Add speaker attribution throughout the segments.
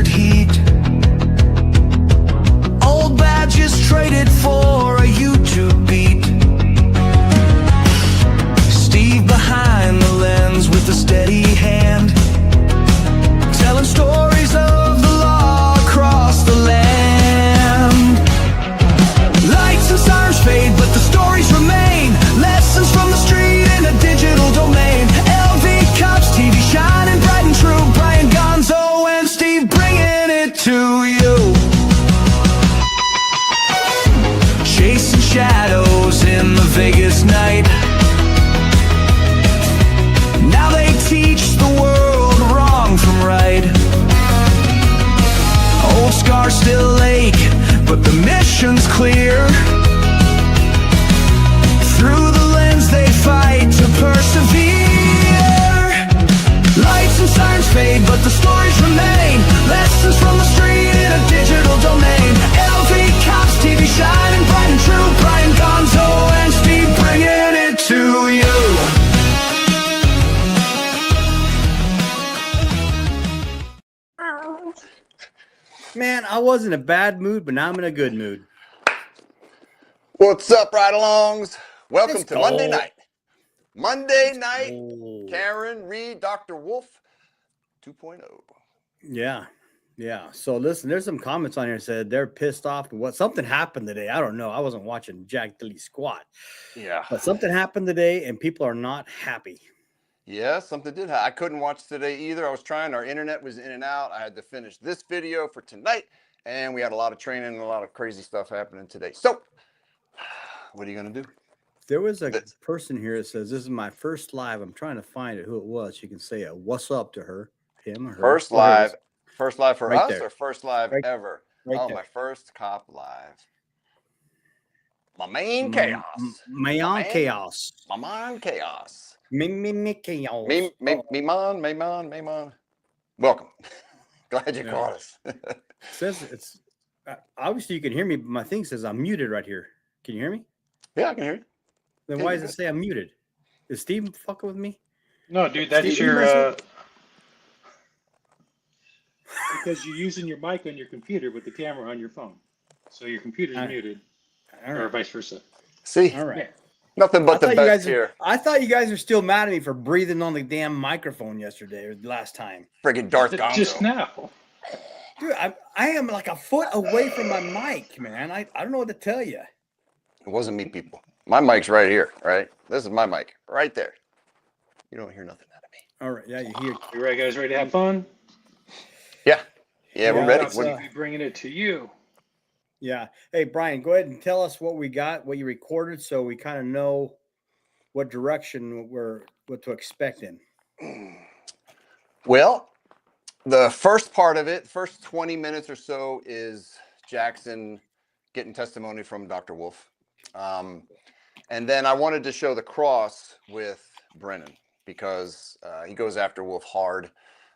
Speaker 1: desert heat. Old badges traded for a YouTube beat. Steve behind the lens with a steady hand, telling stories of the law across the land. Lights and sirens fade, but the stories remain. Lessons from the street in a digital domain. LVCopsTV, shining bright and true. Bryon, Gonzo, and Steve bringing it to you. Chasing shadows in the Vegas night. Now they teach the world wrong from right. Old scars still ache, but the mission's clear. Through the lens they fight to persevere. Lights and sirens fade, but the stories remain. Lessons from the street in a digital domain. LVCopsTV, shining bright and true. Bryon, Gonzo, and Steve bringing it to you.
Speaker 2: Man, I was in a bad mood, but now I'm in a good mood.
Speaker 3: What's up, ride-alongs? Welcome
Speaker 2: Let's
Speaker 3: to
Speaker 2: go.
Speaker 3: Monday night. Monday night,
Speaker 2: Oh.
Speaker 3: Karen, Reed, Dr. Wolfe 2.0.
Speaker 2: Yeah. So listen, there's some comments on here that said they're pissed off. What something happened today. I don't know. I wasn't watching Jack Dilly squat.
Speaker 3: Yeah.
Speaker 2: But something happened today, and people are not happy.
Speaker 3: Yeah, something did happen. I couldn't watch today either. I was trying. Our internet was in and out. I had to finish this video for tonight, and we had a lot of training and a lot of crazy stuff happening today. So, what are you going to do?
Speaker 2: There was a person here that says, "This is my first live." I'm trying to find it, who it was. You can say a "What's up" to her, him, or her.
Speaker 3: First
Speaker 2: Oh, here it is.
Speaker 3: live for
Speaker 2: Right
Speaker 3: us
Speaker 2: there.
Speaker 3: or first live
Speaker 2: Right-
Speaker 3: ever?
Speaker 2: right
Speaker 3: oh,
Speaker 2: there.
Speaker 3: my first cop live. My main chaos.
Speaker 2: My own chaos.
Speaker 3: My man chaos.
Speaker 2: Me chaos.
Speaker 3: Mayman. Welcome. Glad you caught us.
Speaker 2: It says it's obviously you can hear me, but my thing says I'm muted right here. Can you hear me?
Speaker 3: Yeah, I can hear you.
Speaker 2: Then
Speaker 3: Yeah,
Speaker 2: why
Speaker 3: you're
Speaker 2: does it
Speaker 3: good.
Speaker 2: say I'm muted? Is Steve fucking with me?
Speaker 4: No, dude, that's
Speaker 2: Steve,
Speaker 4: your because you're using your mic on your computer with the camera on your phone, so your computer's muted,
Speaker 2: All
Speaker 4: or
Speaker 2: right.
Speaker 4: vice versa.
Speaker 3: See,
Speaker 2: All right.
Speaker 4: Yeah.
Speaker 3: nothing but the best here.
Speaker 2: I thought you guys are still mad at me for breathing on the damn microphone yesterday or last time.
Speaker 3: Friggin' Darth
Speaker 4: Just
Speaker 3: Gonzo.
Speaker 4: now.
Speaker 2: Dude, I am like a foot away from my mic, man. I don't know what to tell you.
Speaker 3: It wasn't me, people. My mic's right here, right? This is my mic, right there. You don't hear nothing out of me.
Speaker 2: All right, yeah, you hear.
Speaker 4: You ready, guys? Ready to have fun?
Speaker 3: Yeah, we're
Speaker 2: Yeah,
Speaker 3: ready.
Speaker 2: it's,
Speaker 4: We'll be bringing it to you.
Speaker 2: Yeah. Hey, Bryon, go ahead and tell us what we got, what you recorded, so we kind of know what direction what to expect in.
Speaker 3: Well, the first part of it, first 20 minutes or so, is Jackson getting testimony from Dr. Wolfe. And then I wanted to show the cross with Brennan because he goes after Wolfe hard.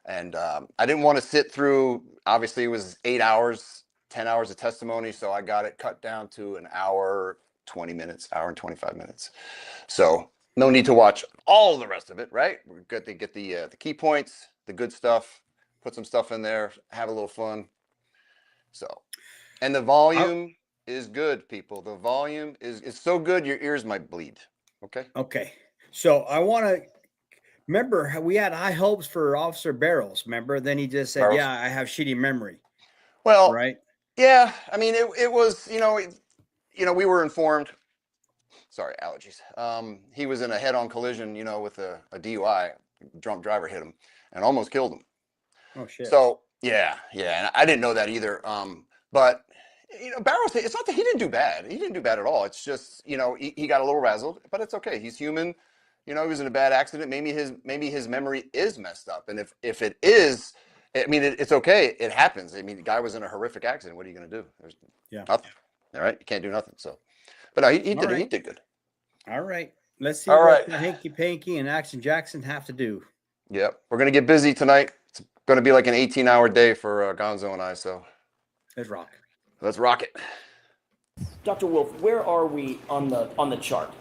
Speaker 3: And I didn't want to sit through, obviously it was 8 hours, 10 hours of testimony. So I got it cut down to an hour, 20 minutes, hour and 25 minutes. So no need to watch all the rest of it, right? We're good to get the key points, the good stuff, put some stuff in there, have a little fun. So, and the volume is good, people. The volume is so good, your ears might bleed. Okay.
Speaker 2: Okay. So I want to remember how we had high hopes for Officer Barrows. Remember? Then he just said,
Speaker 3: Barrows?
Speaker 2: "Yeah, I have shitty memory."
Speaker 3: Well,
Speaker 2: Right.
Speaker 3: yeah. I mean, it was, we were informed. Sorry, allergies. He was in a head-on collision, with a DUI. Drunk driver hit him and almost killed him.
Speaker 2: Oh shit.
Speaker 3: So yeah, and I didn't know that either. But Barrows, it's not that he didn't do bad. He didn't do bad at all. It's just, he got a little razzled, but it's okay. He's human. He was in a bad accident. Maybe his memory is messed up. And if it is, I mean, it's okay. It happens. I mean, the guy was in a horrific accident. What are you going to do? There's nothing. All right. You can't do nothing. So, but no, he did good.
Speaker 2: All right. Let's see
Speaker 3: All
Speaker 2: what
Speaker 3: right.
Speaker 2: the Hanky Panky and Action Jackson have to do.
Speaker 3: Yep. We're going to get busy tonight. It's going to be like an 18-hour day for Gonzo and I. So
Speaker 2: Let's rock.
Speaker 3: let's rock it.
Speaker 5: Dr. Wolfe, where are we on the chart?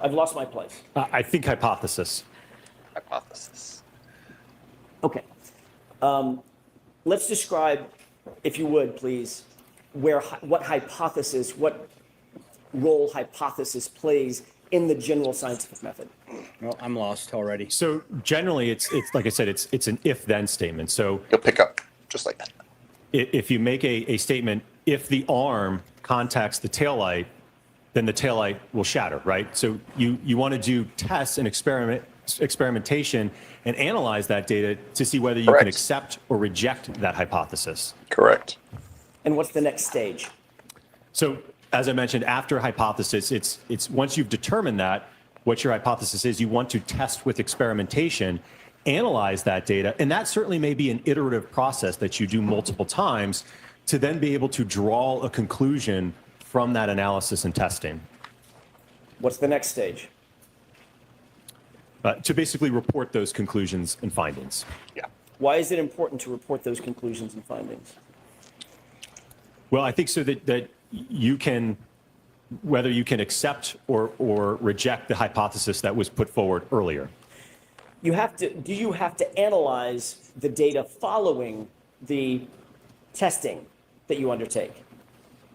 Speaker 5: I've lost my place.
Speaker 6: I think hypothesis.
Speaker 3: Hypothesis.
Speaker 5: Okay. let's describe, if you would, please, what role hypothesis plays in the general scientific method.
Speaker 2: Well, I'm lost already.
Speaker 6: So generally, it's like I said, it's an if-then statement. So
Speaker 3: You'll pick up just like that.
Speaker 6: if you make a statement, if the arm contacts the taillight, then the taillight will shatter, right? So you want to do tests and experimentation and analyze that data to see whether you
Speaker 3: Correct.
Speaker 6: can accept or reject that hypothesis.
Speaker 3: Correct.
Speaker 5: And what's the next stage?
Speaker 6: So as I mentioned, after hypothesis, it's once you've determined that, what your hypothesis is, you want to test with experimentation, analyze that data, and that certainly may be an iterative process that you do multiple times to then be able to draw a conclusion from that analysis and testing.
Speaker 5: What's the next stage?
Speaker 6: To basically report those conclusions and findings.
Speaker 3: Yeah.
Speaker 5: Why is it important to report those conclusions and findings?
Speaker 6: Well, I think so that you can, whether you can accept or reject the hypothesis that was put forward earlier.
Speaker 5: Do you have to analyze the data following the testing that you undertake?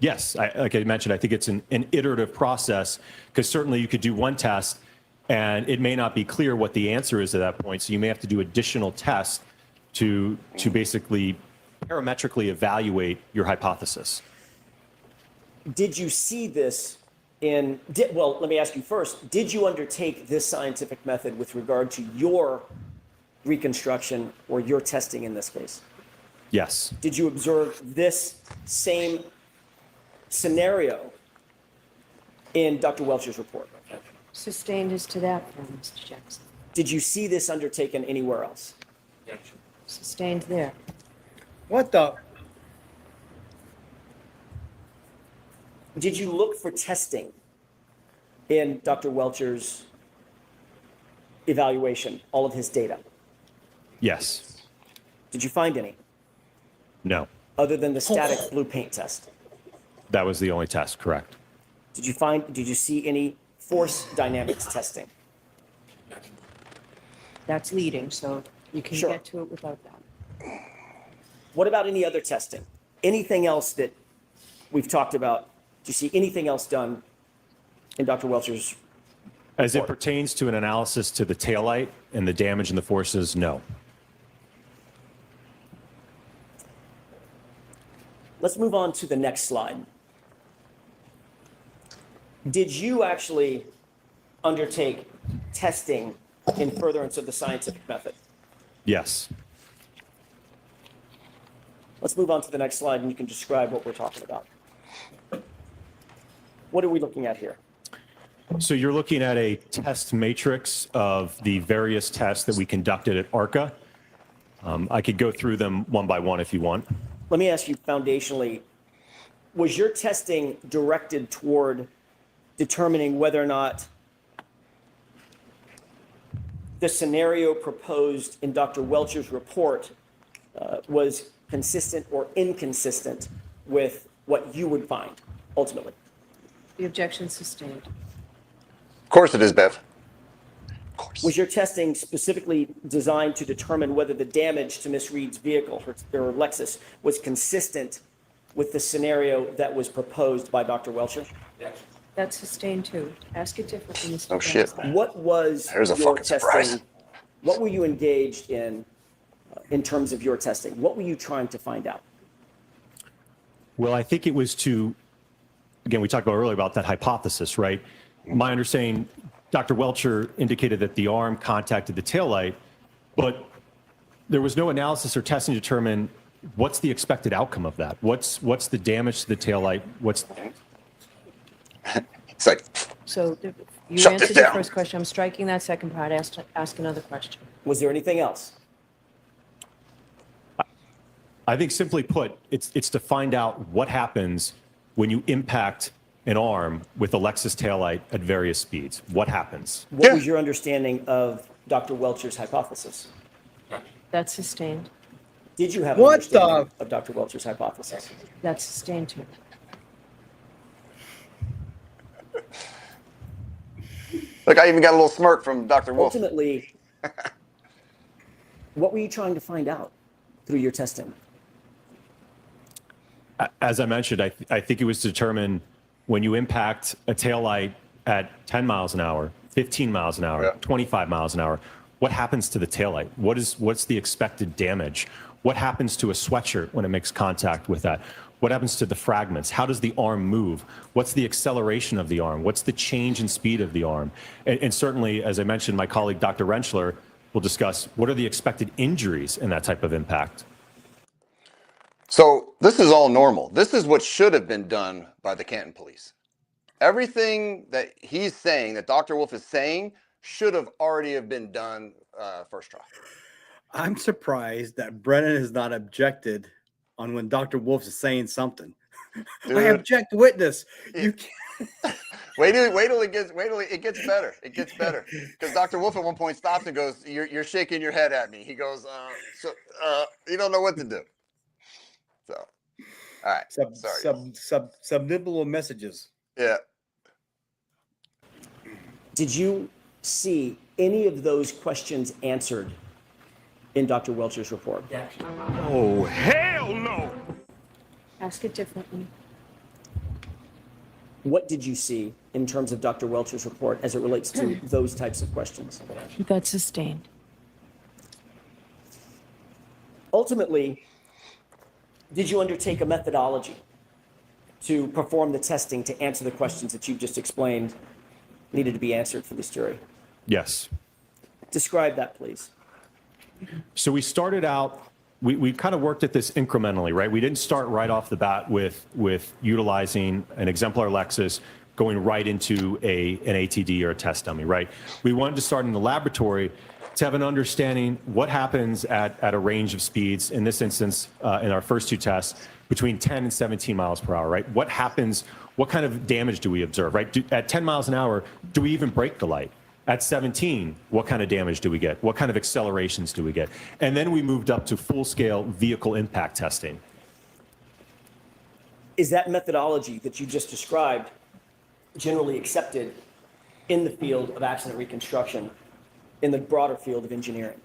Speaker 6: Yes, like I mentioned, I think it's an iterative process, because certainly you could do one test and it may not be clear what the answer is at that point. So you may have to do additional tests to basically parametrically evaluate your hypothesis.
Speaker 5: Did you see this well, let me ask you first, did you undertake this scientific method with regard to your reconstruction or your testing in this case?
Speaker 6: Yes.
Speaker 5: Did you observe this same scenario in Dr. Welch's report?
Speaker 7: Sustained as to that, Mr. Jackson.
Speaker 5: Did you see this undertaken anywhere else?
Speaker 7: Sustained there.
Speaker 2: What the?
Speaker 5: Did you look for testing in Dr. Welch's evaluation, all of his data?
Speaker 6: Yes.
Speaker 5: Did you find any
Speaker 6: No.
Speaker 5: other than the static blue paint test?
Speaker 6: That was the only test, correct.
Speaker 5: Did you see any force dynamics testing?
Speaker 7: That's leading, so you can
Speaker 5: Sure.
Speaker 7: get to it without that.
Speaker 5: What about any other testing? Anything else that we've talked about? Do you see anything else done in Dr. Welch's?
Speaker 6: As it
Speaker 5: report?
Speaker 6: pertains to an analysis to the taillight and the damage and the forces, no.
Speaker 5: Let's move on to the next slide. Did you actually undertake testing in furtherance of the scientific method?
Speaker 6: Yes.
Speaker 5: Let's move on to the next slide and you can describe what we're talking about. What are we looking at here?
Speaker 6: So you're looking at a test matrix of the various tests that we conducted at ARCA. I could go through them one by one if you want.
Speaker 5: Let me ask you foundationally, was your testing directed toward determining whether or not the scenario proposed in Dr. Welch's report was consistent or inconsistent with what you would find ultimately?
Speaker 7: The objection sustained.
Speaker 3: Of course it is, Bev. Of course.
Speaker 5: Was your testing specifically designed to determine whether the damage to Miss Reed's vehicle, her Lexus, was consistent with the scenario that was proposed by Dr. Welcher?
Speaker 7: That's sustained too. Ask it differently, Mr.
Speaker 3: Oh, shit.
Speaker 7: Jackson.
Speaker 5: What was
Speaker 3: There's a
Speaker 5: your
Speaker 3: fucking surprise.
Speaker 5: testing? What were you engaged in terms of your testing? What were you trying to find out?
Speaker 6: Well, I think it was to, again, we talked about earlier about that hypothesis, right? My understanding, Dr. Welcher indicated that the arm contacted the taillight, but there was no analysis or testing to determine what's the expected outcome of that. What's the damage to the taillight?
Speaker 3: It's like,
Speaker 7: So you
Speaker 3: Shut this
Speaker 7: answered the
Speaker 3: down.
Speaker 7: first question. I'm striking that second part. Ask another question.
Speaker 5: Was there anything else?
Speaker 6: I think simply put, it's to find out what happens when you impact an arm with a Lexus taillight at various speeds. What happens?
Speaker 5: What
Speaker 3: Yeah.
Speaker 5: was your understanding of Dr. Welcher's hypothesis?
Speaker 7: That's sustained.
Speaker 5: Did you have an
Speaker 2: What
Speaker 5: understanding of Dr. Welcher's hypothesis?
Speaker 7: That's sustained too.
Speaker 3: look, I even got a little smirk from Dr. Wolfe.
Speaker 5: Ultimately, what were you trying to find out through your testing?
Speaker 6: As I mentioned, I think it was determined when you impact a taillight at 10 miles an hour, 15 miles an hour,
Speaker 3: Yeah.
Speaker 6: 25 miles an hour, what happens to the taillight? What's the expected damage? What happens to a sweatshirt when it makes contact with that? What happens to the fragments? How does the arm move? What's the acceleration of the arm? What's the change in speed of the arm? And certainly, as I mentioned, my colleague, Dr. Rentschler, will discuss what are the expected injuries in that type of impact.
Speaker 3: So this is all normal. This is what should have been done by the Canton police. Everything that he's saying, that Dr. Wolfe is saying, should have already have been done first try.
Speaker 2: I'm surprised that Brennan has not objected on when Dr. Wolfe is saying something. I
Speaker 3: Dude.
Speaker 2: object, witness. You can't.
Speaker 3: Wait till it gets better. It gets better. Because Dr. Wolfe at one point stops and goes, "You're shaking your head at me." He goes, "You don't know what to do." So, all right. Sorry.
Speaker 2: Subliminal messages.
Speaker 3: Yeah.
Speaker 5: Did you see any of those questions answered in Dr. Welcher's report?
Speaker 1: Oh, hell no!
Speaker 7: Ask it differently.
Speaker 5: What did you see in terms of Dr. Welcher's report as it relates to those types of questions?
Speaker 7: You got sustained.
Speaker 5: Ultimately, did you undertake a methodology to perform the testing to answer the questions that you've just explained needed to be answered for this jury?
Speaker 6: Yes.
Speaker 5: Describe that, please.
Speaker 6: So we started out, we kind of worked at this incrementally, right? We didn't start right off the bat with utilizing an exemplar Lexus going right into an ATD or a test dummy, right? We wanted to start in the laboratory to have an understanding what happens at a range of speeds, in this instance, in our first two tests, between 10 and 17 miles per hour, right? What happens, what kind of damage do we observe, right? At 10 miles an hour, do we even break the light? At 17, what kind of damage do we get? What kind of accelerations do we get? And then we moved up to full-scale vehicle impact testing.
Speaker 5: Is that methodology that you just described generally accepted in the field of accident reconstruction, in the broader field of engineering?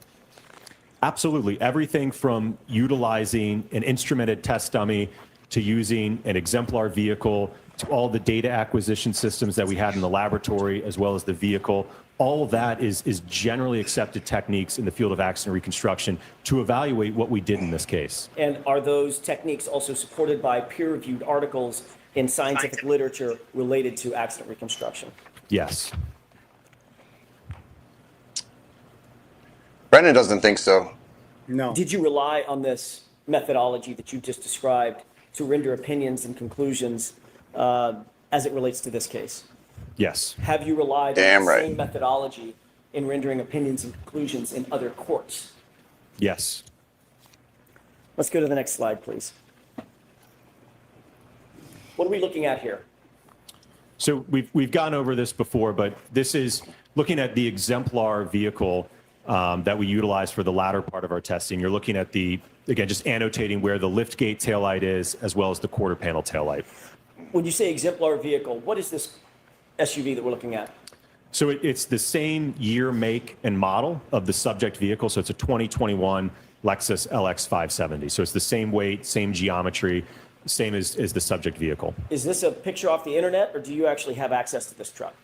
Speaker 6: Absolutely. Everything from utilizing an instrumented test dummy to using an exemplar vehicle to all the data acquisition systems that we had in the laboratory, as well as the vehicle. All of that is generally accepted techniques in the field of accident reconstruction to evaluate what we did in this case.
Speaker 5: And are those techniques also supported by peer-reviewed articles in scientific literature related to accident reconstruction?
Speaker 6: Yes.
Speaker 3: Brennan doesn't think so.
Speaker 2: No.
Speaker 5: Did you rely on this methodology that you just described to render opinions and conclusions as it relates to this case?
Speaker 6: Yes.
Speaker 5: Have you relied
Speaker 3: Damn
Speaker 5: on the
Speaker 3: right.
Speaker 5: same methodology in rendering opinions and conclusions in other courts?
Speaker 6: Yes.
Speaker 5: Let's go to the next slide, please. What are we looking at here?
Speaker 6: So we've gone over this before, but this is looking at the exemplar vehicle that we utilize for the latter part of our testing. You're looking at again, just annotating where the liftgate taillight is, as well as the quarter panel taillight.
Speaker 5: When you say exemplar vehicle, what is this SUV that we're looking at?
Speaker 6: So it's the same year, make, and model of the subject vehicle. So it's a 2021 Lexus LX 570. So it's the same weight, same geometry, same as the subject vehicle.
Speaker 5: Is this a picture off the internet, or do you actually have access to this truck?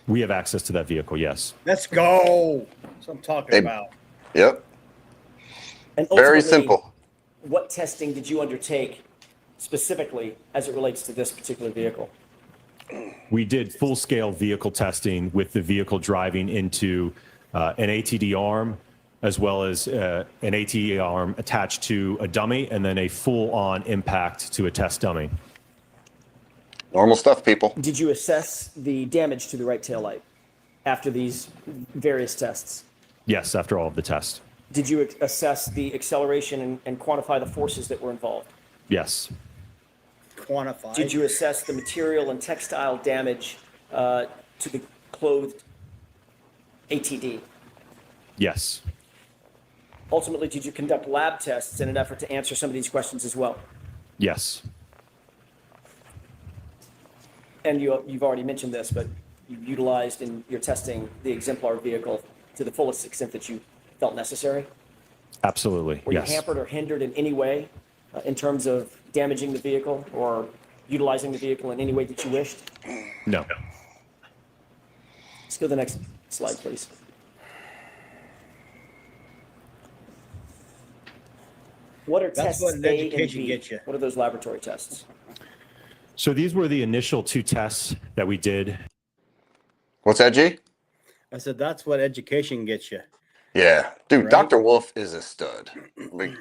Speaker 6: We have access to that vehicle, yes.
Speaker 2: Let's go. That's what I'm talking about.
Speaker 3: Yep.
Speaker 5: And
Speaker 3: Very
Speaker 5: ultimately,
Speaker 3: simple.
Speaker 5: what testing did you undertake specifically as it relates to this particular vehicle?
Speaker 6: We did full-scale vehicle testing with the vehicle driving into an ATD arm, as well as an ATD arm attached to a dummy, and then a full-on impact to a test dummy.
Speaker 3: Normal stuff, people.
Speaker 5: Did you assess the damage to the right tail light after these various tests?
Speaker 6: Yes, after all of the tests.
Speaker 5: Did you assess the acceleration and quantify the forces that were involved?
Speaker 6: Yes.
Speaker 2: Quantify.
Speaker 5: Did you assess the material and textile damage to the clothed ATD?
Speaker 6: Yes.
Speaker 5: Ultimately, did you conduct lab tests in an effort to answer some of these questions as well?
Speaker 6: Yes.
Speaker 5: And you've already mentioned this, but you utilized in your testing the exemplar vehicle to the fullest extent that you felt necessary?
Speaker 6: Absolutely.
Speaker 5: Were
Speaker 6: Yes.
Speaker 5: you hampered or hindered in any way in terms of damaging the vehicle or utilizing the vehicle in any way that you wished?
Speaker 6: No.
Speaker 5: Let's go to the next slide, please. What are
Speaker 2: That's
Speaker 5: tests
Speaker 2: what an
Speaker 5: A and
Speaker 2: education
Speaker 5: B?
Speaker 2: gets you.
Speaker 5: What are those laboratory tests?
Speaker 6: So these were the initial 2 tests that we did.
Speaker 3: What's that, G?
Speaker 2: I said, that's what education gets you.
Speaker 3: Yeah, dude,
Speaker 2: Right?
Speaker 3: Dr. Wolfe is a stud. Like,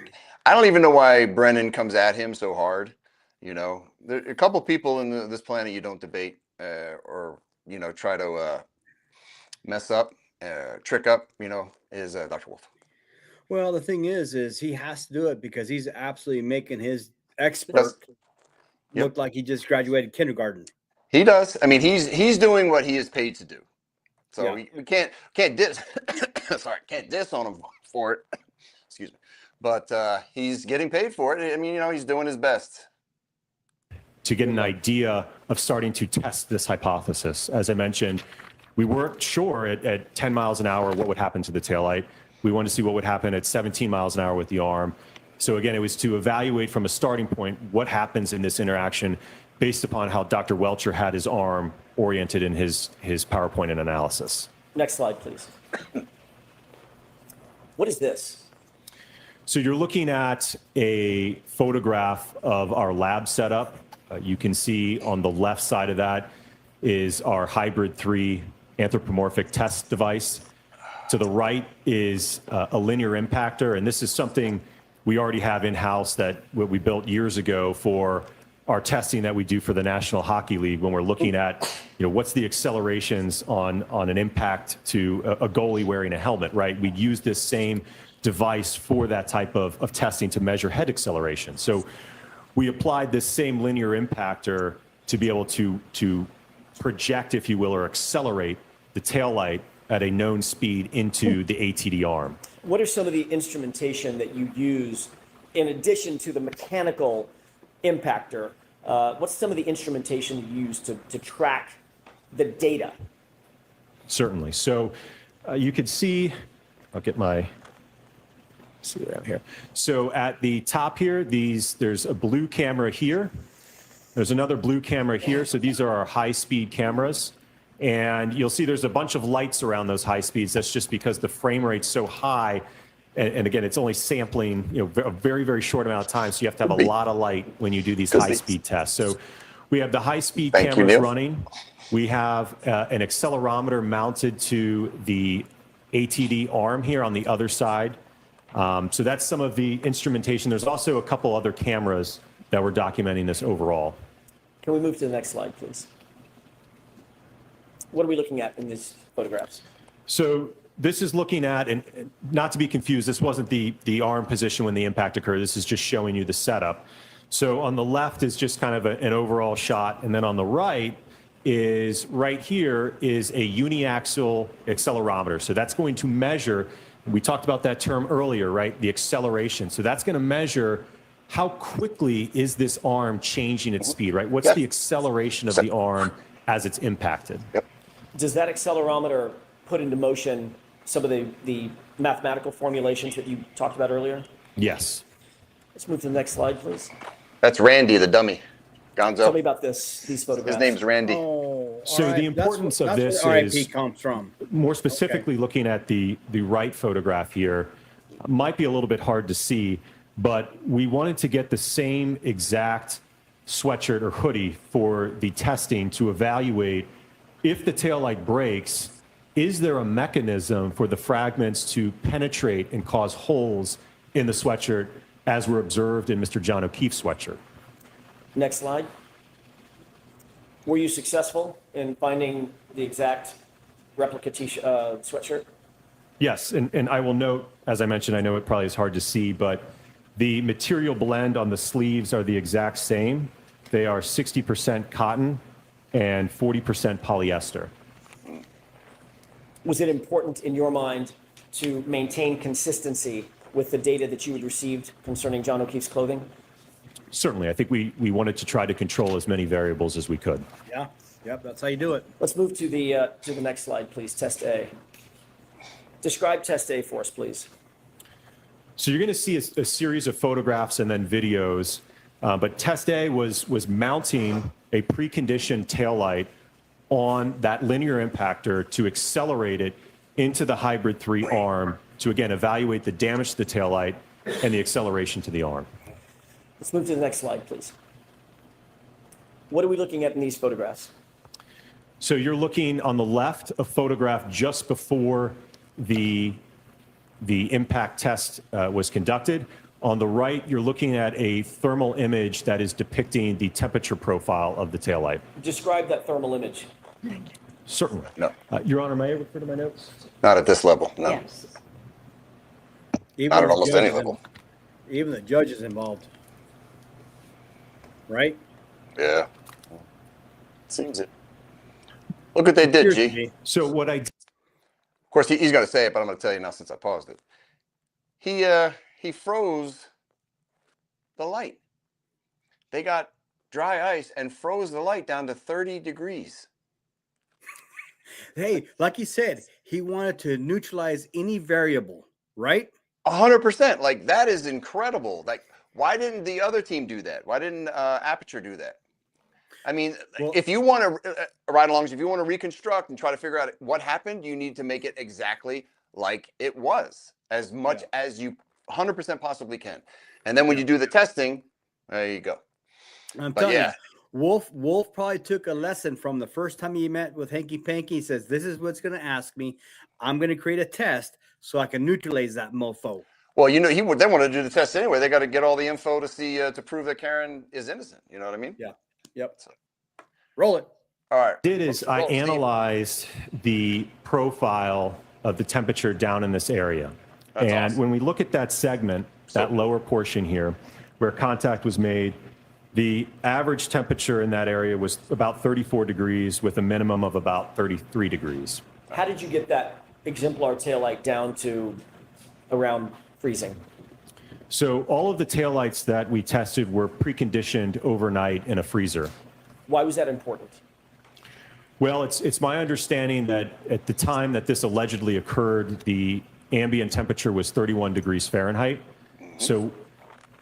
Speaker 3: I don't even know why Brennan comes at him so hard. You know, there are a couple people in this planet you don't debate or, you know, try to mess up, trick up, you know, is Dr. Wolfe.
Speaker 2: Well, the thing is he has to do it because he's absolutely making his
Speaker 3: Yes.
Speaker 2: expert
Speaker 3: Yep.
Speaker 2: look like he just graduated kindergarten.
Speaker 3: He does. I mean, he's doing what he is paid to do. So
Speaker 2: Yeah.
Speaker 3: we can't diss can't diss on him for it. Excuse me. But he's getting paid for it. I mean, you know, he's doing his best.
Speaker 6: To get an idea of starting to test this hypothesis. As I mentioned, we weren't sure at 10 miles an hour what would happen to the taillight. We wanted to see what would happen at 17 miles an hour with the arm. So again, it was to evaluate from a starting point what happens in this interaction based upon how Dr. Welcher had his arm oriented in his PowerPoint and analysis.
Speaker 5: Next slide, please. What is this?
Speaker 6: So you're looking at a photograph of our lab setup. You can see on the left side of that is our Hybrid 3 anthropomorphic test device. To the right is a linear impactor, and this is something we already have in-house that we built years ago for our testing that we do for the National Hockey League when we're looking at, you know, what's the accelerations on an impact to a goalie wearing a helmet, right? We use this same device for that type of testing to measure head acceleration. So we applied this same linear impactor to be able to project, if you will, or accelerate the taillight at a known speed into the ATD arm.
Speaker 5: What are some of the instrumentation that you use in addition to the mechanical impactor? What's some of the instrumentation you use to track the data?
Speaker 6: Certainly. So you could see, I'll get my, see around here. So at the top here, there's a blue camera here. There's another blue camera here. So these are our high-speed cameras. And you'll see there's a bunch of lights around those high speeds. That's just because the frame rate's so high. And again, it's only sampling, you know, a very, very short amount of time. So you have to have a lot of light when you do these high-speed tests. So we have the high-speed cameras running. We have an accelerometer mounted to the ATD arm here on the other side. So that's some of the instrumentation. There's also a couple other cameras that we're documenting this overall.
Speaker 5: Can we move to the next slide, please? What are we looking at in these photographs?
Speaker 6: So this is looking at, and not to be confused, this wasn't the arm position when the impact occurred. This is just showing you the setup. So on the left is just kind of an overall shot. And then on the right is, right here is a uniaxial accelerometer. So that's going to measure, we talked about that term earlier, right? The acceleration. So that's going to measure how quickly is this arm changing its speed, right? What's the acceleration of the arm as it's impacted?
Speaker 3: Yep.
Speaker 5: Does that accelerometer put into motion some of the mathematical formulations that you talked about earlier?
Speaker 6: Yes.
Speaker 5: Let's move to the next slide, please.
Speaker 3: That's Randy, the dummy.
Speaker 5: Tell me
Speaker 3: Gonzo.
Speaker 5: about these photographs.
Speaker 3: His name's Randy.
Speaker 2: Oh,
Speaker 6: So
Speaker 2: all right.
Speaker 6: the importance of
Speaker 2: that's
Speaker 6: this
Speaker 2: where
Speaker 6: is
Speaker 2: RIP comes from.
Speaker 6: more specifically looking at the right photograph here, might be a little bit hard to see, but we wanted to get the same exact sweatshirt or hoodie for the testing to evaluate if the taillight breaks, is there a mechanism for the fragments to penetrate and cause holes in the sweatshirt as were observed in Mr. John O'Keefe's sweatshirt?
Speaker 5: Next slide. Were you successful in finding the exact replica sweatshirt?
Speaker 6: Yes, and I will note, as I mentioned, I know it probably is hard to see, but the material blend on the sleeves are the exact same. They are 60% cotton and 40% polyester.
Speaker 5: Was it important in your mind to maintain consistency with the data that you had received concerning John O'Keefe's clothing?
Speaker 6: Certainly, I think we wanted to try to control as many variables as we could.
Speaker 2: Yeah. Yep. That's how you do it.
Speaker 5: Let's move to the next slide, please. Test A. Describe test A for us, please.
Speaker 6: So you're going to see a series of photographs and then videos, but test A was mounting a preconditioned taillight on that linear impactor to accelerate it into the hybrid 3 arm to, again, evaluate the damage to the taillight and the acceleration to the arm.
Speaker 5: Let's move to the next slide, please. What are we looking at in these photographs?
Speaker 6: So you're looking on the left, a photograph just before the impact test was conducted. On the right, you're looking at a thermal image that is depicting the temperature profile of the taillight.
Speaker 5: Describe that thermal image.
Speaker 6: Certainly.
Speaker 3: No.
Speaker 6: Your Honor, may I refer to my notes?
Speaker 3: Not at this level. No.
Speaker 7: Yes.
Speaker 2: Even
Speaker 3: Not at
Speaker 2: the
Speaker 3: almost
Speaker 2: judge
Speaker 3: any
Speaker 2: is
Speaker 3: level.
Speaker 2: Even the judge is involved, right?
Speaker 3: Yeah. Seems it. Look what they did,
Speaker 2: Appears to
Speaker 3: G.
Speaker 2: be.
Speaker 6: So what I
Speaker 3: Of course, he's going to say it, but I'm going to tell you now since I paused it. He froze the light. They got dry ice and froze the light down to 30 degrees.
Speaker 2: Hey, like he said, he wanted to neutralize any variable, right?
Speaker 3: 100%. Like, that is incredible. Like, why didn't the other team do that? Why didn't Aperture do that? I mean,
Speaker 2: Well-
Speaker 3: if you want to ride alongs, if you want to reconstruct and try to figure out what happened, you need to make it exactly like it was, as much as you 100% possibly can. And then when you do the testing, there you go.
Speaker 2: I'm
Speaker 3: But
Speaker 2: telling
Speaker 3: yeah.
Speaker 2: you, Wolfe probably took a lesson from the first time he met with Hanky Panky. He says, "This is what's going to ask me. I'm going to create a test so I can neutralize that mofo."
Speaker 3: Well, you know, they want to do the test anyway. They got to get all the info to see to prove that Karen is innocent. You know what I mean?
Speaker 2: Yeah. Yep. Roll it.
Speaker 3: All right.
Speaker 6: did is I
Speaker 3: Well, Steve.
Speaker 6: analyzed the profile of the temperature down in this area.
Speaker 3: That's
Speaker 6: and
Speaker 3: awesome.
Speaker 6: when we look at that segment, that lower portion here, where contact was made, the average temperature in that area was about 34 degrees with a minimum of about 33 degrees.
Speaker 5: How did you get that exemplar taillight down to around freezing?
Speaker 6: So all of the taillights that we tested were preconditioned overnight in a freezer.
Speaker 5: Why was that important?
Speaker 6: Well, it's my understanding that at the time that this allegedly occurred, the ambient temperature was 31 degrees Fahrenheit. So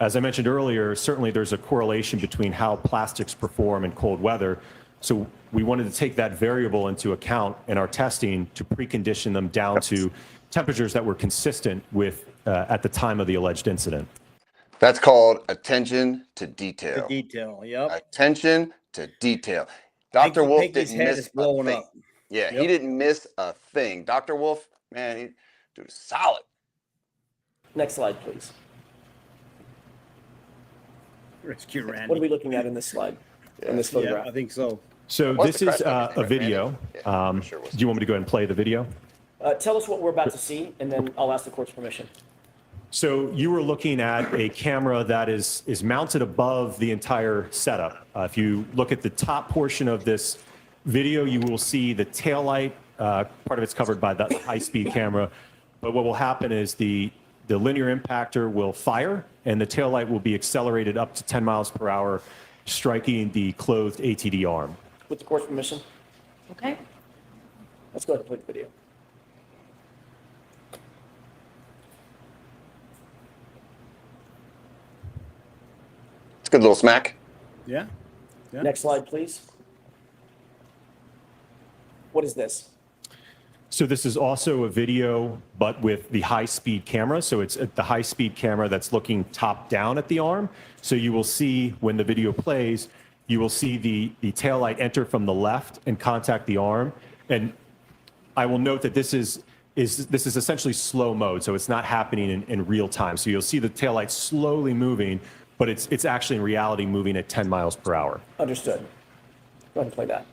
Speaker 6: as I mentioned earlier, certainly there's a correlation between how plastics perform in cold weather. So we wanted to take that variable into account in our testing to precondition them down to temperatures that were consistent with at the time of the alleged incident.
Speaker 3: That's called attention to detail.
Speaker 2: The detail. Yep.
Speaker 3: Attention to detail. Dr.
Speaker 2: Hanky
Speaker 3: Wolfe
Speaker 2: Panky's
Speaker 3: didn't
Speaker 2: head
Speaker 3: miss
Speaker 2: is blowing
Speaker 3: a thing.
Speaker 2: up.
Speaker 3: Yeah, he
Speaker 2: Yep.
Speaker 3: didn't miss a thing. Dr. Wolfe, man, he dude, solid.
Speaker 5: Next slide, please.
Speaker 2: Rescue Randy.
Speaker 5: What are we looking at in this slide, in this
Speaker 2: Yeah,
Speaker 5: photograph?
Speaker 2: I think so.
Speaker 6: So
Speaker 3: What's
Speaker 6: this
Speaker 3: the
Speaker 6: is
Speaker 3: crash
Speaker 6: a
Speaker 3: record,
Speaker 6: video.
Speaker 3: Randy? Yeah, I'm sure it was.
Speaker 6: Do you want me to go ahead and play the video?
Speaker 5: Tell us what we're about to see, and then I'll ask the court's permission.
Speaker 6: So you were looking at a camera that is mounted above the entire setup. If you look at the top portion of this video, you will see the taillight. Part of it's covered by the high-speed camera. But what will happen is the linear impactor will fire, and the taillight will be accelerated up to 10 miles per hour, striking the clothed ATD arm.
Speaker 5: With the court's permission,
Speaker 7: Okay.
Speaker 5: let's go ahead and play the video.
Speaker 3: It's a good little smack.
Speaker 2: Yeah. Yeah.
Speaker 5: Next slide, please. What is this?
Speaker 6: So this is also a video, but with the high-speed camera. So it's the high-speed camera that's looking top down at the arm. So you will see when the video plays, you will see the taillight enter from the left and contact the arm. And I will note that this is essentially slow mode, so it's not happening in real time. So you'll see the taillight slowly moving, but it's actually in reality moving at 10 miles per hour.
Speaker 5: Understood. Go ahead and play that.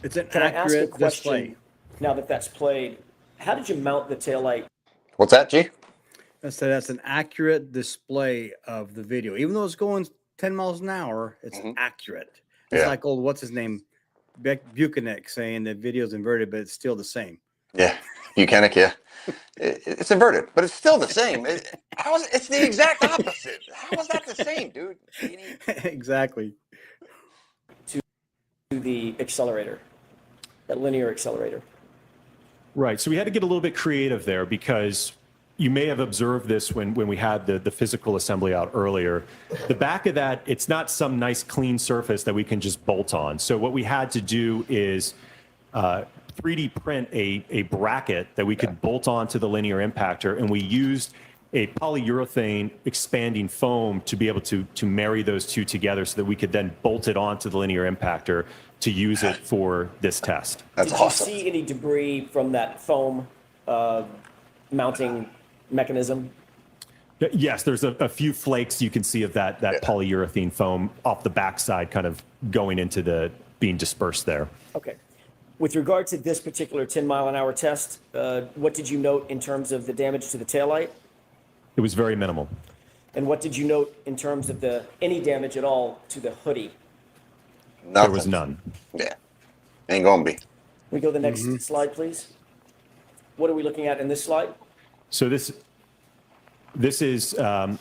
Speaker 2: It's an
Speaker 5: Can I ask a
Speaker 2: accurate
Speaker 5: question,
Speaker 2: display.
Speaker 5: now that that's played? How did you mount the taillight?
Speaker 3: What's that, G?
Speaker 2: That's an accurate display of the video. Even though it's going 10 miles an hour, it's accurate. It's
Speaker 3: Yeah.
Speaker 2: like old, what's his name? Buchanan saying the video's inverted, but it's still the same.
Speaker 3: Yeah, Buchanan, yeah. It's inverted, but it's still the same. It's the exact opposite. How is that the same, dude?
Speaker 2: Exactly.
Speaker 5: to the accelerator, that linear accelerator?
Speaker 6: Right. So we had to get a little bit creative there because you may have observed this when we had the physical assembly out earlier. The back of that, it's not some nice clean surface that we can just bolt on. So what we had to do is 3D print a bracket that we could bolt onto the linear impactor, and we used a polyurethane expanding foam to be able to marry those two together so that we could then bolt it onto the linear impactor to use it for this test.
Speaker 3: That's
Speaker 5: Did
Speaker 3: awesome.
Speaker 5: you see any debris from that foam mounting mechanism?
Speaker 6: Yes, there's a few flakes you can see of that polyurethane foam off the backside kind of going into the being dispersed there.
Speaker 5: Okay. With regard to this particular 10-mile-an-hour test, what did you note in terms of the damage to the taillight?
Speaker 6: It was very minimal.
Speaker 5: And what did you note in terms of any damage at all to the hoodie?
Speaker 3: Nothing.
Speaker 6: There was none.
Speaker 3: Yeah. Ain't gonna be.
Speaker 5: Can we go to the next slide, please? What are we looking at in this slide?
Speaker 6: So this is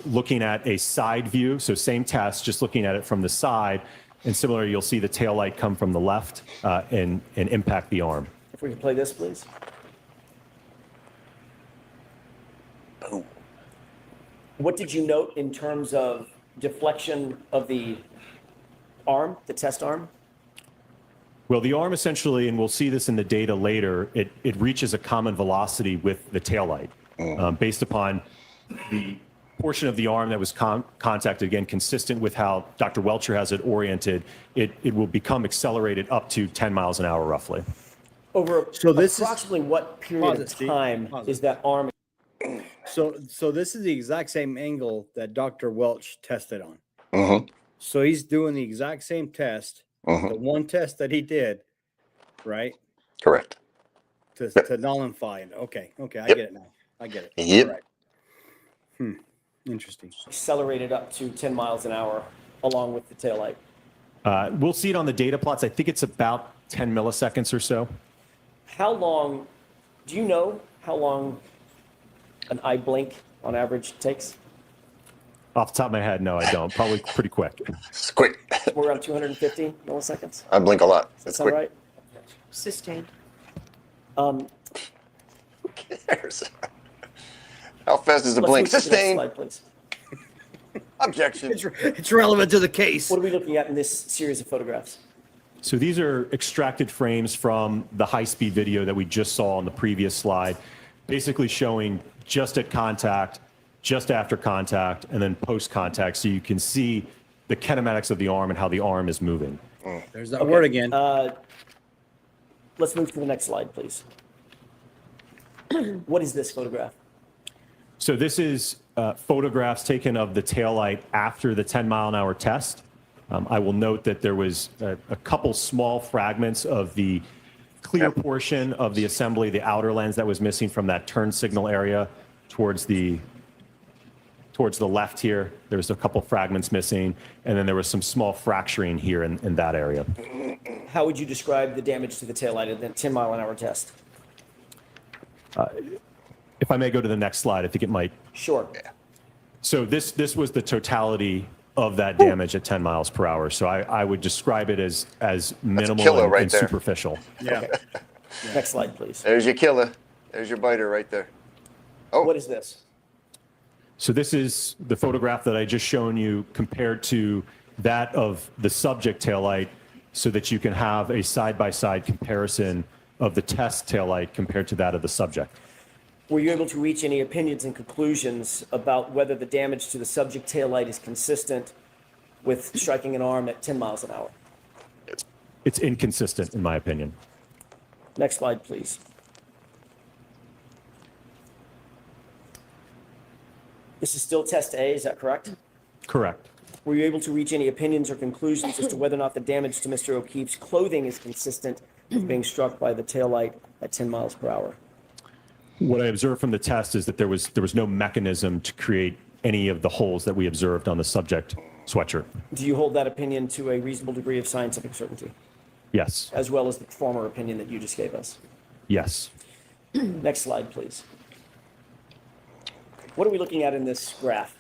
Speaker 6: looking at a side view. So same test, just looking at it from the side. And similarly, you'll see the tail light come from the left and impact the arm.
Speaker 5: If we could play this, please.
Speaker 3: Boom.
Speaker 5: What did you note in terms of deflection of the arm, the test arm?
Speaker 6: Well, the arm essentially, and we'll see this in the data later, it reaches a common velocity with the tail light based upon the portion of the arm that was contacted, again, consistent with how Dr. Welcher has it oriented, it will become accelerated up to 10 miles an hour roughly.
Speaker 5: Over
Speaker 2: So this is-
Speaker 5: approximately what period
Speaker 2: Pause
Speaker 5: of
Speaker 2: it, Steve.
Speaker 5: time
Speaker 2: Pause it.
Speaker 5: is that arm?
Speaker 2: So this is the exact same angle that Dr. Welch tested on.
Speaker 3: Mm-hmm.
Speaker 2: So he's doing the exact same test,
Speaker 3: Mm-hmm.
Speaker 2: the one test that he did, right?
Speaker 3: Correct.
Speaker 2: To nullify it. Okay, I
Speaker 3: Yep.
Speaker 2: get it now. I get it.
Speaker 3: Yep.
Speaker 2: All right. Interesting.
Speaker 5: Accelerated up to 10 miles an hour along with the taillight.
Speaker 6: We'll see it on the data plots. I think it's about 10 milliseconds or so.
Speaker 5: How long, do you know how long an eye blink on average takes?
Speaker 6: Off the top of my head, no, I don't. Probably pretty quick.
Speaker 3: It's quick.
Speaker 5: We're around 250 milliseconds.
Speaker 3: I blink a lot.
Speaker 5: Does that
Speaker 3: It's
Speaker 5: sound
Speaker 3: quick.
Speaker 5: right?
Speaker 7: Sustained.
Speaker 5: Um,
Speaker 3: Who cares? How fast is the
Speaker 5: let's
Speaker 3: blink?
Speaker 5: move to the next
Speaker 3: Sustained.
Speaker 5: slide, please.
Speaker 3: Objection.
Speaker 2: It's relevant to the case.
Speaker 5: What are we looking at in this series of photographs?
Speaker 6: So these are extracted frames from the high-speed video that we just saw on the previous slide, basically showing just at contact, just after contact, and then post-contact, so you can see the kinematics of the arm and how the arm is moving.
Speaker 2: There's that word again.
Speaker 5: Let's move to the next slide, please. What is this photograph?
Speaker 6: So this is photographs taken of the taillight after the 10-mile-an-hour test. I will note that there was a couple small fragments of the clear portion of the assembly, the outer lens that was missing from that turn signal area towards the left here. There was a couple fragments missing, and then there was some small fracturing here in that area.
Speaker 5: How would you describe the damage to the taillight in the 10-mile-an-hour test?
Speaker 6: If I may go to the next slide, I think it might.
Speaker 5: Sure.
Speaker 6: So this was the totality of that damage at 10 miles per hour. So I would describe it as minimal
Speaker 3: killer right
Speaker 6: and
Speaker 3: there.
Speaker 6: superficial.
Speaker 2: Yeah.
Speaker 5: Next slide, please.
Speaker 3: There's your killer. There's your biter right there. Oh.
Speaker 5: What is this?
Speaker 6: So this is the photograph that I just shown you compared to that of the subject taillight so that you can have a side-by-side comparison of the test taillight compared to that of the subject.
Speaker 5: Were you able to reach any opinions and conclusions about whether the damage to the subject taillight is consistent with striking an arm at 10 miles an hour?
Speaker 6: It's inconsistent, in my opinion.
Speaker 5: Next slide, please. This is still test A, is that correct?
Speaker 6: Correct.
Speaker 5: Were you able to reach any opinions or conclusions as to whether or not the damage to Mr. O'Keefe's clothing is consistent with being struck by the taillight at 10 miles per hour?
Speaker 6: What I observed from the test is that there was no mechanism to create any of the holes that we observed on the subject sweatshirt.
Speaker 5: Do you hold that opinion to a reasonable degree of scientific certainty,
Speaker 6: Yes.
Speaker 5: as well as the former opinion that you just gave us?
Speaker 6: Yes.
Speaker 5: Next slide, please. What are we looking at in this graph?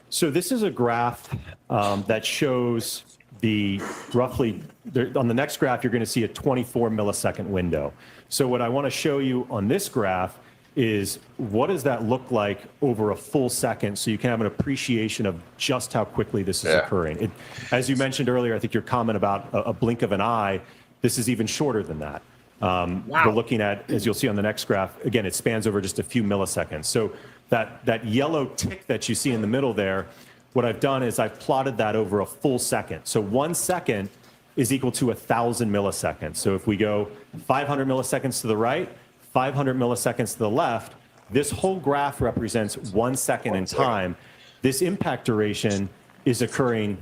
Speaker 6: So this is a graph that shows on the next graph, you're going to see a 24 millisecond window. So what I want to show you on this graph is what does that look like over a full second, so you can have an appreciation of just how quickly this is occurring. As you mentioned earlier, I think your comment about a blink of an eye, this is even shorter than that. We're looking at, as you'll see on the next graph, again, it spans over just a few milliseconds. So that yellow tick that you see in the middle there, what I've done is I've plotted that over a full second. So 1 second is equal to 1,000 milliseconds. So if we go 500 milliseconds to the right, 500 milliseconds to the left, this whole graph represents 1 second in time. This impact duration is occurring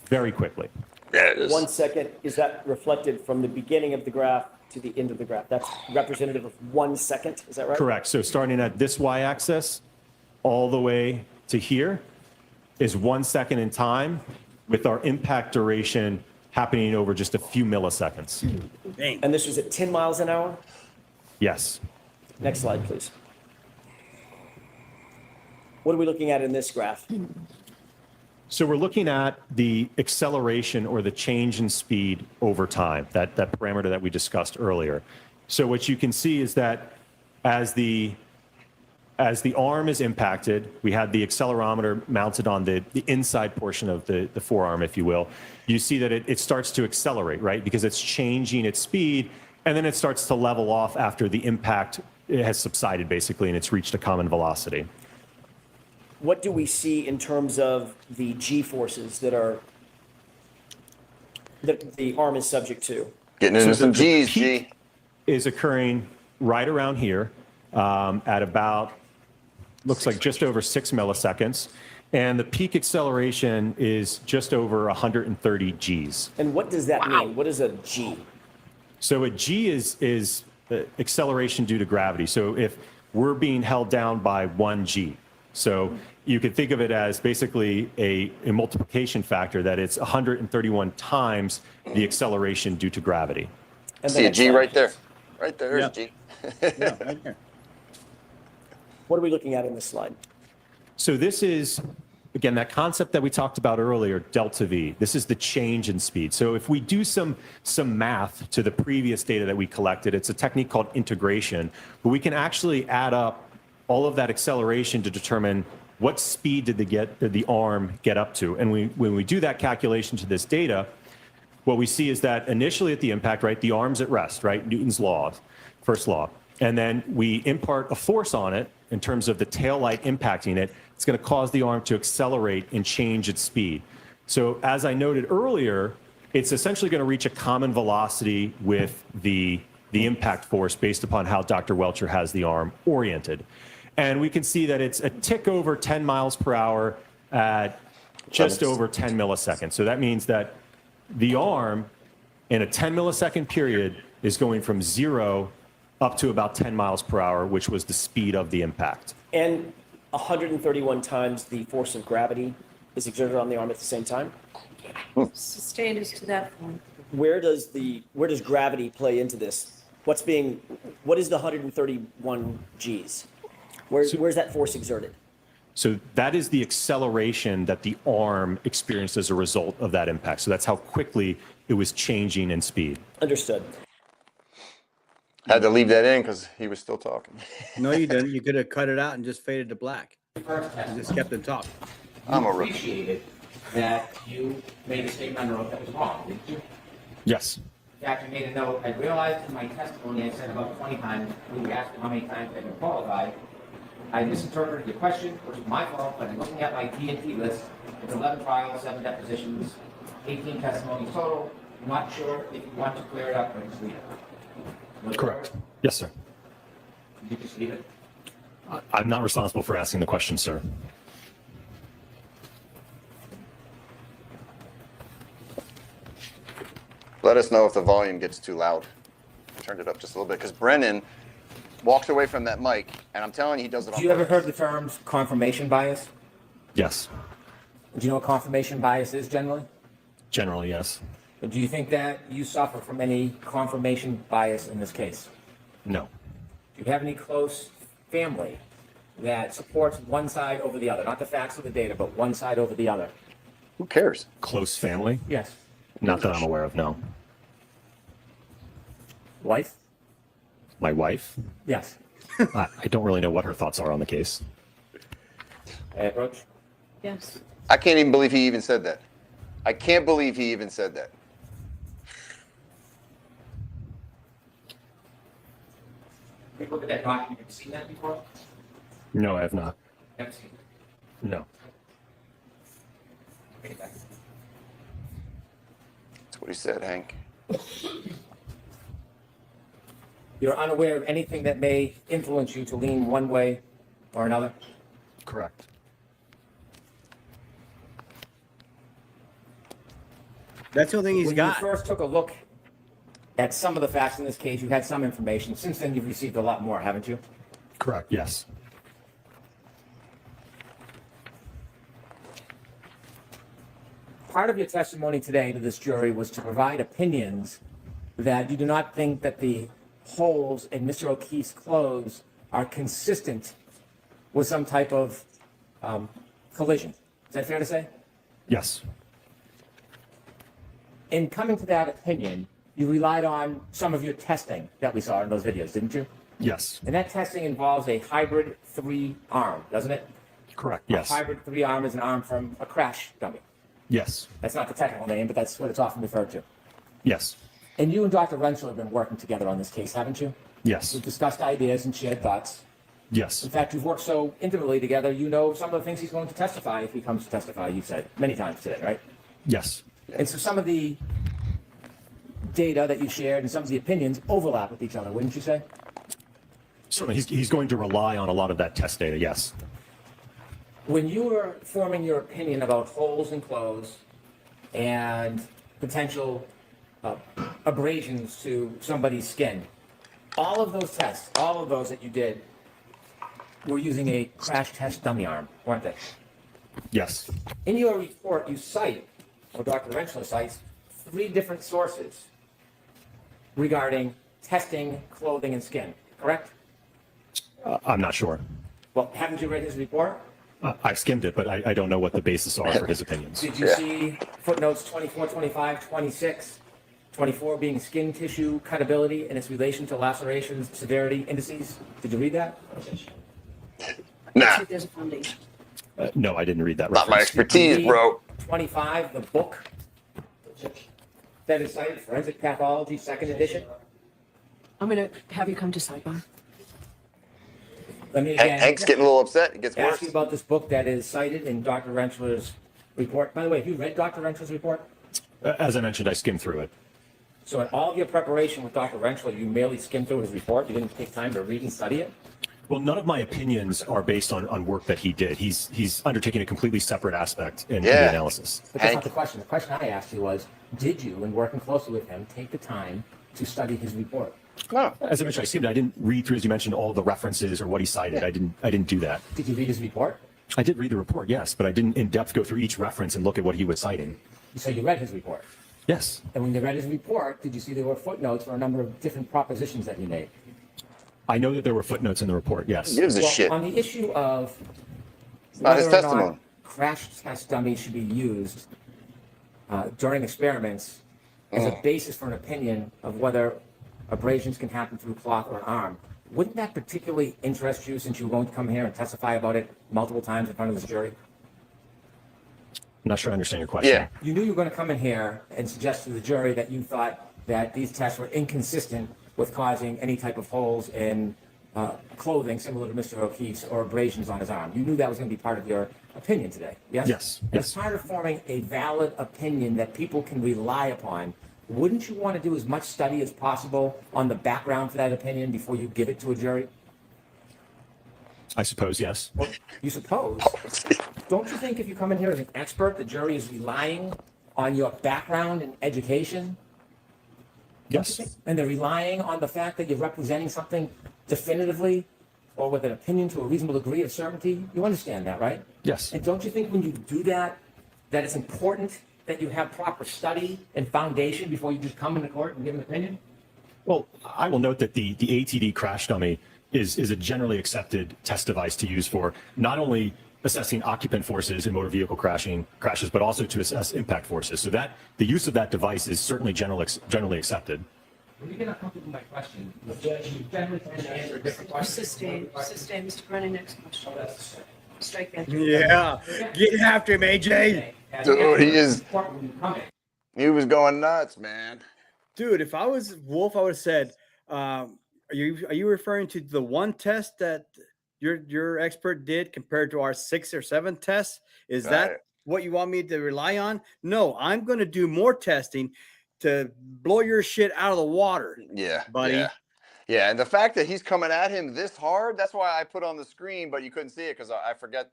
Speaker 6: very quickly.
Speaker 3: Yeah, it is.
Speaker 5: 1 second, is that reflected from the beginning of the graph to the end of the graph? That's representative of 1 second, is that right?
Speaker 6: Correct. So starting at this y-axis all the way to here is 1 second in time, with our impact duration happening over just a few milliseconds.
Speaker 5: And this was at 10 miles an hour?
Speaker 6: Yes.
Speaker 5: Next slide, please. What are we looking at in this graph?
Speaker 6: So we're looking at the acceleration or the change in speed over time, that parameter that we discussed earlier. So what you can see is that as the arm is impacted, we had the accelerometer mounted on the inside portion of the forearm, if you will. You see that it starts to accelerate, right? Because it's changing its speed, and then it starts to level off after the impact has subsided, basically, and it's reached a common velocity.
Speaker 5: What do we see in terms of the G-forces that the arm is subject to?
Speaker 3: Getting into some
Speaker 6: the
Speaker 3: G's,
Speaker 6: peak
Speaker 3: G.
Speaker 6: is occurring right around here at about, looks like just over 6 milliseconds. And the peak acceleration is just over 130 Gs.
Speaker 5: And what does that mean? What is a G?
Speaker 6: So a G is acceleration due to gravity. So if we're being held down by 1 G, so you could think of it as basically a multiplication factor, that it's 131 times the acceleration due to gravity.
Speaker 5: And
Speaker 3: See a G right there. Right there, there's
Speaker 2: Yeah.
Speaker 3: a G.
Speaker 2: Yeah, right there.
Speaker 5: What are we looking at in this slide?
Speaker 6: So this is, again, that concept that we talked about earlier, delta V. This is the change in speed. So if we do some math to the previous data that we collected, it's a technique called integration, but we can actually add up all of that acceleration to determine what speed did the arm get up to. And when we do that calculation to this data, what we see is that initially at the impact, right, the arm's at rest, right, Newton's law, first law. And then we impart a force on it in terms of the tail light impacting it. It's going to cause the arm to accelerate and change its speed. So as I noted earlier, it's essentially going to reach a common velocity with the impact force based upon how Dr. Welcher has the arm oriented. And we can see that it's a tick over 10 miles per hour at just over 10 milliseconds. So that means that the arm in a 10 millisecond period is going from 0 up to about 10 miles per hour, which was the speed of the impact.
Speaker 5: And 131 times the force of gravity is exerted on the arm at the same time?
Speaker 7: Sustained is to that point.
Speaker 5: Where does gravity play into this? What is the 131 Gs? Where's that force exerted?
Speaker 6: So that is the acceleration that the arm experienced as a result of that impact. So that's how quickly it was changing in speed.
Speaker 5: Understood.
Speaker 3: Had to leave that in because he was still talking.
Speaker 2: No, you didn't. You could have cut it out and just faded to black. You just kept him talking.
Speaker 3: I'm a rookie.
Speaker 8: Appreciated that you made a statement on oath that was wrong, didn't you?
Speaker 6: Yes.
Speaker 8: In fact, you made a note. I realized in my testimony I said about 20 times, when you asked me how many times I've been qualified, I misinterpreted your question, which is my fault, but I'm looking at my T&T list. It's 11 trials, 7 depositions, 18 testimonies total. I'm not sure if you want to clear it up or just leave it.
Speaker 6: Correct. Yes, sir.
Speaker 8: You just leave it.
Speaker 6: I'm not responsible for asking the question, sir.
Speaker 3: Let us know if the volume gets too loud. I turned it up just a little bit because Brennan walked away from that mic, and I'm telling you, he does it on
Speaker 8: Have you ever
Speaker 3: purpose.
Speaker 8: heard the terms confirmation bias?
Speaker 6: Yes.
Speaker 8: Do you know what confirmation bias is generally?
Speaker 6: Generally, yes.
Speaker 8: Do you think that you suffer from any confirmation bias in this case?
Speaker 6: No.
Speaker 8: Do you have any close family that supports one side over the other? Not the facts of the data, but one side over the other.
Speaker 3: Who cares?
Speaker 6: Close family?
Speaker 8: Yes.
Speaker 6: Not that I'm aware of, no.
Speaker 5: Wife?
Speaker 6: My wife?
Speaker 5: Yes.
Speaker 6: I don't really know what her thoughts are on the case.
Speaker 5: Approach?
Speaker 7: Yes.
Speaker 3: I can't even believe he even said that. I can't believe he even said that.
Speaker 8: Take a look at that document. Have you seen that before?
Speaker 6: No, I have not.
Speaker 8: Haven't seen it.
Speaker 6: No.
Speaker 8: Bring it back.
Speaker 3: That's what he said, Hank.
Speaker 8: You're unaware of anything that may influence you to lean one way or another?
Speaker 6: Correct.
Speaker 2: That's the only thing he's
Speaker 8: When
Speaker 2: got.
Speaker 8: you first took a look at some of the facts in this case, you had some information. Since then, you've received a lot more, haven't you?
Speaker 6: Correct, yes.
Speaker 8: Part of your testimony today to this jury was to provide opinions that you do not think that the holes in Mr. O'Keefe's clothes are consistent with some type of collision. Is that fair to say?
Speaker 6: Yes.
Speaker 8: In coming to that opinion, you relied on some of your testing that we saw in those videos, didn't you?
Speaker 6: Yes.
Speaker 8: And that testing involves a hybrid 3-arm, doesn't it?
Speaker 6: Correct,
Speaker 8: A
Speaker 6: yes.
Speaker 8: hybrid 3-arm is an arm from a crash dummy.
Speaker 6: Yes.
Speaker 8: That's not the technical name, but that's what it's often referred to.
Speaker 6: Yes.
Speaker 8: And you and Dr. Retrial have been working together on this case, haven't you?
Speaker 6: Yes.
Speaker 8: We've discussed ideas and shared thoughts.
Speaker 6: Yes.
Speaker 8: In fact, you've worked so intimately together, you know some of the things he's going to testify if he comes to testify, you've said many times today, right?
Speaker 6: Yes.
Speaker 8: And so some of the data that you shared and some of the opinions overlap with each other, wouldn't you say?
Speaker 6: Certainly, he's going to rely on a lot of that test data, yes.
Speaker 8: When you were forming your opinion about holes in clothes and potential abrasions to somebody's skin, all of those tests, all of those that you did, were using a crash test dummy arm, weren't they?
Speaker 6: Yes.
Speaker 8: In your report, you cite, or Dr. Retrial cites, 3 different sources regarding testing clothing and skin, correct?
Speaker 6: I'm not sure.
Speaker 8: Well, haven't you read his report?
Speaker 6: I've skimmed it, but I don't know what the basis are for his opinions.
Speaker 8: Did you see footnotes 24, 25, 26, 24 being skin tissue cutability and its relation to lacerations, severity, indices? Did you read that?
Speaker 3: Nah,
Speaker 7: There's a foundation.
Speaker 6: No, I didn't read that
Speaker 3: not my
Speaker 6: reference.
Speaker 3: expertise, bro.
Speaker 8: 25, the book that is cited, Forensic Pathology, 2nd edition.
Speaker 7: I'm going to have you come to sidebar.
Speaker 8: Let me again
Speaker 3: Hank's getting a little upset. It gets
Speaker 8: ask
Speaker 3: worse.
Speaker 8: you about this book that is cited in Dr. Rensselaer's report. By the way, have you read Dr. Rensselaer's report?
Speaker 6: As I mentioned, I skimmed through it.
Speaker 8: So in all of your preparation with Dr. Rensselaer, you merely skimmed through his report? You didn't take time to read and study it?
Speaker 6: Well, none of my opinions are based on work that he did. He's undertaking a completely separate aspect in the analysis.
Speaker 8: But that's
Speaker 3: Hank.
Speaker 8: not the question. The question I asked you was, did you, in working closely with him, take the time to study his report?
Speaker 3: No.
Speaker 6: As I mentioned, I skimmed it. I didn't read through, as you mentioned, all the references or what he cited. I didn't do that.
Speaker 8: Did you read his report?
Speaker 6: I did read the report, yes, but I didn't in depth go through each reference and look at what he was citing.
Speaker 8: So you read his report.
Speaker 6: Yes.
Speaker 8: And when you read his report, did you see there were footnotes for a number of different propositions that he made?
Speaker 6: I know that there were footnotes in the report, yes.
Speaker 3: Gives a shit.
Speaker 8: On the issue of
Speaker 3: Not his
Speaker 8: whether or
Speaker 3: testimony.
Speaker 8: not crash test dummies should be used during experiments as a basis for an opinion of whether abrasions can happen through cloth or arm, wouldn't that particularly interest you since you were going to come here and testify about it multiple times in front of this jury?
Speaker 6: I'm not sure I understand your question.
Speaker 3: Yeah.
Speaker 8: You knew you were going to come in here and suggest to the jury that you thought that these tests were inconsistent with causing any type of holes in clothing similar to Mr. O'Keefe's or abrasions on his arm. You knew that was going to be part of your opinion today, yes?
Speaker 6: Yes,
Speaker 8: As
Speaker 6: yes.
Speaker 8: part of forming a valid opinion that people can rely upon, wouldn't you want to do as much study as possible on the background for that opinion before you give it to a jury?
Speaker 6: I suppose, yes.
Speaker 8: Well, you suppose. Don't you think if you come in here as an expert, the jury is relying on your background and education?
Speaker 6: Yes.
Speaker 8: And they're relying on the fact that you're representing something definitively or with an opinion to a reasonable degree of certainty? You understand that, right?
Speaker 6: Yes.
Speaker 8: And don't you think when you do that, that it's important that you have proper study and foundation before you just come into court and give an opinion?
Speaker 6: Well, I will note that the ATD crash dummy is a generally accepted test device to use for not only assessing occupant forces in motor vehicle crashes, but also to assess impact forces. So that the use of that device is certainly generally accepted.
Speaker 8: When you get uncomfortable with my question, the judge, you generally tend to answer a different question.
Speaker 7: Sustain, Mr. Brennan, next question.
Speaker 8: Oh, that's
Speaker 7: Strike that.
Speaker 2: Yeah, get after him, AJ.
Speaker 3: Dude, he is.
Speaker 8: important when you come in.
Speaker 3: He was going nuts, man.
Speaker 2: Dude, if I was Wolf, I would have said, are you referring to the one test that your expert did compared to our 6 or 7 tests? Is
Speaker 3: Right.
Speaker 2: that what you want me to rely on? No, I'm going to do more testing to blow your shit out of the water.
Speaker 3: Yeah,
Speaker 2: buddy.
Speaker 3: Yeah, and the fact that he's coming at him this hard, that's why I put on the screen, but you couldn't see it because I forget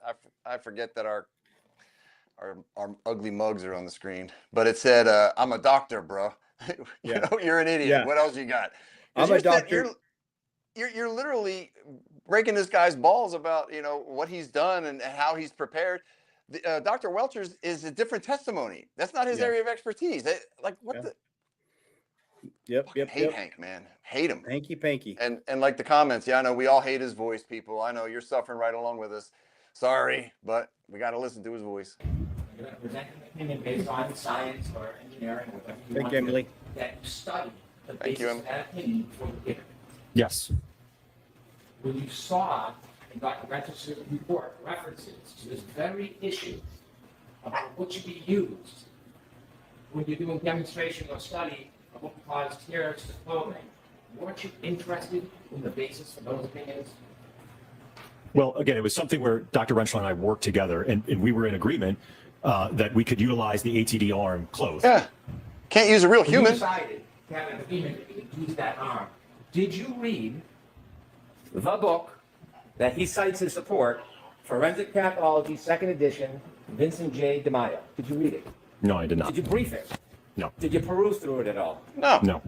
Speaker 3: that our ugly mugs are on the screen. But it said, I'm a doctor, bro.
Speaker 2: Yeah.
Speaker 3: You're an idiot.
Speaker 2: Yeah.
Speaker 3: What else you got? 'Cause
Speaker 2: I'm a
Speaker 3: you're
Speaker 2: doctor.
Speaker 3: You're literally breaking this guy's balls about, what he's done and how he's prepared. Dr. Welcher's is a different testimony. That's not his
Speaker 2: Yeah.
Speaker 3: area of expertise. What
Speaker 2: Yeah.
Speaker 3: the?
Speaker 2: Yep.
Speaker 3: Hate Hank, man. Hate him.
Speaker 2: Hanky panky.
Speaker 3: And like the comments, yeah, I know we all hate his voice, people. I know you're suffering right along with us. Sorry, but we got to listen to his voice.
Speaker 8: You're going to present an opinion based on science or engineering or whatever you
Speaker 2: Thank
Speaker 8: want
Speaker 2: you,
Speaker 8: to,
Speaker 2: Emily.
Speaker 8: that you study the
Speaker 3: Thank you,
Speaker 8: basis of that opinion before you give it.
Speaker 6: Yes.
Speaker 8: When you saw in Dr. Rentzler's report references to this very issue about what should be used when you're doing demonstration or study of what would cause tears to clothing, weren't you interested in the basis for those opinions?
Speaker 6: Well, again, it was something where Dr. Rentschler and I worked together, and we were in agreement that we could utilize the ATD arm closed.
Speaker 3: Yeah. Can't use a real
Speaker 8: When you
Speaker 3: human.
Speaker 8: decided to have an agreement that you could use that arm, did you read the book that he cites in support, Forensic Pathology, 2nd edition, Vincent J. DeMaio? Did you read it?
Speaker 6: No, I did not.
Speaker 8: Did you brief it?
Speaker 6: No.
Speaker 8: Did you peruse through it at all?
Speaker 3: No.
Speaker 6: No.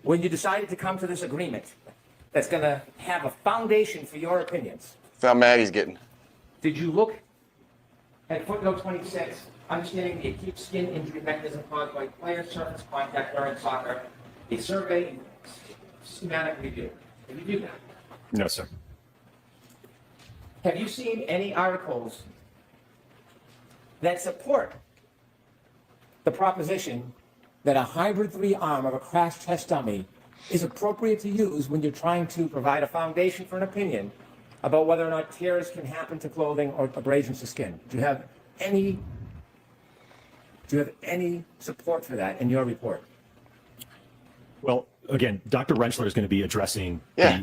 Speaker 8: When you decided to come to this agreement that's going to have a foundation for your opinions,
Speaker 3: That's how mad he's getting.
Speaker 8: did you look at footnote 26, understanding the acute skin injury mechanism caused by player surface contact during soccer, a survey and schematic review? Did you do that?
Speaker 6: No, sir.
Speaker 8: Have you seen any articles that support the proposition that a hybrid 3 arm of a crash test dummy is appropriate to use when you're trying to provide a foundation for an opinion about whether or not tears can happen to clothing or abrasions to skin? Do you have any support for that in your report?
Speaker 6: Well, again, Dr. Rentschler is going to be addressing
Speaker 3: Yeah.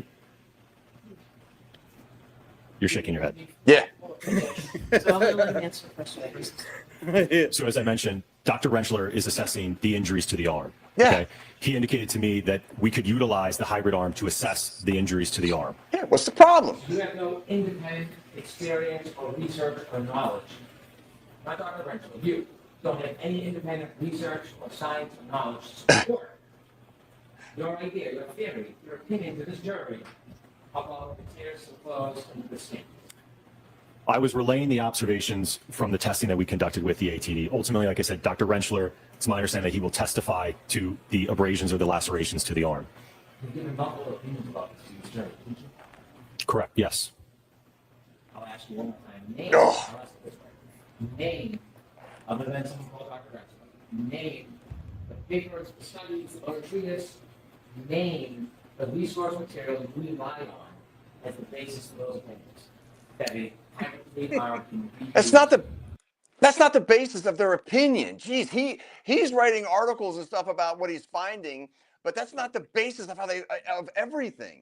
Speaker 6: You're shaking your head.
Speaker 3: Yeah.
Speaker 7: So I'm going to let him answer the question, please.
Speaker 6: So as I mentioned, Dr. Rentschler is assessing the injuries to the arm.
Speaker 3: Yeah.
Speaker 6: He indicated to me that we could utilize the hybrid arm to assess the injuries to the arm.
Speaker 3: Yeah. What's the problem?
Speaker 8: You have no independent experience or research or knowledge. Not Dr. Retrial, you don't have any independent research or science or knowledge to support your idea, your theory, your opinion to this jury about the tears of clothes and the skin.
Speaker 6: I was relaying the observations from the testing that we conducted with the ATD. Ultimately, like I said, Dr. Rentschler, it's my understanding that he will testify to the abrasions or the lacerations to the arm.
Speaker 8: You've given multiple opinions about this to this jury, didn't you?
Speaker 6: Correct, yes.
Speaker 8: I'll ask you one more time. Name,
Speaker 3: Oh.
Speaker 8: I'll ask it this way. Name, other than someone called Dr. Retrial, name the papers, the studies, the other treatise, name the resource material you rely on as the basis for those opinions. That a hybrid arm can be
Speaker 3: That's not the basis of their opinion. Jeez, he's writing articles and stuff about what he's finding, but that's not the basis of of everything.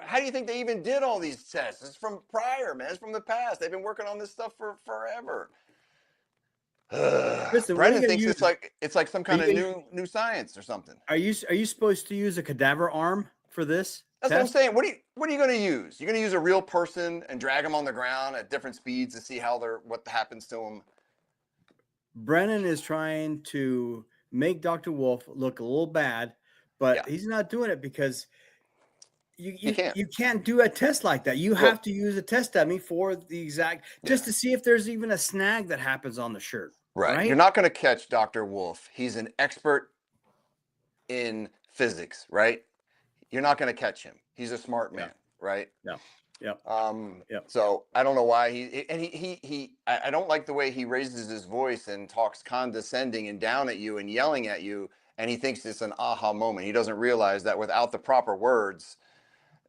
Speaker 3: How do you think they even did all these tests? It's from prior, man. It's from the past. They've been working on this stuff for forever.
Speaker 2: Listen, what are
Speaker 3: Brendan
Speaker 2: you
Speaker 3: thinks
Speaker 2: gonna
Speaker 3: it's like some kind
Speaker 2: Are
Speaker 3: of
Speaker 2: you
Speaker 3: new science or something.
Speaker 2: Are you supposed to use a cadaver arm for this?
Speaker 3: That's what I'm
Speaker 2: test?
Speaker 3: saying. What are you going to use? You're going to use a real person and drag them on the ground at different speeds to see what happens to them.
Speaker 2: Brennan is trying to make Dr. Wolfe look a little bad, but
Speaker 3: Yeah.
Speaker 2: he's not doing it because
Speaker 3: He can't.
Speaker 2: you can't do a test like that. You have to use a test dummy for the exact just to see if there's even a snag that happens on the shirt.
Speaker 3: Right. You're not going to catch Dr. Wolfe. He's an expert in physics, right? You're not going to catch him. He's a smart man, right?
Speaker 2: No. Yep. Yep.
Speaker 3: So I don't know why I don't like the way he raises his voice and talks condescending and down at you and yelling at you. And he thinks it's an aha moment. He doesn't realize that without the proper words,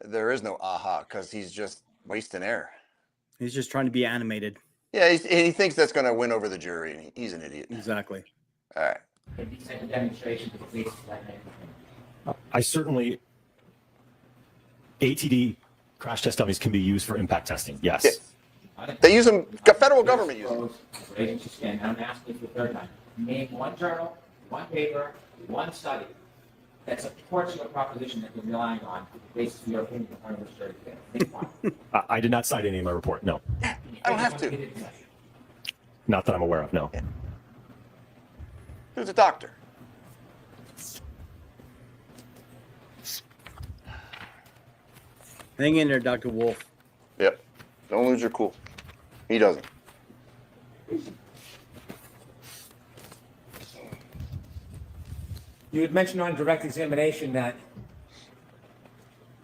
Speaker 3: there is no aha, because he's just wasting air.
Speaker 2: He's just trying to be animated.
Speaker 3: Yeah, he thinks that's going to win over the jury, and he's an idiot.
Speaker 2: Exactly.
Speaker 3: All right.
Speaker 8: Can you send a demonstration to the police?
Speaker 6: I certainly, ATD crash test dummies can be used for impact testing. Yes.
Speaker 3: Yeah. They use them, federal government uses them.
Speaker 8: Raising your skin. I'm asking you for the third time. Name one journal, one paper, one study that supports your proposition that you're relying on the basis of your opinion on which jury to get. Name one.
Speaker 6: I did not cite any in my report. No.
Speaker 3: I don't have to.
Speaker 6: Not that I'm aware of. No.
Speaker 3: Who's a doctor?
Speaker 2: Hang in there, Dr. Wolfe.
Speaker 3: Yep. Don't lose your cool. He doesn't.
Speaker 8: You had mentioned on direct examination that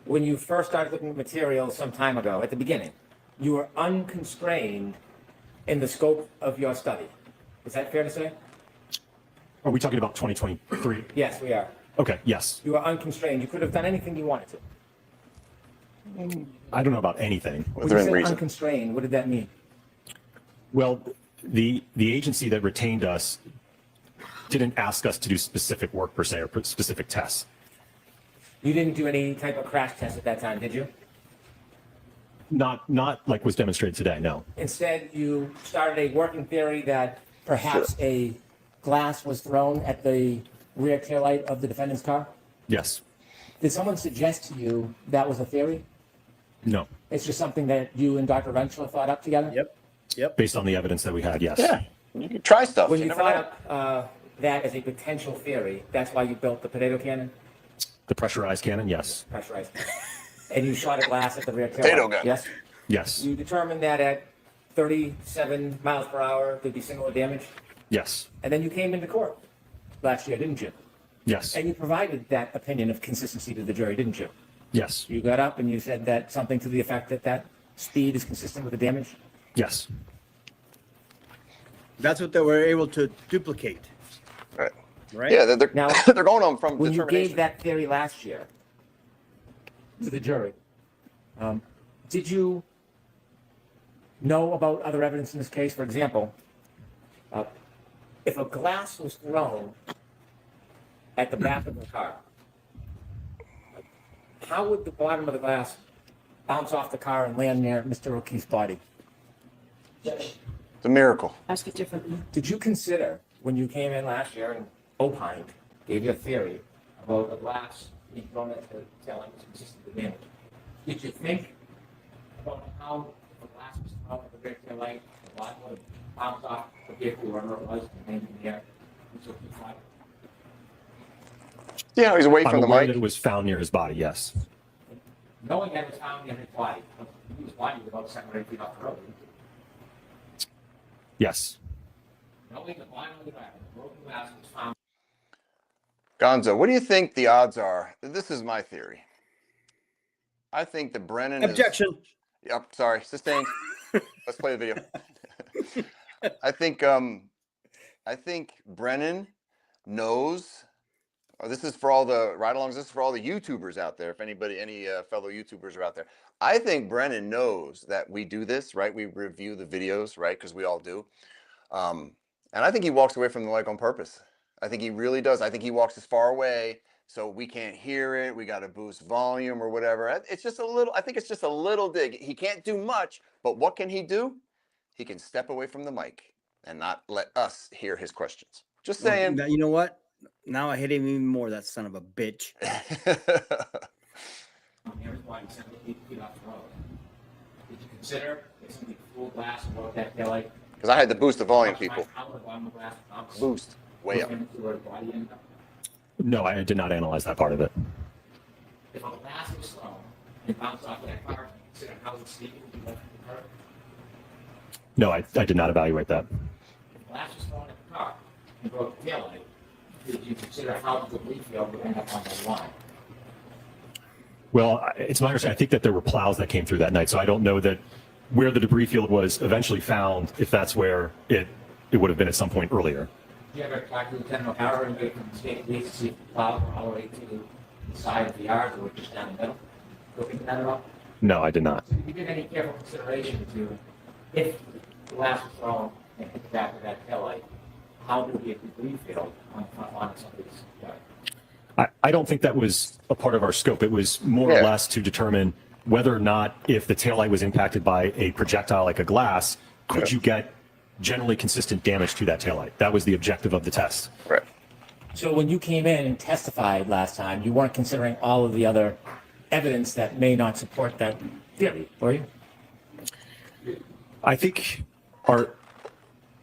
Speaker 8: when you first started looking at material some time ago, at the beginning, you were unconstrained in the scope of your study. Is that fair to say?
Speaker 6: Are we talking about 2023?
Speaker 8: Yes, we are.
Speaker 6: Okay. Yes.
Speaker 8: You were unconstrained. You could have done anything you wanted to.
Speaker 6: I don't know about anything.
Speaker 8: When you
Speaker 3: Within
Speaker 8: said
Speaker 3: reason.
Speaker 8: unconstrained, what did that mean?
Speaker 6: Well, the agency that retained us didn't ask us to do specific work per se or specific tests.
Speaker 8: You didn't do any type of crash test at that time, did you?
Speaker 6: Not like was demonstrated today. No.
Speaker 8: Instead, you started a working theory that perhaps a glass was thrown at the rear taillight of the defendant's car?
Speaker 6: Yes.
Speaker 8: Did someone suggest to you that was a theory?
Speaker 6: No.
Speaker 8: It's just something that you and Dr. Retrial thought up together?
Speaker 2: Yep. Yep.
Speaker 6: Based on the evidence that we had. Yes.
Speaker 3: Yeah. You can try stuff.
Speaker 8: When
Speaker 3: You
Speaker 8: you
Speaker 3: never
Speaker 8: thought
Speaker 3: know.
Speaker 8: up that as a potential theory, that's why you built the potato cannon?
Speaker 6: The pressurized cannon. Yes.
Speaker 8: Pressurized. And you shot a glass at the rear taillight?
Speaker 3: Potato gun.
Speaker 8: Yes?
Speaker 6: Yes.
Speaker 8: You determined that at 37 miles per hour, there'd be singular damage?
Speaker 6: Yes.
Speaker 8: And then you came into court last year, didn't you?
Speaker 6: Yes.
Speaker 8: And you provided that opinion of consistency to the jury, didn't you?
Speaker 6: Yes.
Speaker 8: You got up and you said that something to the effect that that speed is consistent with the damage?
Speaker 6: Yes.
Speaker 2: That's what they were able to duplicate,
Speaker 3: Right.
Speaker 2: right?
Speaker 3: Yeah, they're,
Speaker 8: Now,
Speaker 3: they're going on from
Speaker 8: When you
Speaker 3: determination.
Speaker 8: gave that theory last year to the jury, did you know about other evidence in this case? For example, if a glass was thrown at the back of the car, how would the bottom of the glass bounce off the car and land near Mr. O'Keefe's body?
Speaker 3: It's a miracle.
Speaker 7: Ask it differently.
Speaker 8: Did you consider, when you came in last year and opined, gave your theory about a glass being thrown at the tail end was consistent with damage, did you think about how if a glass was thrown at the rear tail light, the bottom would bounce off the vehicle, wherever it was, and land in the air? Mr. O'Keefe's body?
Speaker 3: Yeah, he's away
Speaker 6: I'm
Speaker 3: from the
Speaker 6: aware
Speaker 3: mic.
Speaker 6: that it was found near his body. Yes.
Speaker 8: Knowing that it was found near his body, his body was about 7 or 8 feet off the road.
Speaker 6: Yes.
Speaker 8: Knowing the bottom of the glass, the broken glass was found.
Speaker 3: Gonzo, what do you think the odds are? This is my theory. I think that Brennan
Speaker 2: Objection.
Speaker 3: Yep, sorry, sustained. Let's play the video. I think Brennan knows. This is for all the ride-alongs. This is for all the YouTubers out there. If anybody, any fellow YouTubers are out there, I think Brennan knows that we do this, right? We review the videos, right? Because we all do. And I think he walks away from the mic on purpose. I think he really does. I think he walks as far away so we can't hear it. We got to boost volume or whatever. It's just a little. I think it's just a little dig. He can't do much, but what can he do? He can step away from the mic and not let us hear his questions. Just saying.
Speaker 2: You know what? Now I hate him even more, that son of a bitch.
Speaker 8: Near his body, 7 to 8 feet off the road. Did you consider fixing the full glass and broke that tail light?
Speaker 3: Because I had to boost the volume, people.
Speaker 8: How would the bottom of the glass bounce?
Speaker 3: Boost way up.
Speaker 8: Into where the body ended up?
Speaker 6: No, I did not analyze that part of it.
Speaker 8: If a glass was thrown and bounced off that car, consider how the speed would be left in the car.
Speaker 6: No, I did not evaluate that.
Speaker 8: If glass was thrown at the car and broke the tail light, did you consider how the debris field would end up on the line?
Speaker 6: Well, it's my understanding, I think that there were plows that came through that night, so I don't know that where the debris field was eventually found, if that's where it would have been at some point earlier.
Speaker 8: Did you ever talk to Lieutenant O'Hara and wait for the state police to see if the plow were all the way to the side of the yard or just down the middle? Look into that at all?
Speaker 6: No, I did not.
Speaker 8: So did you give any careful consideration to if the glass was thrown and hit the back of that taillight, how would be a debris field on the front lawn of somebody's yard?
Speaker 6: I don't think that was a part of our scope. It was more or less to determine whether or not, if the taillight was impacted by a projectile like a glass, could you get generally consistent damage to that taillight? That was the objective of the test.
Speaker 3: Right.
Speaker 8: So when you came in and testified last time, you weren't considering all of the other evidence that may not support that theory, were you?
Speaker 6: I think our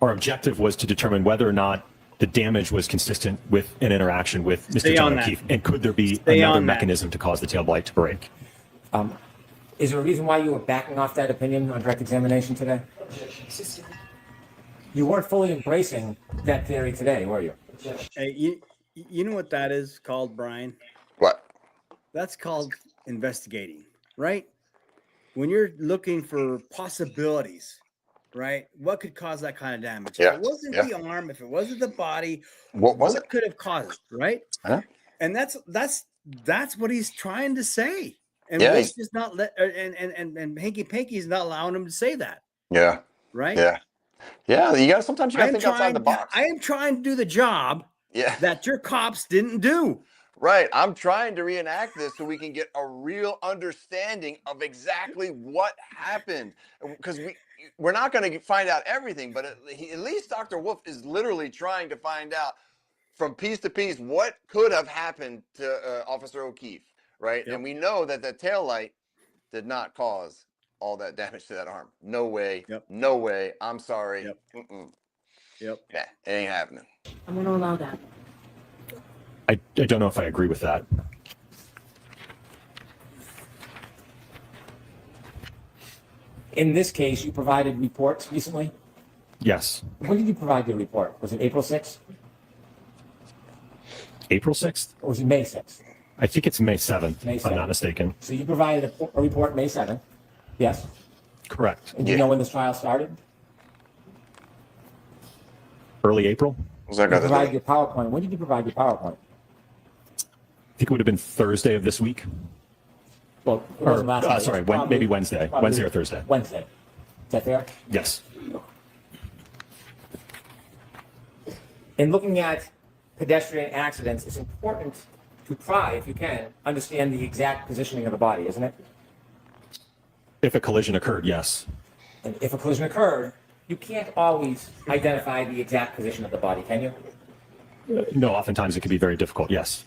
Speaker 6: objective was to determine whether or not the damage was consistent with an interaction with Mr. John O'Keefe, and could there be another mechanism to cause the tail light to break?
Speaker 8: Is there a reason why you were backing off that opinion on direct examination today? You weren't fully embracing that theory today, were you?
Speaker 2: Hey, you know what that is called, Brian?
Speaker 3: What?
Speaker 2: That's called investigating, right? When you're looking for possibilities, right? What could cause that kind of damage?
Speaker 3: Yeah,
Speaker 2: If it wasn't
Speaker 3: yeah.
Speaker 2: the arm, if it wasn't the body,
Speaker 3: What was it?
Speaker 2: could have caused it, right?
Speaker 3: Huh?
Speaker 2: And that's what he's trying to say. And
Speaker 3: Yeah,
Speaker 2: Wolf's just not let and Hanky Panky is not allowing him to say that,
Speaker 3: Yeah.
Speaker 2: right?
Speaker 3: Yeah. Yeah. You got sometimes you got to think outside the
Speaker 2: I
Speaker 3: box.
Speaker 2: am trying to do the job
Speaker 3: Yeah.
Speaker 2: that your cops didn't do.
Speaker 3: Right. I'm trying to reenact this so we can get a real understanding of exactly what happened. Because we're not going to find out everything, but at least Dr. Wolfe is literally trying to find out from piece to piece what could have happened to Officer O'Keefe. Right.
Speaker 2: Yep.
Speaker 3: And we know that the taillight did not cause all that damage to that arm. No way.
Speaker 2: Yep.
Speaker 3: No way. I'm sorry.
Speaker 2: Yep.
Speaker 3: Mm-mm.
Speaker 2: Yep.
Speaker 3: Yeah, it ain't happening.
Speaker 7: I'm going to allow that.
Speaker 6: I don't know if I agree with that.
Speaker 8: In this case, you provided reports recently.
Speaker 6: Yes.
Speaker 8: When did you provide your report? Was it April 6th
Speaker 6: April 6th?
Speaker 8: or was it May 6th?
Speaker 6: I think it's May 7th,
Speaker 8: May
Speaker 6: if I'm
Speaker 8: 7th.
Speaker 6: not mistaken.
Speaker 8: So you provided a report May 7th. Yes.
Speaker 6: Correct.
Speaker 8: And do you know when this trial started?
Speaker 6: Early April?
Speaker 3: What's that
Speaker 8: You
Speaker 3: got to
Speaker 8: provided
Speaker 3: do?
Speaker 8: your PowerPoint. When did you provide your PowerPoint?
Speaker 6: I think it would have been Thursday of this week.
Speaker 8: Well, it wasn't last night.
Speaker 6: Sorry,
Speaker 8: It's probably-
Speaker 6: maybe Wednesday.
Speaker 8: probably
Speaker 6: Wednesday or Thursday.
Speaker 8: Wednesday. Is that fair?
Speaker 6: Yes.
Speaker 8: In looking at pedestrian accidents, it's important to try, if you can, understand the exact positioning of the body, isn't it?
Speaker 6: If a collision occurred, yes.
Speaker 8: And if a collision occurred, you can't always identify the exact position of the body, can you?
Speaker 6: No, oftentimes it can be very difficult, yes.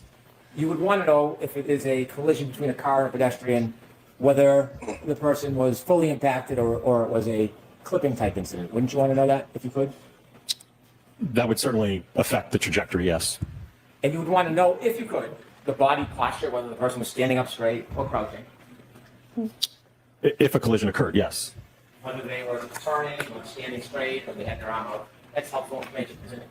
Speaker 8: You would want to know if it is a collision between a car and a pedestrian, whether the person was fully impacted or it was a clipping type incident. Wouldn't you want to know that if you could?
Speaker 6: That would certainly affect the trajectory, yes.
Speaker 8: And you would want to know, if you could, the body posture, whether the person was standing up straight or crouching,
Speaker 6: If a collision occurred, yes.
Speaker 8: whether they were turning or standing straight or they had their arm out. That's helpful information, isn't it?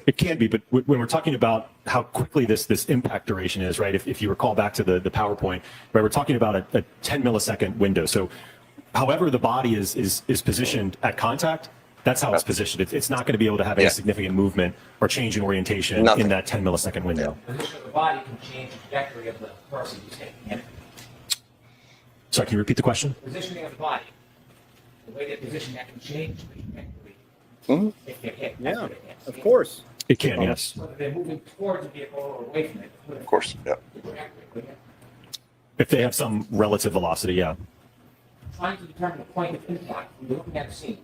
Speaker 6: It can be, but when we're talking about how quickly this impact duration is, right? If you recall back to the PowerPoint, right, we're talking about a 10 millisecond window. So however the body is positioned at contact, that's how it's positioned. It's not going to be able to have any significant movement or change in orientation in that 10 millisecond window.
Speaker 8: The position of the body can change the trajectory of the person who's taking it.
Speaker 6: Sorry, can you repeat the question?
Speaker 8: Positioning of the body, the way they position that can change the trajectory if they're hit. That's
Speaker 2: Yeah,
Speaker 8: what it is.
Speaker 2: of course.
Speaker 6: It can, yes.
Speaker 8: Whether they're moving towards the vehicle or away from it.
Speaker 3: Of course. Yeah.
Speaker 6: If they have some relative velocity, yeah.
Speaker 8: Trying to determine the point of impact when you're looking at the scene,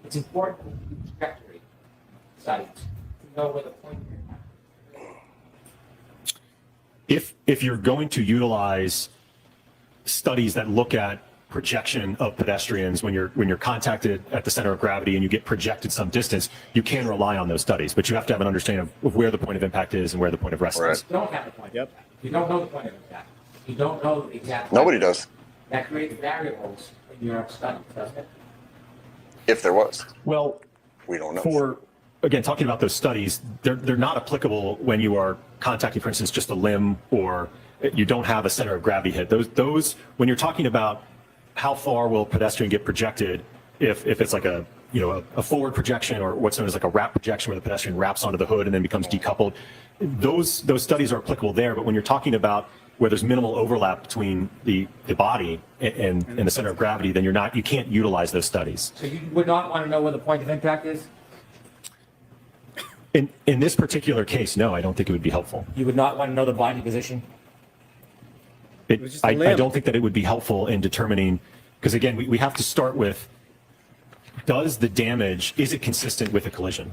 Speaker 8: it's important to do trajectory studies to know where the point of impact is.
Speaker 6: If you're going to utilize studies that look at projection of pedestrians when you're contacted at the center of gravity and you get projected some distance, you can rely on those studies, but you have to have an understanding of where the point of impact is and where the point of rest is.
Speaker 8: You don't have the point.
Speaker 2: Yep.
Speaker 8: You don't know the point of impact. You don't know the exact.
Speaker 3: Nobody does.
Speaker 8: That creates variables in your study, doesn't it?
Speaker 3: If there was,
Speaker 6: Well,
Speaker 3: we don't know.
Speaker 6: for, again, talking about those studies, they're not applicable when you are contacting, for instance, just a limb or You don't have a center of gravity hit. Those when you're talking about how far will a pedestrian get projected, if it's like a forward projection or what's known as like a wrap projection where the pedestrian wraps onto the hood and then becomes decoupled, those studies are applicable there. But when you're talking about where there's minimal overlap between the body and the center of gravity, then you can't utilize those studies.
Speaker 8: So you would not want to know where the point of impact is?
Speaker 6: In this particular case, no, I don't think it would be helpful.
Speaker 8: You would not want to know the body position?
Speaker 6: I don't think that it would be helpful in determining, because again, we have to start with, is it consistent with a collision?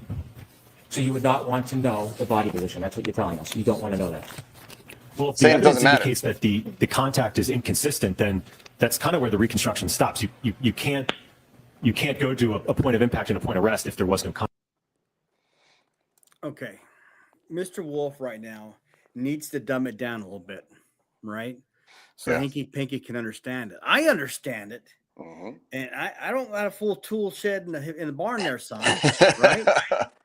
Speaker 8: So you would not want to know the body position. That's what you're telling us. You don't want to know that.
Speaker 6: Well, if the
Speaker 3: Saying it
Speaker 6: evidence
Speaker 3: doesn't matter.
Speaker 6: indicates that the contact is inconsistent, then that's kind of where the reconstruction stops. You can't go to a point of impact and a point of rest if there was no contact.
Speaker 2: Okay. Mr. Wolfe right now needs to dumb it down a little bit, right? So
Speaker 3: Yeah.
Speaker 2: Hinky Pinky can understand it. I understand it.
Speaker 3: Mhm.
Speaker 2: And I don't got a full tool shed in the barn there, son. Right?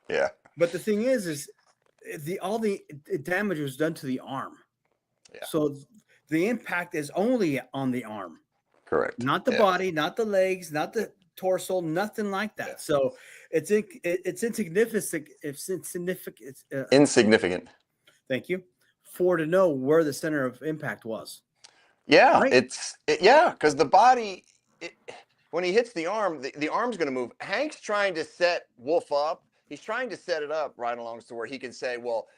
Speaker 3: Yeah.
Speaker 2: But the thing is all the damage was done to the arm.
Speaker 3: Yeah.
Speaker 2: So the impact is only on the arm,
Speaker 3: Correct.
Speaker 2: not the
Speaker 3: Yeah.
Speaker 2: body, not the legs, not the torso, nothing like that.
Speaker 3: Yeah.
Speaker 2: So it's insignificant. It's insignificant.
Speaker 3: Insignificant.
Speaker 2: Thank you. To know where the center of impact was.
Speaker 3: Yeah,
Speaker 2: Right.
Speaker 3: because the body, when he hits the arm, the arm's going to move. Hank's trying to set Wolfe up. He's trying to set it up right along to where he can say, well,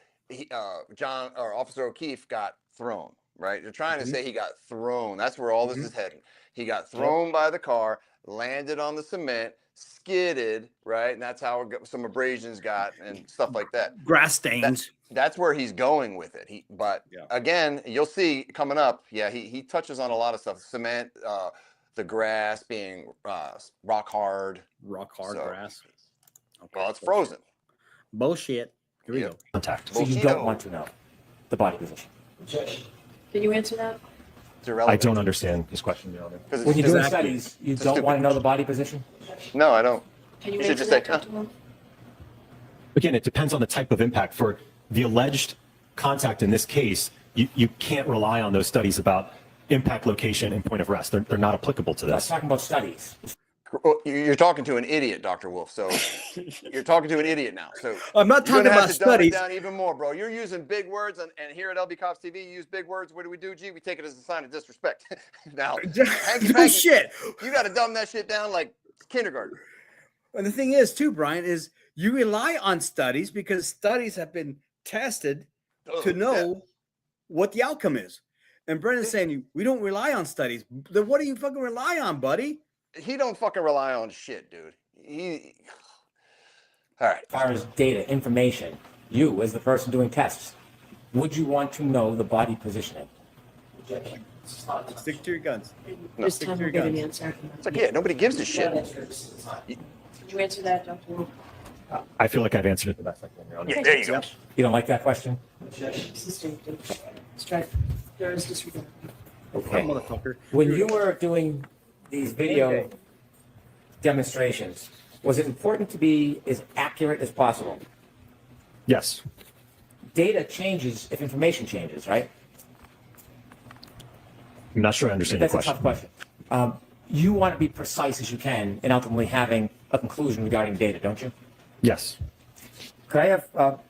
Speaker 3: John or Officer O'Keefe got thrown, right? They're trying to say he got thrown. That's where all this is heading. He got thrown by the car, landed on the cement, skidded, right? And that's how some abrasions got and stuff like that.
Speaker 2: Grass stains.
Speaker 3: That's where he's going with it. Again, you'll see coming up. Yeah, he touches on a lot of stuff. Cement, the grass being rock hard. So-
Speaker 2: Grass. Okay.
Speaker 3: Well, it's frozen.
Speaker 2: Bullshit. Here we
Speaker 3: Yeah.
Speaker 2: go.
Speaker 6: Contact.
Speaker 8: So you don't want to know the body position.
Speaker 7: Can you answer that?
Speaker 3: It's irrelevant.
Speaker 6: I don't understand this question, Your Honor.
Speaker 3: 'Cause it's
Speaker 8: When you're doing
Speaker 2: Exactly.
Speaker 8: studies, you
Speaker 3: It's
Speaker 8: don't
Speaker 3: stupid.
Speaker 8: want to know the body position?
Speaker 3: No, I don't.
Speaker 7: Can you
Speaker 3: You should
Speaker 7: answer
Speaker 3: just
Speaker 7: that,
Speaker 3: say, huh?
Speaker 7: Dr. Wolf?
Speaker 6: Again, it depends on the type of impact. For the alleged contact in this case, you can't rely on those studies about impact location and point of rest. They're not applicable to
Speaker 8: Let's
Speaker 6: this.
Speaker 8: talk about studies.
Speaker 3: Well, you're talking to an idiot, Dr. Wolfe. So you're talking to an idiot now. So
Speaker 2: I'm not
Speaker 3: you're
Speaker 2: talking
Speaker 3: gonna have
Speaker 2: about
Speaker 3: to dumb it
Speaker 2: studies.
Speaker 3: down even more, bro. You're using big words, and here at LVCopsTV, you use big words. What do? Gee, we take it as a sign of disrespect. Now,
Speaker 2: No shit.
Speaker 3: you got to dumb that shit down like kindergarten.
Speaker 2: And the thing is, too, Brian, is you rely on studies because studies have been tested to know what the outcome is. And Brendan's saying we don't rely on studies. Then what do you fucking rely on, buddy?
Speaker 3: He don't fucking rely on shit, dude. All right.
Speaker 8: As far as data, information, you as the person doing tests, would you want to know the body positioning?
Speaker 2: Stick to your guns.
Speaker 7: This time we'll get an
Speaker 2: guns.
Speaker 7: answer.
Speaker 3: It's like, yeah, nobody gives a shit.
Speaker 7: Can you answer that, Dr. Wolf?
Speaker 6: I feel like I've answered it the best I can, Your Honor.
Speaker 3: Yeah, there you go.
Speaker 8: You don't like that question?
Speaker 7: Strike. There is disregard.
Speaker 8: Okay.
Speaker 2: Motherfucker.
Speaker 8: When you were doing these video demonstrations, was it important to be as accurate as possible?
Speaker 6: Yes.
Speaker 8: Data changes if information changes, right?
Speaker 6: I'm not sure I understand the
Speaker 8: That's a tough
Speaker 6: question.
Speaker 8: question. You want to be precise as you can in ultimately having a conclusion regarding data, don't you?
Speaker 6: Yes.
Speaker 8: Could I have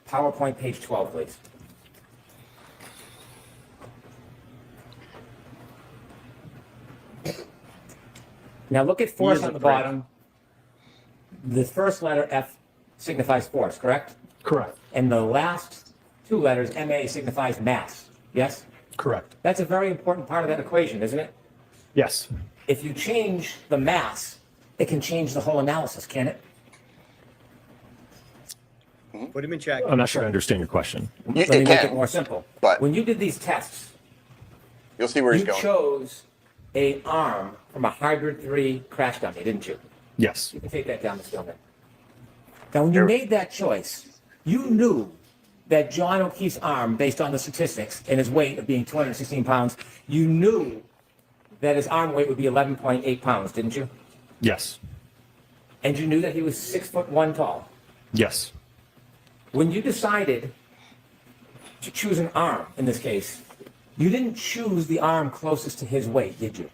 Speaker 8: PowerPoint page 12, please? Now look at force
Speaker 2: is
Speaker 8: on
Speaker 2: a
Speaker 8: the
Speaker 2: prick.
Speaker 8: bottom. The first letter F signifies force, correct?
Speaker 6: Correct.
Speaker 8: And the last two letters, MA, signifies mass. Yes?
Speaker 6: Correct.
Speaker 8: That's a very important part of that equation, isn't it?
Speaker 6: Yes.
Speaker 8: If you change the mass, it can change the whole analysis, can it?
Speaker 2: Put him in check.
Speaker 6: I'm not sure I understand your question.
Speaker 8: Let me
Speaker 3: It
Speaker 8: make
Speaker 3: can,
Speaker 8: it more simple.
Speaker 3: but-
Speaker 8: When you did these tests,
Speaker 3: You'll see where he's
Speaker 8: you
Speaker 3: going.
Speaker 8: chose a arm from a hybrid 3 crash dummy, didn't you?
Speaker 6: Yes.
Speaker 8: You can take that down the scale. Now, when you made that choice, you knew that John O'Keefe's arm, based on the statistics and his weight of being 216 pounds, you knew that his arm weight would be 11.8 pounds, didn't you?
Speaker 6: Yes.
Speaker 8: And you knew that he was 6'1" tall.
Speaker 6: Yes.
Speaker 8: When you decided to choose an arm in this case, You didn't choose the arm closest to his weight, did you?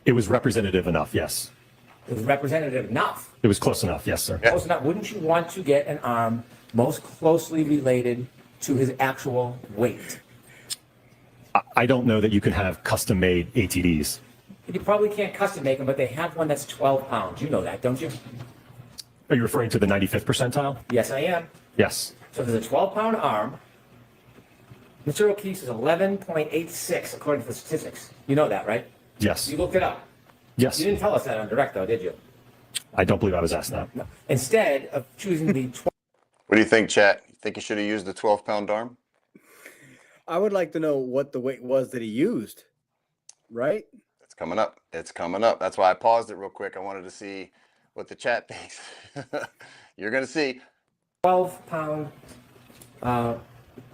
Speaker 6: It was representative enough, yes.
Speaker 8: It was representative enough.
Speaker 6: It was close enough, yes, sir.
Speaker 8: Close enough. Wouldn't you want to get an arm most closely related to his actual weight?
Speaker 6: I don't know that you can have custom-made ATDs.
Speaker 8: You probably can't custom make them, but they have one that's 12 pounds. You know that, don't you?
Speaker 6: Are you referring to the 95th percentile?
Speaker 8: Yes, I am.
Speaker 6: Yes.
Speaker 8: So there's a 12-pound arm. Mr. O'Keefe's is 11.86 according to the statistics. You know that, right?
Speaker 6: Yes.
Speaker 8: You looked it up.
Speaker 6: Yes.
Speaker 8: You didn't tell us that on direct, though, did you?
Speaker 6: I don't believe I was asked that.
Speaker 8: No. Instead of choosing the 12,
Speaker 3: What do you think, chat? You think you should have used the 12-pound arm?
Speaker 2: I would like to know what the weight was that he used, right?
Speaker 3: It's coming up. It's coming up. That's why I paused it real quick. I wanted to see what the chat thinks. You're going to see.
Speaker 8: 12-pound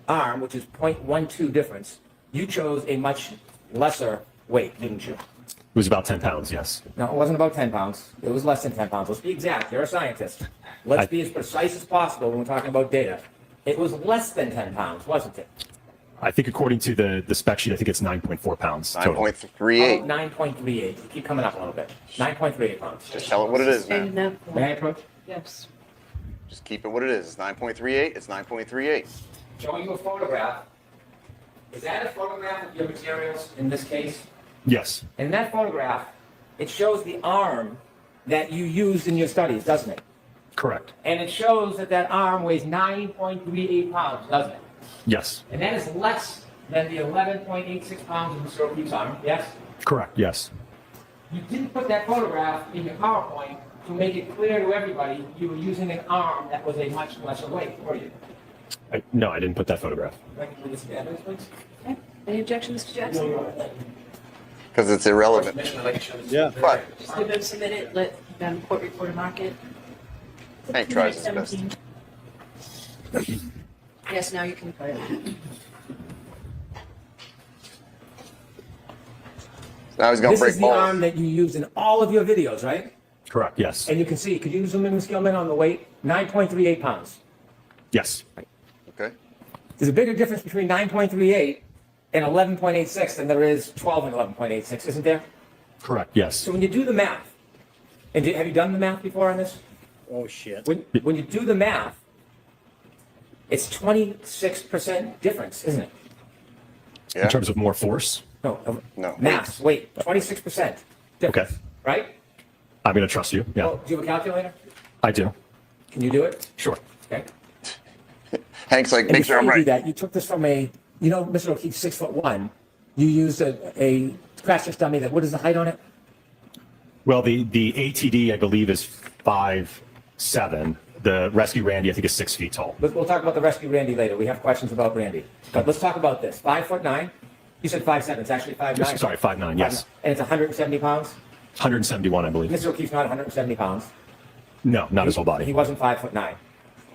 Speaker 8: arm, which is 0.12 difference, you chose a much lesser weight, didn't you?
Speaker 6: It was about 10 pounds, yes.
Speaker 8: No, it wasn't about 10 pounds. It was less than 10 pounds. Let's be exact. You're a scientist. Let's be as precise as possible when we're talking about data. It was less than 10 pounds, wasn't it?
Speaker 6: I think according to the spec sheet, I think it's 9.4 pounds total.
Speaker 3: 9.38.
Speaker 8: 9.38. Keep coming up a little bit. 9.38 pounds.
Speaker 3: Just tell it what it is,
Speaker 7: Staying in
Speaker 3: man.
Speaker 7: that
Speaker 8: May I
Speaker 7: point.
Speaker 8: approach?
Speaker 7: Yes.
Speaker 3: Just keep it what it is. It's 9.38. It's 9.38.
Speaker 8: Showing you a photograph. Is that a photograph of your materials in this case?
Speaker 6: Yes.
Speaker 8: In that photograph, it shows the arm that you used in your studies, doesn't it?
Speaker 6: Correct.
Speaker 8: And it shows that that arm weighs 9.38 pounds, doesn't it?
Speaker 6: Yes.
Speaker 8: And that is less than the 11.86 pounds of Mr. O'Keefe's arm, yes?
Speaker 6: Correct. Yes.
Speaker 8: You didn't put that photograph in your PowerPoint to make it clear to everybody you were using an arm that was a much lesser weight, were you?
Speaker 6: No, I didn't put that photograph.
Speaker 8: Can I get some evidence, please?
Speaker 7: Okay. Any objections, Mr. Jackson?
Speaker 3: Because it's irrelevant.
Speaker 2: Yeah.
Speaker 3: But
Speaker 7: Just give us a minute, let them court reporter mark it.
Speaker 3: Hank tries his best.
Speaker 7: 17. Yes, now you can play it.
Speaker 3: Now he's going to
Speaker 8: This is
Speaker 3: break
Speaker 8: the arm
Speaker 3: balls.
Speaker 8: that you used in all of your videos, right?
Speaker 6: Correct. Yes.
Speaker 8: And you can see, could you zoom in, Ms. Gilman, on the weight? 9.38 pounds.
Speaker 6: Yes.
Speaker 3: Okay.
Speaker 8: There's a bigger difference between 9.38 and 11.86 than there is 12 and 11.86, isn't there?
Speaker 6: Correct. Yes.
Speaker 8: So when you do the math, and have you done the math before on this?
Speaker 2: Oh, shit.
Speaker 8: When you do the math, it's 26% difference, isn't it?
Speaker 3: Yeah.
Speaker 6: In terms of more force.
Speaker 8: No,
Speaker 3: No.
Speaker 8: mass, weight, 26% difference,
Speaker 6: Okay.
Speaker 8: right?
Speaker 6: I'm going to trust you. Yeah.
Speaker 8: Well, do you have a calculator?
Speaker 6: I do.
Speaker 8: Can you do it?
Speaker 6: Sure.
Speaker 8: Okay.
Speaker 3: Hank's like,
Speaker 8: And
Speaker 3: make sure
Speaker 8: before
Speaker 3: I'm
Speaker 8: you do
Speaker 3: right.
Speaker 8: that, you took this from Mr. O'Keefe's 6'1". You used a crash test dummy that, what is the height on it?
Speaker 6: Well, the ATD, I believe, is 5'7". The Rescue Randy, I think, is 6 feet tall.
Speaker 8: We'll talk about the Rescue Randy later. We have questions about Randy. But let's talk about this. 5'9". You said 5'7". It's actually 5'9".
Speaker 6: Sorry, 5'9", yes.
Speaker 8: And it's 170 pounds?
Speaker 6: 171, I believe.
Speaker 8: Mr. O'Keefe's not 170 pounds.
Speaker 6: No, not his whole
Speaker 8: He
Speaker 6: body.
Speaker 8: wasn't 5'9".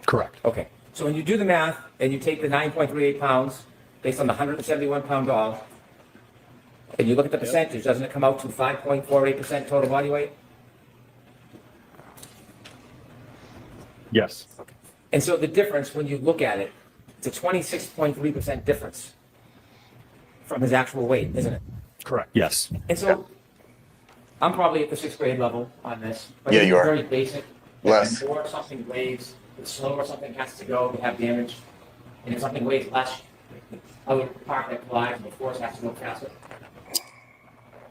Speaker 6: Correct.
Speaker 8: Okay. So when you do the math and you take the 9.38 pounds based on the 171 pound dog, and you look at the percentage, doesn't it come out to 5.48% total body weight?
Speaker 6: Yes.
Speaker 8: And so the difference, when you look at it, it's a 26.3% difference from his actual weight, isn't it?
Speaker 6: Correct. Yes.
Speaker 8: And so I'm probably at the 6th grade level on this. But
Speaker 3: Yeah,
Speaker 8: this
Speaker 3: you
Speaker 8: is
Speaker 3: are.
Speaker 8: very basic.
Speaker 3: Less.
Speaker 8: The more something weighs, the slower something has to go to have damage. And if something weighs less, the other part that collides and the force has to go faster.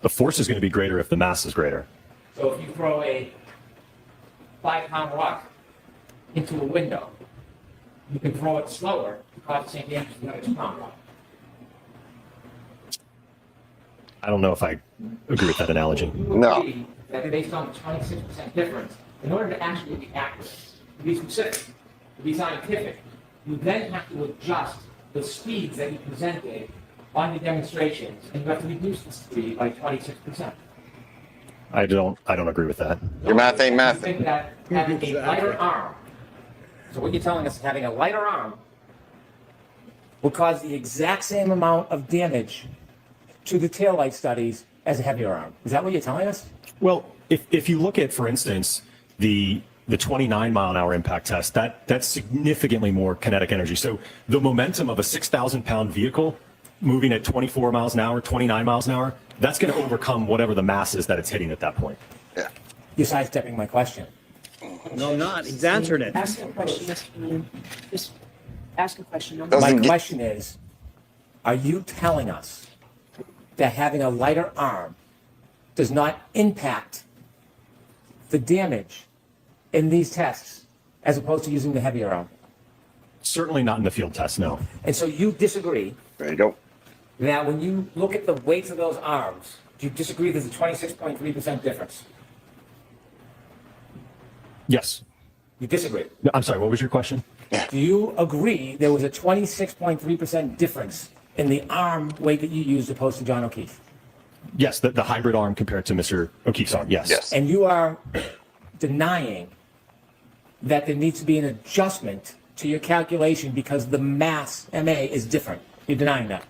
Speaker 6: The force is going to be greater if the mass is greater.
Speaker 8: So if you throw a 5-pound rock into a window, you can throw it slower to cause the same damage as another 2-pound rock.
Speaker 6: I don't know if I agree with that analogy.
Speaker 8: You
Speaker 3: No.
Speaker 8: agree that based on the 26% difference, in order to actually be accurate, to be specific, to be scientific, you then have to adjust the speeds that you presented on the demonstrations, and you have to reduce the speed by 26%.
Speaker 6: I don't agree with that.
Speaker 3: Your math ain't
Speaker 8: You
Speaker 3: math.
Speaker 8: think that having a lighter arm, so what you're telling us is having a lighter arm will cause the exact same amount of damage to the taillight studies as a heavier arm. Is that what you're telling us?
Speaker 6: Well, if you look at, for instance, the 29-mile-an-hour impact test, that's significantly more kinetic energy. So the momentum of a 6,000-pound vehicle moving at 24 miles an hour, 29 miles an hour, that's going to overcome whatever the mass is that it's hitting at that point.
Speaker 3: Yeah.
Speaker 8: You're sidestepping my question.
Speaker 2: No, I'm not. He's answering it.
Speaker 7: Ask a question, Mr. Bryan. Just ask a question. No more.
Speaker 3: Doesn't
Speaker 8: My
Speaker 3: get-
Speaker 8: question is, are you telling us that having a lighter arm does not impact the damage in these tests as opposed to using the heavier arm?
Speaker 6: Certainly not in the field test, no.
Speaker 8: And so you disagree
Speaker 3: There you go.
Speaker 8: that when you look at the weights of those arms, do you disagree there's a 26.3% difference?
Speaker 6: Yes.
Speaker 8: You disagree.
Speaker 6: No, I'm sorry, what was your question?
Speaker 8: Do you agree there was a 26.3% difference in the arm weight that you used opposed to John O'Keefe?
Speaker 6: Yes, the hybrid arm compared to Mr. O'Keefe's arm, yes.
Speaker 3: Yes.
Speaker 8: And you are denying that there needs to be an adjustment to your calculation because the mass MA is different. You're denying that.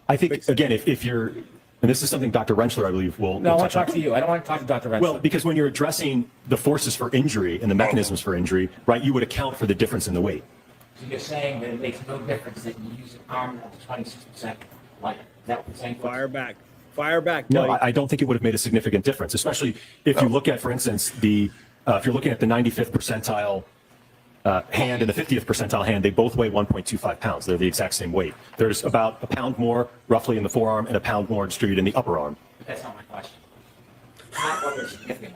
Speaker 6: I think, again, if you're, and this is something Dr. Rentschler, I believe, will
Speaker 8: No, I want
Speaker 6: touch
Speaker 8: to
Speaker 6: on.
Speaker 8: talk to you. I don't want to talk to Dr. Rentschler.
Speaker 6: Well, because when you're addressing the forces for injury and the mechanisms for injury, right, you would account for the difference in the weight.
Speaker 8: So you're saying that it makes no difference that you use an arm that's 26% lighter. Is that what you're saying?
Speaker 2: Fire back. Fire back.
Speaker 6: No,
Speaker 2: buddy.
Speaker 6: I don't think it would have made a significant difference, especially if you look at, for instance, if you're looking at the 95th percentile hand and the 50th percentile hand, they both weigh 1.25 pounds. They're the exact same weight. There's about a pound more roughly in the forearm and a pound more distributed in the upper arm.
Speaker 8: But that's not my question. Not what they're significant.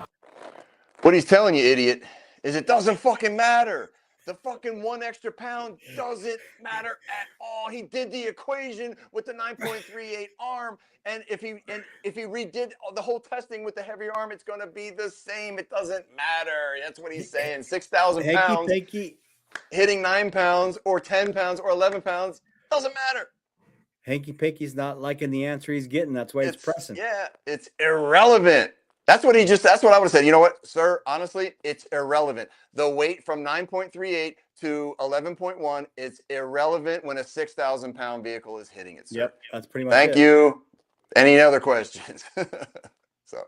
Speaker 3: What he's telling you, idiot, is it doesn't fucking matter. The fucking 1 extra pound doesn't matter at all. He did the equation with the 9.38 arm, and if he redid the whole testing with the heavier arm, it's going to be the same. It doesn't matter. That's what he's saying. 6,000 pounds hitting 9 pounds or 10 pounds or 11 pounds doesn't matter.
Speaker 2: Hanky Panky's not liking the answer he's getting. That's why he's pressing.
Speaker 3: Yeah, it's irrelevant. That's what that's what I would have said. You know what, sir? Honestly, it's irrelevant. The weight from 9.38 to 11.1 is irrelevant when a 6,000 pound vehicle is hitting it, sir.
Speaker 2: Yep, that's pretty much
Speaker 3: Thank
Speaker 2: it.
Speaker 3: you. Any other questions? So,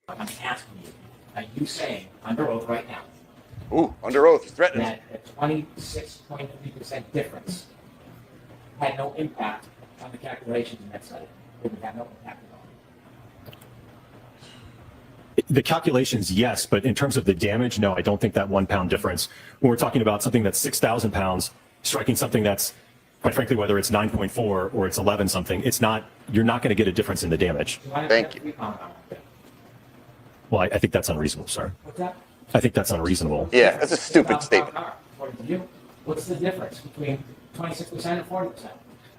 Speaker 8: I'm asking you, are you saying under oath right now
Speaker 3: ooh, under oath, he's threatening.
Speaker 8: that a 26.3% difference had no impact on the calculations in that study? It would have no impact at all.
Speaker 6: The calculations, yes, but in terms of the damage, no, I don't think that 1 pound difference, when we're talking about something that's 6,000 pounds, striking something that's, quite frankly, whether it's 9.4 or it's 11 something, you're not going to get a difference in the damage.
Speaker 8: So why don't
Speaker 3: Thank
Speaker 8: have
Speaker 3: you.
Speaker 8: 3 pound arm?
Speaker 6: Well, I think that's unreasonable, sir.
Speaker 8: What's that?
Speaker 6: I think that's unreasonable.
Speaker 3: Yeah, that's a stupid statement.
Speaker 8: According to you, what's the difference between 26% and 40%?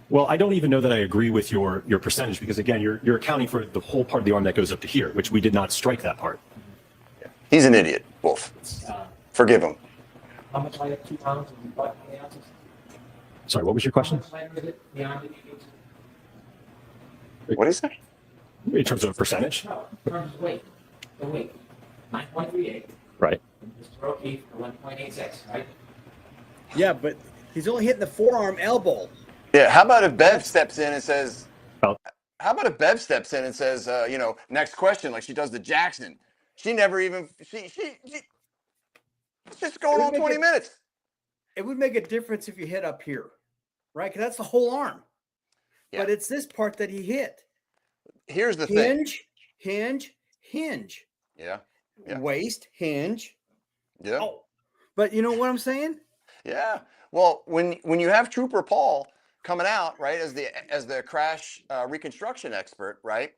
Speaker 6: Well, I don't even know that I agree with your percentage because, again, you're accounting for the whole part of the arm that goes up to here, which we did not strike that part.
Speaker 3: He's an idiot, Wolf. Forgive him.
Speaker 8: How much lighter? 2 pounds and what ounces?
Speaker 6: Sorry, what was your question?
Speaker 8: How much lighter is it? The arm that you used?
Speaker 3: What did he say?
Speaker 6: In terms of percentage?
Speaker 8: No, in terms of weight. The weight. 9.38.
Speaker 6: Right.
Speaker 8: Mr. O'Keefe, 11.86, right?
Speaker 2: Yeah, but he's only hitting the forearm elbow.
Speaker 3: Yeah, how about if Bev steps in and says,
Speaker 6: Well-
Speaker 3: next question, like she does to Jackson. She never even, it's just going on 20 minutes.
Speaker 2: It would make a difference if you hit up here, right? Because that's the whole arm.
Speaker 3: Yeah.
Speaker 2: But it's this part that he hit.
Speaker 3: Here's the thing.
Speaker 2: Hinge.
Speaker 3: Yeah. Yeah.
Speaker 2: Waist, hinge.
Speaker 3: Yeah.
Speaker 2: Oh, but you know what I'm saying?
Speaker 3: Yeah. Well, when you have Trooper Paul coming out, right, as the crash reconstruction expert, right,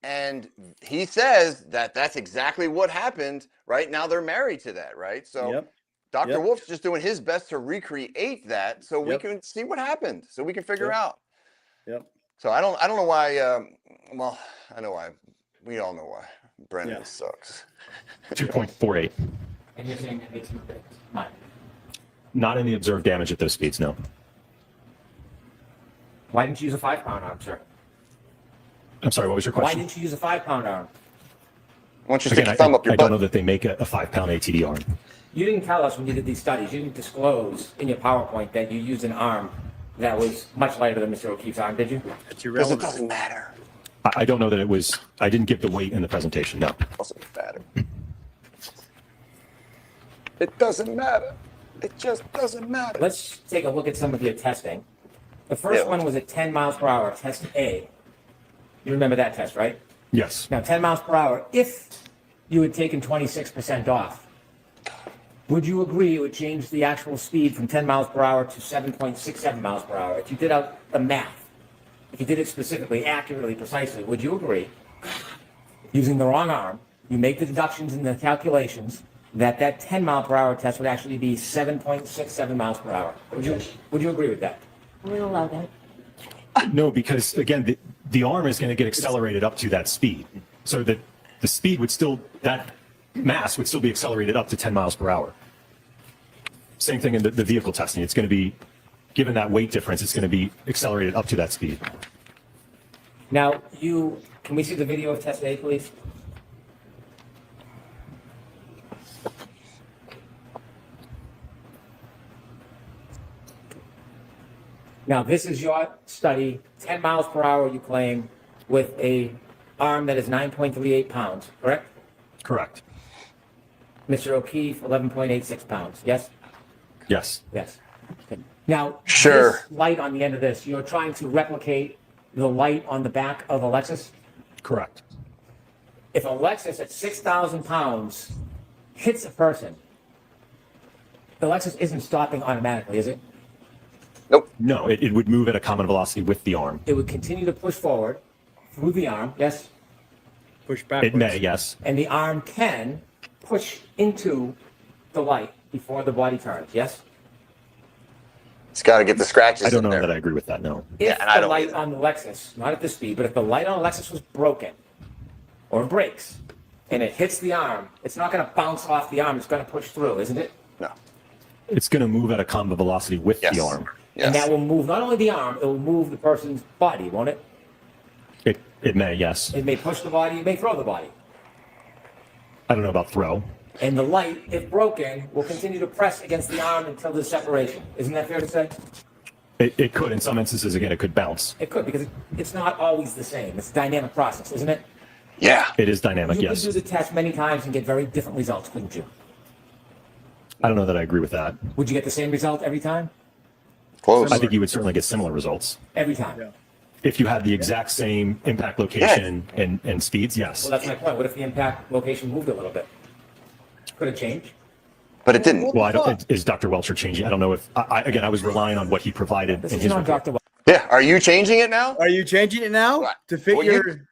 Speaker 3: and he says that's exactly what happened. Right now, they're married to that, right? So
Speaker 2: Yep.
Speaker 3: Dr.
Speaker 2: Yep.
Speaker 3: Wolf's just doing his best to recreate that, so we
Speaker 2: Yep.
Speaker 3: can see what happened, so we can figure
Speaker 2: Yep.
Speaker 3: out.
Speaker 2: Yep.
Speaker 3: So I don't know why. Well, I know why. We all know why. Brendan
Speaker 2: Yeah.
Speaker 3: sucks.
Speaker 6: 2.48.
Speaker 8: And you're saying that makes no difference? None.
Speaker 6: Not in the observed damage at those speeds, no.
Speaker 8: Why didn't you use a 5 pound arm, sir?
Speaker 6: I'm sorry, what was your
Speaker 8: Why
Speaker 6: question?
Speaker 8: didn't you use a 5 pound arm?
Speaker 3: Why don't you stick
Speaker 6: Again,
Speaker 3: your thumb up your
Speaker 6: I don't know
Speaker 3: butt?
Speaker 6: that they make a 5 pound ATD arm.
Speaker 8: You didn't tell us when you did these studies, you didn't disclose in your PowerPoint that you used an arm that was much lighter than Mr. O'Keefe's arm, did you?
Speaker 2: It's
Speaker 3: Because it
Speaker 2: irrelevant.
Speaker 3: doesn't matter.
Speaker 6: I don't know that it was, I didn't give the weight in the presentation, no.
Speaker 3: Doesn't matter. It doesn't matter. It just doesn't matter.
Speaker 8: Let's take a look at some of your testing. The first
Speaker 3: Yeah.
Speaker 8: one was at 10 miles per hour, test A. You remember that test, right?
Speaker 6: Yes.
Speaker 8: Now, 10 miles per hour, if you had taken 26% off, would you agree it would change the actual speed from 10 miles per hour to 7.67 miles per hour? If you did out the math, if you did it specifically, accurately, precisely, would you agree, using the wrong arm, you make the deductions and the calculations, that 10 mile per hour test would actually be 7.67 miles per hour? Would you agree with that?
Speaker 7: I would allow that.
Speaker 6: No, because again, the arm is going to get accelerated up to that speed. So that the speed would still, that mass would still be accelerated up to 10 miles per hour. Same thing in the vehicle testing. It's going to be, given that weight difference, it's going to be accelerated up to that speed.
Speaker 8: Now, can we see the video of test A, please? Now, this is your study, 10 miles per hour, you claim, with a arm that is 9.38 pounds, correct?
Speaker 6: Correct.
Speaker 8: Mr. O'Keefe, 11.86 pounds, yes?
Speaker 6: Yes.
Speaker 8: Yes. Okay. Now,
Speaker 3: Sure.
Speaker 8: this light on the end of this, you're trying to replicate the light on the back of a Lexus?
Speaker 6: Correct.
Speaker 8: If a Lexus at 6,000 pounds hits a person, the Lexus isn't stopping automatically, is it?
Speaker 3: Nope.
Speaker 6: No, it would move at a common velocity with the arm.
Speaker 8: It would continue to push forward through the arm, yes?
Speaker 2: Push backwards.
Speaker 6: It may, yes.
Speaker 8: And the arm can push into the light before the body turns, yes?
Speaker 3: It's got to get the scratches
Speaker 6: I don't
Speaker 3: in
Speaker 6: know
Speaker 3: there.
Speaker 6: that I agree with that, no.
Speaker 8: If
Speaker 3: and I
Speaker 8: the
Speaker 3: don't
Speaker 8: light
Speaker 3: either.
Speaker 8: on the Lexus, not at this speed, but if the light on the Lexus was broken or breaks and it hits the arm, it's not going to bounce off the arm, it's going to push through, isn't it?
Speaker 3: No.
Speaker 6: It's going to move at a common velocity with
Speaker 3: Yes.
Speaker 6: the arm.
Speaker 3: Yes.
Speaker 8: And that will move not only the arm, it will move the person's body, won't it?
Speaker 6: It may, yes.
Speaker 8: It may push the body, it may throw the body.
Speaker 6: I don't know about throw.
Speaker 8: And the light, if broken, will continue to press against the arm until there's separation. Isn't that fair to say?
Speaker 6: It could, in some instances, again, it could bounce.
Speaker 8: It could, because it's not always the same. It's a dynamic process, isn't it?
Speaker 3: Yeah.
Speaker 6: It is dynamic,
Speaker 8: You
Speaker 6: yes.
Speaker 8: could do the test many times and get very different results, couldn't you?
Speaker 6: I don't know that I agree with that.
Speaker 8: Would you get the same result every time?
Speaker 3: Close.
Speaker 6: I think you would certainly get similar results.
Speaker 8: Every time.
Speaker 2: Yeah.
Speaker 6: If you had the exact same impact location and speeds, yes.
Speaker 8: Well, that's my point. What if the impact location moved a little bit? Could it change?
Speaker 3: But it didn't.
Speaker 6: Well, I don't, is Dr. Welcher changing? I don't know if, again, I was relying on what he provided
Speaker 8: This
Speaker 6: in
Speaker 8: is
Speaker 6: his
Speaker 8: not
Speaker 6: report.
Speaker 8: Dr.
Speaker 3: Yeah. Are you changing it now?
Speaker 2: Are you changing it now
Speaker 3: Right.
Speaker 2: to fit
Speaker 3: Well, you-
Speaker 2: your?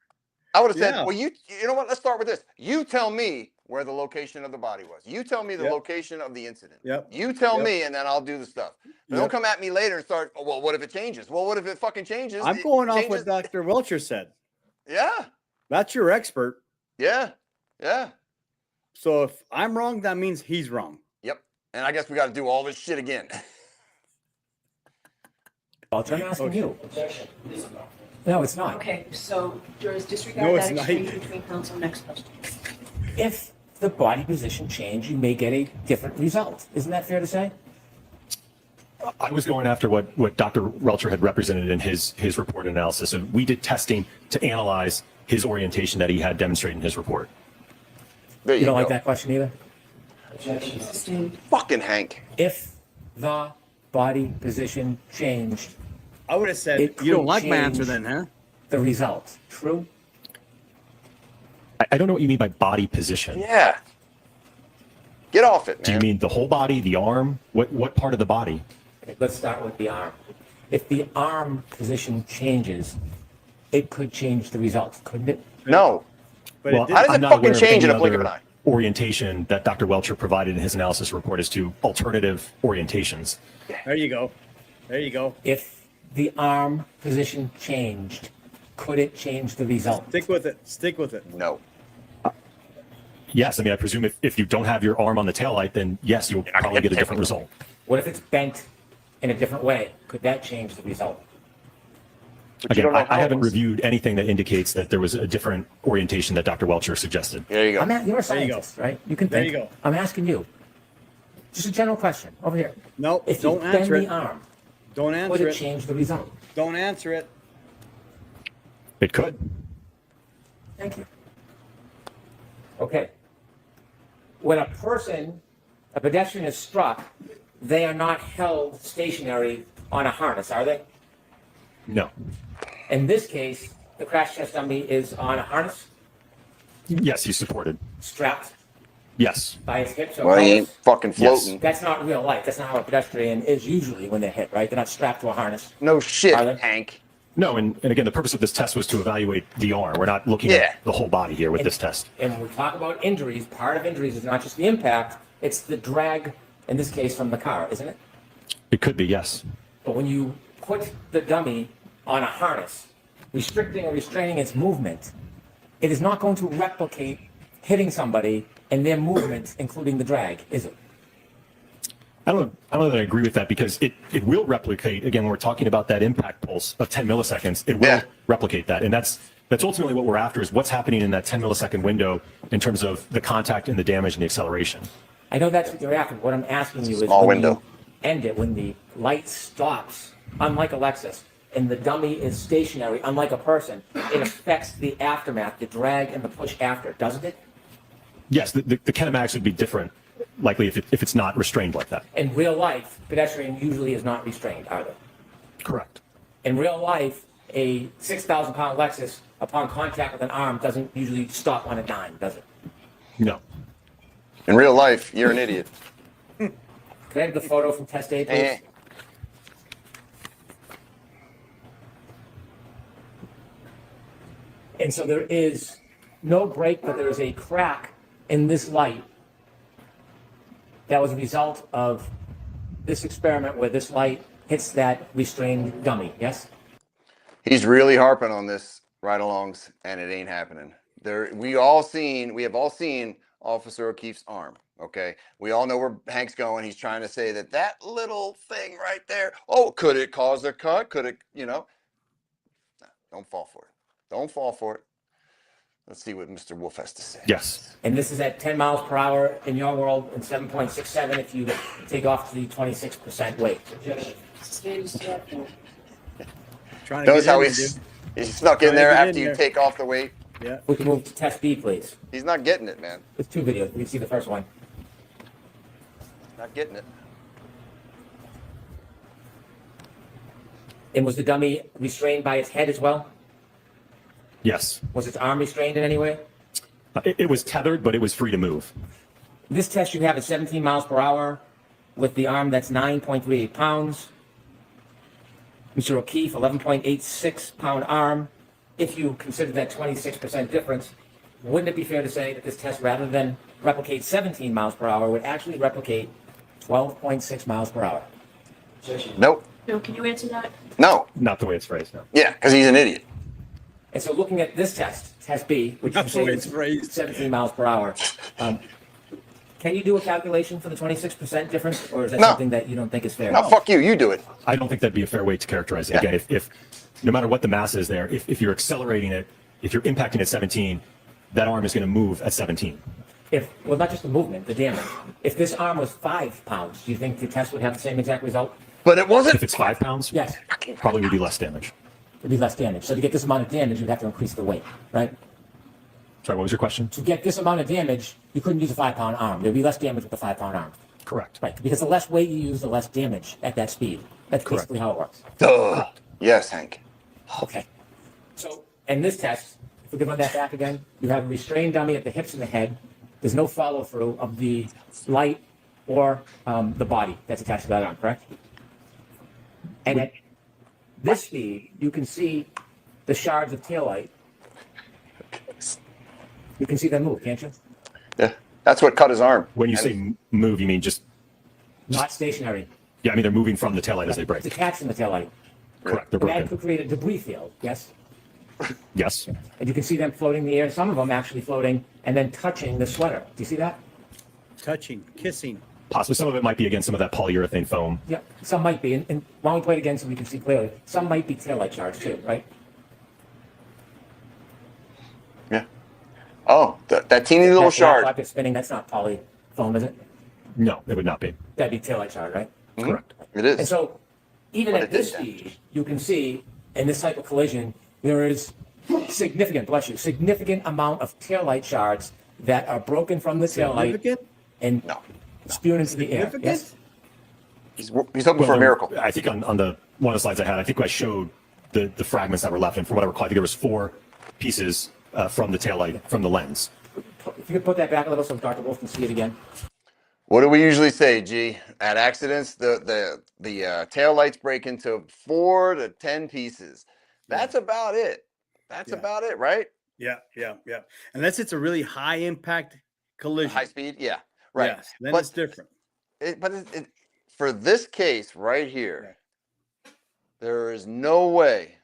Speaker 3: I would have said,
Speaker 2: Yeah.
Speaker 3: well, you know what? Let's start with this. You tell me where the location of the body was. You tell me the
Speaker 2: Yep.
Speaker 3: location of the incident.
Speaker 2: Yep.
Speaker 3: You tell
Speaker 2: Yep.
Speaker 3: me, and then I'll do the stuff. But don't
Speaker 2: Yep.
Speaker 3: come at me later and start, oh, well, what if it changes? Well, what if it fucking changes?
Speaker 2: I'm
Speaker 3: It
Speaker 2: going off
Speaker 3: changes-
Speaker 2: what Dr. Welcher said.
Speaker 3: Yeah.
Speaker 2: That's your expert.
Speaker 3: Yeah. Yeah.
Speaker 2: So if I'm wrong, that means he's wrong.
Speaker 3: Yep. And I guess we got to do all this shit again.
Speaker 8: I'm asking you. No, it's not.
Speaker 7: Okay, so jurors
Speaker 2: No,
Speaker 7: disregard
Speaker 2: it's
Speaker 7: that
Speaker 2: not.
Speaker 7: exchange between counsel. Next question.
Speaker 8: If the body position changed, you may get a different result. Isn't that fair to say?
Speaker 6: I was going after what Dr. Welcher had represented in his report analysis. And we did testing to analyze his orientation that he had demonstrated in his report.
Speaker 3: There
Speaker 8: You don't
Speaker 3: go.
Speaker 8: like that question either?
Speaker 7: Sustained.
Speaker 3: Fucking Hank.
Speaker 8: If the body position changed,
Speaker 2: I would have said
Speaker 8: It
Speaker 2: you don't
Speaker 8: could
Speaker 2: like my answer
Speaker 8: change.
Speaker 2: then, huh?
Speaker 8: the result, true?
Speaker 6: I don't know what you mean by body position.
Speaker 3: Yeah. Get off it, man.
Speaker 6: Do you mean the whole body, the arm? What part of the body?
Speaker 8: Okay, let's start with the arm. If the arm position changes, it could change the result, couldn't it?
Speaker 3: No.
Speaker 2: But
Speaker 6: Well,
Speaker 2: it did.
Speaker 3: How does
Speaker 6: I'm
Speaker 3: it
Speaker 6: not
Speaker 3: fucking
Speaker 6: aware of
Speaker 3: change in
Speaker 6: any
Speaker 3: a blink of
Speaker 6: other
Speaker 3: an eye?
Speaker 6: orientation that Dr. Welcher provided in his analysis report as to alternative orientations.
Speaker 2: There you go. There you go.
Speaker 8: If the arm position changed, could it change the result?
Speaker 2: Stick with it. Stick with it.
Speaker 3: No.
Speaker 6: Yes, I mean, I presume if you don't have your arm on the taillight, then yes, you'll
Speaker 3: not gonna
Speaker 6: probably
Speaker 3: get
Speaker 6: get a different
Speaker 3: technical.
Speaker 6: result.
Speaker 8: What if it's bent in a different way? Could that change the result?
Speaker 3: But you
Speaker 6: Again,
Speaker 3: don't know how
Speaker 6: I
Speaker 3: it
Speaker 6: haven't
Speaker 3: was.
Speaker 6: reviewed anything that indicates that there was a different orientation that Dr. Welcher suggested.
Speaker 3: There you go.
Speaker 8: You're a
Speaker 2: There you go.
Speaker 8: scientist, right? You can
Speaker 2: There
Speaker 8: think.
Speaker 2: you go.
Speaker 8: I'm asking you. Just a general question over here.
Speaker 2: No,
Speaker 8: If you
Speaker 2: don't
Speaker 8: bend
Speaker 2: answer
Speaker 8: the
Speaker 2: it.
Speaker 8: arm,
Speaker 2: Don't
Speaker 8: would
Speaker 2: answer
Speaker 8: it
Speaker 2: it.
Speaker 8: change the result?
Speaker 2: Don't answer it.
Speaker 6: It could.
Speaker 8: Thank you. Okay. When a pedestrian is struck, they are not held stationary on a harness, are they?
Speaker 6: No.
Speaker 8: In this case, the crash test dummy is on a harness,
Speaker 6: Yes, he's supported.
Speaker 8: strapped
Speaker 6: Yes.
Speaker 8: by his hips or
Speaker 3: Well, he ain't
Speaker 8: pelvis.
Speaker 3: fucking
Speaker 6: Yes.
Speaker 3: floating.
Speaker 8: That's not real life. That's not how a pedestrian is usually when they're hit, right? They're not strapped to a harness.
Speaker 3: No shit,
Speaker 8: Are they?
Speaker 3: Hank.
Speaker 6: No, and again, the purpose of this test was to evaluate the arm. We're not looking
Speaker 3: Yeah.
Speaker 6: at the whole body here with this test.
Speaker 8: And when we talk about injuries, part of injuries is not just the impact, it's the drag, in this case, from the car, isn't it?
Speaker 6: It could be, yes.
Speaker 8: But when you put the dummy on a harness, restricting or restraining its movement, it is not going to replicate hitting somebody and their movement, including the drag, is it?
Speaker 6: I don't know that I agree with that because it will replicate, again, when we're talking about that impact pulse of 10 milliseconds, it will
Speaker 3: Yeah.
Speaker 6: replicate that. And that's ultimately what we're after is what's happening in that 10 millisecond window in terms of the contact and the damage and the acceleration.
Speaker 8: I know that's what you're after. What I'm asking you is
Speaker 3: Small
Speaker 8: when
Speaker 3: window.
Speaker 8: you end it, when the light stops, unlike a Lexus, and the dummy is stationary, unlike a person, it affects the aftermath, the drag and the push after, doesn't it?
Speaker 6: Yes, the kinematics would be different, likely if it's not restrained like that.
Speaker 8: In real life, pedestrian usually is not restrained, are they?
Speaker 6: Correct.
Speaker 8: In real life, a 6,000-pound Lexus, upon contact with an arm, doesn't usually stop on a dime, does it?
Speaker 6: No.
Speaker 3: In real life, you're an idiot.
Speaker 8: Can I have the photo from test A, please?
Speaker 3: Eh.
Speaker 8: And so there is no break, but there is a crack in this light that was a result of this experiment where this light hits that restrained dummy, yes?
Speaker 3: He's really harping on this ride-alongs, and it ain't happening. We have all seen Officer O'Keefe's arm. Okay, we all know where Hank's going. He's trying to say that little thing right there. Oh, could it cause a cut? Could it? No, don't fall for it. Don't fall for it. Let's see what Mr. Wolfe has to say.
Speaker 6: Yes.
Speaker 8: And this is at 10 miles per hour in your world and 7.67 if you take off to the 26% weight.
Speaker 2: Trying to
Speaker 3: Notice
Speaker 2: get
Speaker 3: how
Speaker 2: in
Speaker 3: he's,
Speaker 2: there, dude.
Speaker 3: he's snuck in
Speaker 2: Trying to
Speaker 3: there
Speaker 2: get in
Speaker 3: after you
Speaker 2: there.
Speaker 3: take off the weight.
Speaker 2: Yeah.
Speaker 8: We can move to test B, please.
Speaker 3: He's not getting it, man.
Speaker 8: There's two videos. We can see the first one.
Speaker 3: Not getting it.
Speaker 8: And was the dummy restrained by its head as well?
Speaker 6: Yes.
Speaker 8: Was its arm restrained in any way?
Speaker 6: It was tethered, but it was free to move.
Speaker 8: This test you have at 17 miles per hour with the arm that's 9.38 pounds. Mr. O'Keefe, 11.86 pound arm. If you consider that 26% difference, wouldn't it be fair to say that this test, rather than replicate 17 miles per hour, would actually replicate 12.6 miles per hour?
Speaker 3: Nope.
Speaker 7: No, can you answer that?
Speaker 3: No.
Speaker 6: Not the way it's phrased, no.
Speaker 3: Yeah, because he's an idiot.
Speaker 8: And so looking at this test, test B, which you
Speaker 2: That's the
Speaker 8: say
Speaker 2: way
Speaker 8: is
Speaker 2: it's phrased.
Speaker 8: 17 miles per hour, can you do a calculation for the 26% difference, or is that
Speaker 3: No.
Speaker 8: something that you don't think is fair?
Speaker 3: Now, fuck you. You do it.
Speaker 6: I don't think that'd be a fair way to characterize it. Again, if no matter what the mass is there, if you're accelerating it, if you're impacting at 17, that arm is going to move at 17.
Speaker 8: Well, not just the movement, the damage. If this arm was 5 pounds, do you think the test would have the same exact result?
Speaker 3: But it wasn't.
Speaker 6: If it's 5 pounds,
Speaker 8: Yes.
Speaker 6: probably would be less damage.
Speaker 8: It'd be less damage. So to get this amount of damage, you'd have to increase the weight, right?
Speaker 6: Sorry, what was your question?
Speaker 8: To get this amount of damage, you couldn't use a 5-pound arm. There'd be less damage with a 5-pound arm.
Speaker 6: Correct.
Speaker 8: Right, because the less weight you use, the less damage at that speed. That's
Speaker 6: Correct.
Speaker 8: basically how it works.
Speaker 3: Duh. Yes, Hank.
Speaker 8: Okay. So, in this test, if we could run that back again, you have a restrained dummy at the hips and the head. There's no follow-through of the light or the body that's attached to that arm, correct? And at this speed, you can see the shards of taillight. You can see them move, can't you?
Speaker 3: Yeah, that's what cut his arm.
Speaker 6: When you say move, you mean just,
Speaker 8: Not stationary.
Speaker 6: yeah, I mean, they're moving from the taillight as they break.
Speaker 8: It's attached in the taillight.
Speaker 6: Correct, they're
Speaker 8: And that
Speaker 6: broken.
Speaker 8: could create a debris field, yes?
Speaker 6: Yes.
Speaker 8: And you can see them floating in the air, some of them actually floating and then touching the sweater. Do you see that?
Speaker 2: Touching, kissing.
Speaker 6: Possibly some of it might be, again, some of that polyurethane foam.
Speaker 8: Yeah, some might be. And why don't we play it again so we can see clearly? Some might be taillight shards too, right?
Speaker 3: Yeah. Oh, that teeny little
Speaker 8: That
Speaker 3: shard.
Speaker 8: laptop is spinning, that's not poly foam, is it?
Speaker 6: No, it would not be.
Speaker 8: That'd be taillight shard, right?
Speaker 6: Correct.
Speaker 3: It
Speaker 8: And
Speaker 3: is.
Speaker 8: so, even
Speaker 3: But
Speaker 8: at
Speaker 3: it did
Speaker 8: this
Speaker 3: damage.
Speaker 8: speed, you can see in this type of collision, there is significant, bless you, significant amount of taillight shards that are broken from the taillight
Speaker 2: Significant?
Speaker 8: and
Speaker 3: No.
Speaker 8: spewed into the air.
Speaker 2: Significant?
Speaker 8: Yes?
Speaker 3: He's hoping for a miracle.
Speaker 6: I think on the one of the slides I had, I think I showed the fragments that were left. And from what I recall, I think there was 4 pieces from the taillight, from the lens.
Speaker 8: If you could put that back a little so Dr. Wolfe can see it again.
Speaker 3: What do we usually say, G? At accidents, the tail lights break into 4 to 10 pieces. That's about it. That's about it, right?
Speaker 2: Yeah. Unless it's a really high impact collision.
Speaker 3: High speed, yeah, right.
Speaker 2: Yes, then
Speaker 3: But
Speaker 2: it's different.
Speaker 3: For this case right here, there is no way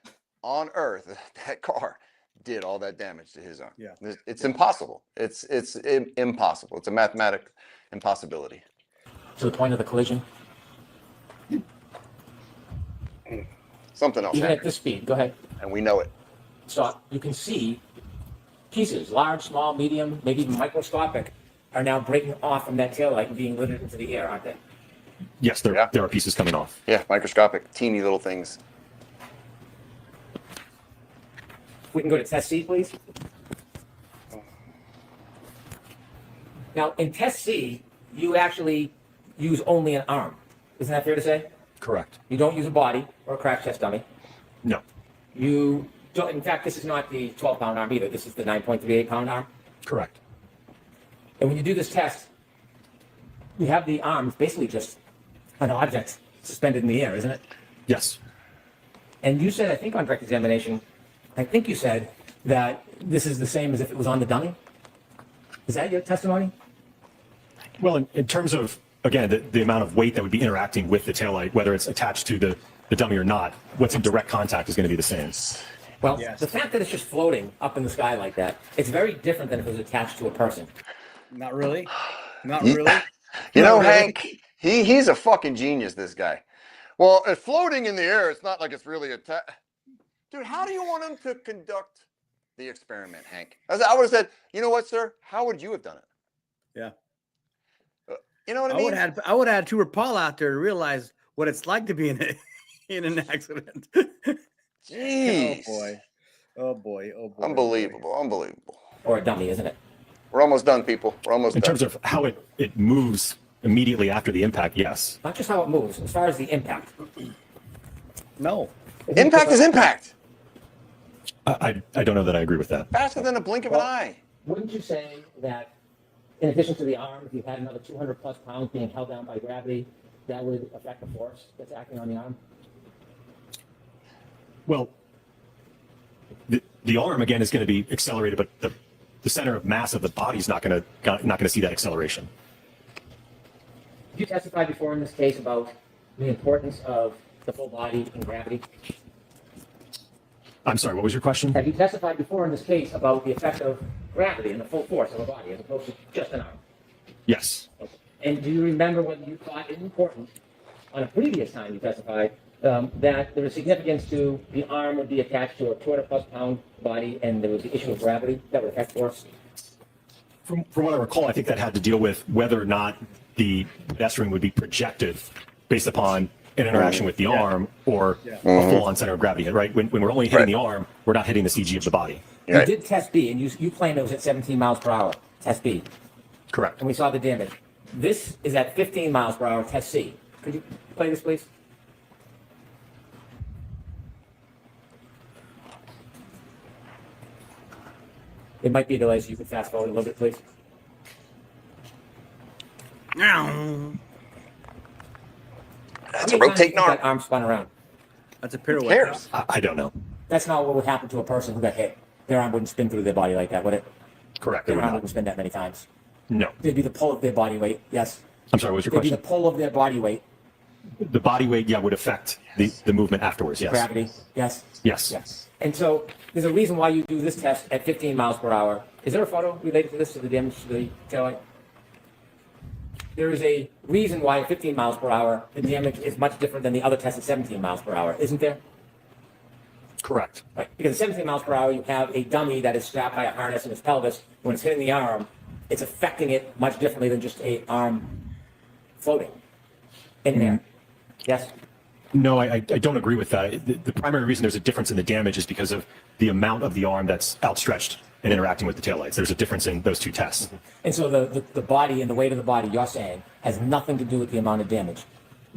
Speaker 3: on earth that car did all that damage to his arm.
Speaker 2: Yeah.
Speaker 3: It's impossible. It's impossible. It's a mathematic impossibility.
Speaker 8: To the point of the collision.
Speaker 3: Something else
Speaker 8: Even at
Speaker 3: happened,
Speaker 8: this speed, go ahead.
Speaker 3: and we know it.
Speaker 8: So you can see pieces, large, small, medium, maybe even microscopic, are now breaking off from that taillight and being littered into the air, aren't they?
Speaker 6: Yes, there are pieces coming off.
Speaker 3: Yeah, microscopic, teeny little things.
Speaker 8: We can go to test C, please. Now, in test C, you actually use only an arm. Isn't that fair to say?
Speaker 6: Correct.
Speaker 8: You don't use a body or a crash test dummy.
Speaker 6: No.
Speaker 8: You don't, in fact, this is not the 12-pound arm either. This is the 9.38-pound arm.
Speaker 6: Correct.
Speaker 8: And when you do this test, you have the arms basically just an object suspended in the air, isn't it?
Speaker 6: Yes.
Speaker 8: And you said, I think on direct examination, I think you said that this is the same as if it was on the dummy. Is that your testimony?
Speaker 6: Well, in terms of, again, the amount of weight that would be interacting with the taillight, whether it's attached to the dummy or not, what's in direct contact is going to be the same.
Speaker 8: Well,
Speaker 2: Yes.
Speaker 8: the fact that it's just floating up in the sky like that, it's very different than if it was attached to a person.
Speaker 2: Not really. Not
Speaker 3: Yeah.
Speaker 2: really.
Speaker 3: You know,
Speaker 2: No, really.
Speaker 3: Hank, he's a fucking genius, this guy. Well, it's floating in the air. It's not like it's really Dude, how do you want him to conduct the experiment, Hank? I would have said, you know what, sir? How would you have done it?
Speaker 2: Yeah.
Speaker 3: You know what I
Speaker 2: I
Speaker 3: mean?
Speaker 2: would have had Trooper Paul out there to realize what it's like to be in an accident.
Speaker 3: Jeez.
Speaker 2: Oh boy.
Speaker 3: Unbelievable.
Speaker 8: Or a dummy, isn't it?
Speaker 3: We're almost done, people. We're almost
Speaker 6: In
Speaker 3: done.
Speaker 6: terms of how it moves immediately after the impact, yes.
Speaker 8: Not just how it moves, as far as the impact.
Speaker 2: No.
Speaker 3: Impact is impact.
Speaker 6: I don't know that I agree with that.
Speaker 3: Faster than a blink of an eye.
Speaker 8: Wouldn't you say that in addition to the arm, if you had another 200 plus pounds being held down by gravity, that would affect the force that's acting on the arm?
Speaker 6: Well, the arm again is going to be accelerated, but the center of mass of the body is not going to see that acceleration.
Speaker 8: You testified before in this case about the importance of the full body in gravity.
Speaker 6: I'm sorry, what was your question?
Speaker 8: Have you testified before in this case about the effect of gravity and the full force of a body as opposed to just an arm?
Speaker 6: Yes.
Speaker 8: Okay. And do you remember whether you thought it important on a previous time you testified that there was significance to the arm would be attached to a 200 plus pound body and there was the issue of gravity that would affect force?
Speaker 6: From what I recall, I think that had to deal with whether or not the pedestrian would be projected based upon an interaction with the arm or a full-on center of gravity hit, right? When we're only hitting the arm, we're not hitting the CG of the body.
Speaker 8: You did test B, and you claimed it was at 17 miles per hour, test B,
Speaker 6: Correct.
Speaker 8: and we saw the damage. This is at 15 miles per hour, test C. Could you play this, please? It might be a delay, so you could fast forward a little bit, please.
Speaker 3: That's
Speaker 8: How
Speaker 3: a
Speaker 8: many times do you
Speaker 3: rotating
Speaker 8: think
Speaker 3: arm.
Speaker 8: that arm spun around?
Speaker 2: That's a
Speaker 3: Who
Speaker 2: pirouette.
Speaker 3: cares?
Speaker 6: I don't know.
Speaker 8: That's not what would happen to a person who got hit. Their arm wouldn't spin through their body like that, would it?
Speaker 6: Correct. It
Speaker 8: Their
Speaker 6: would
Speaker 8: arm
Speaker 6: not.
Speaker 8: wouldn't spin that many times.
Speaker 6: No.
Speaker 8: There'd be the pull of their body weight, yes.
Speaker 6: I'm sorry, what was your
Speaker 8: There'd be the
Speaker 6: question?
Speaker 8: pull of their body weight,
Speaker 6: The body weight, yeah, would affect the movement afterwards, yes.
Speaker 8: gravity, yes?
Speaker 6: Yes.
Speaker 8: Yes. And so there's a reason why you do this test at 15 miles per hour. Is there a photo related to this, to the damage to the taillight? There is a reason why at 15 miles per hour, the damage is much different than the other test at 17 miles per hour, isn't there?
Speaker 6: Correct.
Speaker 8: Right. Because at 17 miles per hour, you have a dummy that is strapped by a harness in its pelvis. When it's hitting the arm, it's affecting it much differently than just a arm floating in air. Yes?
Speaker 6: No, I don't agree with that. The primary reason there's a difference in the damage is because of the amount of the arm that's outstretched and interacting with the taillights. There's a difference in those two tests.
Speaker 8: And so the body and the weight of the body, you're saying, has nothing to do with the amount of damage.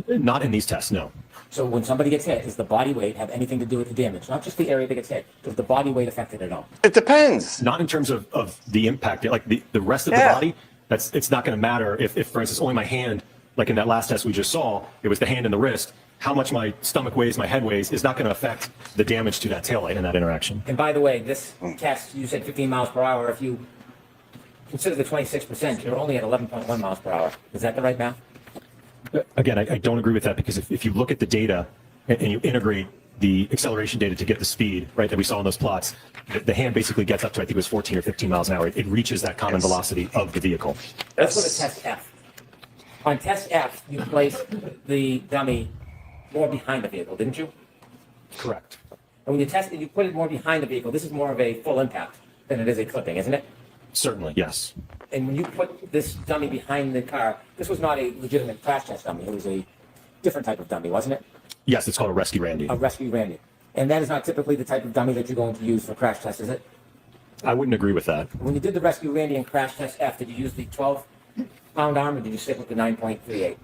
Speaker 6: Not in these tests, no.
Speaker 8: So when somebody gets hit, does the body weight have anything to do with the damage? Not just the area that gets hit. Does the body weight affect it at all?
Speaker 3: It depends.
Speaker 6: Not in terms of the impact, like the rest of the
Speaker 3: Yeah.
Speaker 6: body. It's not going to matter if, for instance, only my hand, like in that last test we just saw, it was the hand and the wrist. How much my stomach weighs, my head weighs, is not going to affect the damage to that taillight in that interaction.
Speaker 8: And by the way, this test, you said 15 miles per hour. If you consider the 26%, you're only at 11.1 miles per hour. Is that the right math?
Speaker 6: Again, I don't agree with that, because if you look at the data and you integrate the acceleration data to get the speed, right, that we saw in those plots, the hand basically gets up to, I think it was 14 or 15 miles an hour. It reaches that common velocity of the vehicle.
Speaker 8: Let's go to test F. On test F, you placed the dummy more behind the vehicle, didn't you?
Speaker 6: Correct.
Speaker 8: And when you tested, you put it more behind the vehicle. This is more of a full impact than it is a clipping, isn't it?
Speaker 6: Certainly, yes.
Speaker 8: And when you put this dummy behind the car, this was not a legitimate crash test dummy. It was a different type of dummy, wasn't it?
Speaker 6: Yes, it's called a Rescue Randy.
Speaker 8: A rescue Randy. And that is not typically the type of dummy that you're going to use for crash tests, is it?
Speaker 6: I wouldn't agree with that.
Speaker 8: When you did the rescue Randy and crash test F, did you use the 12-pound arm or did you stick with the 9.38?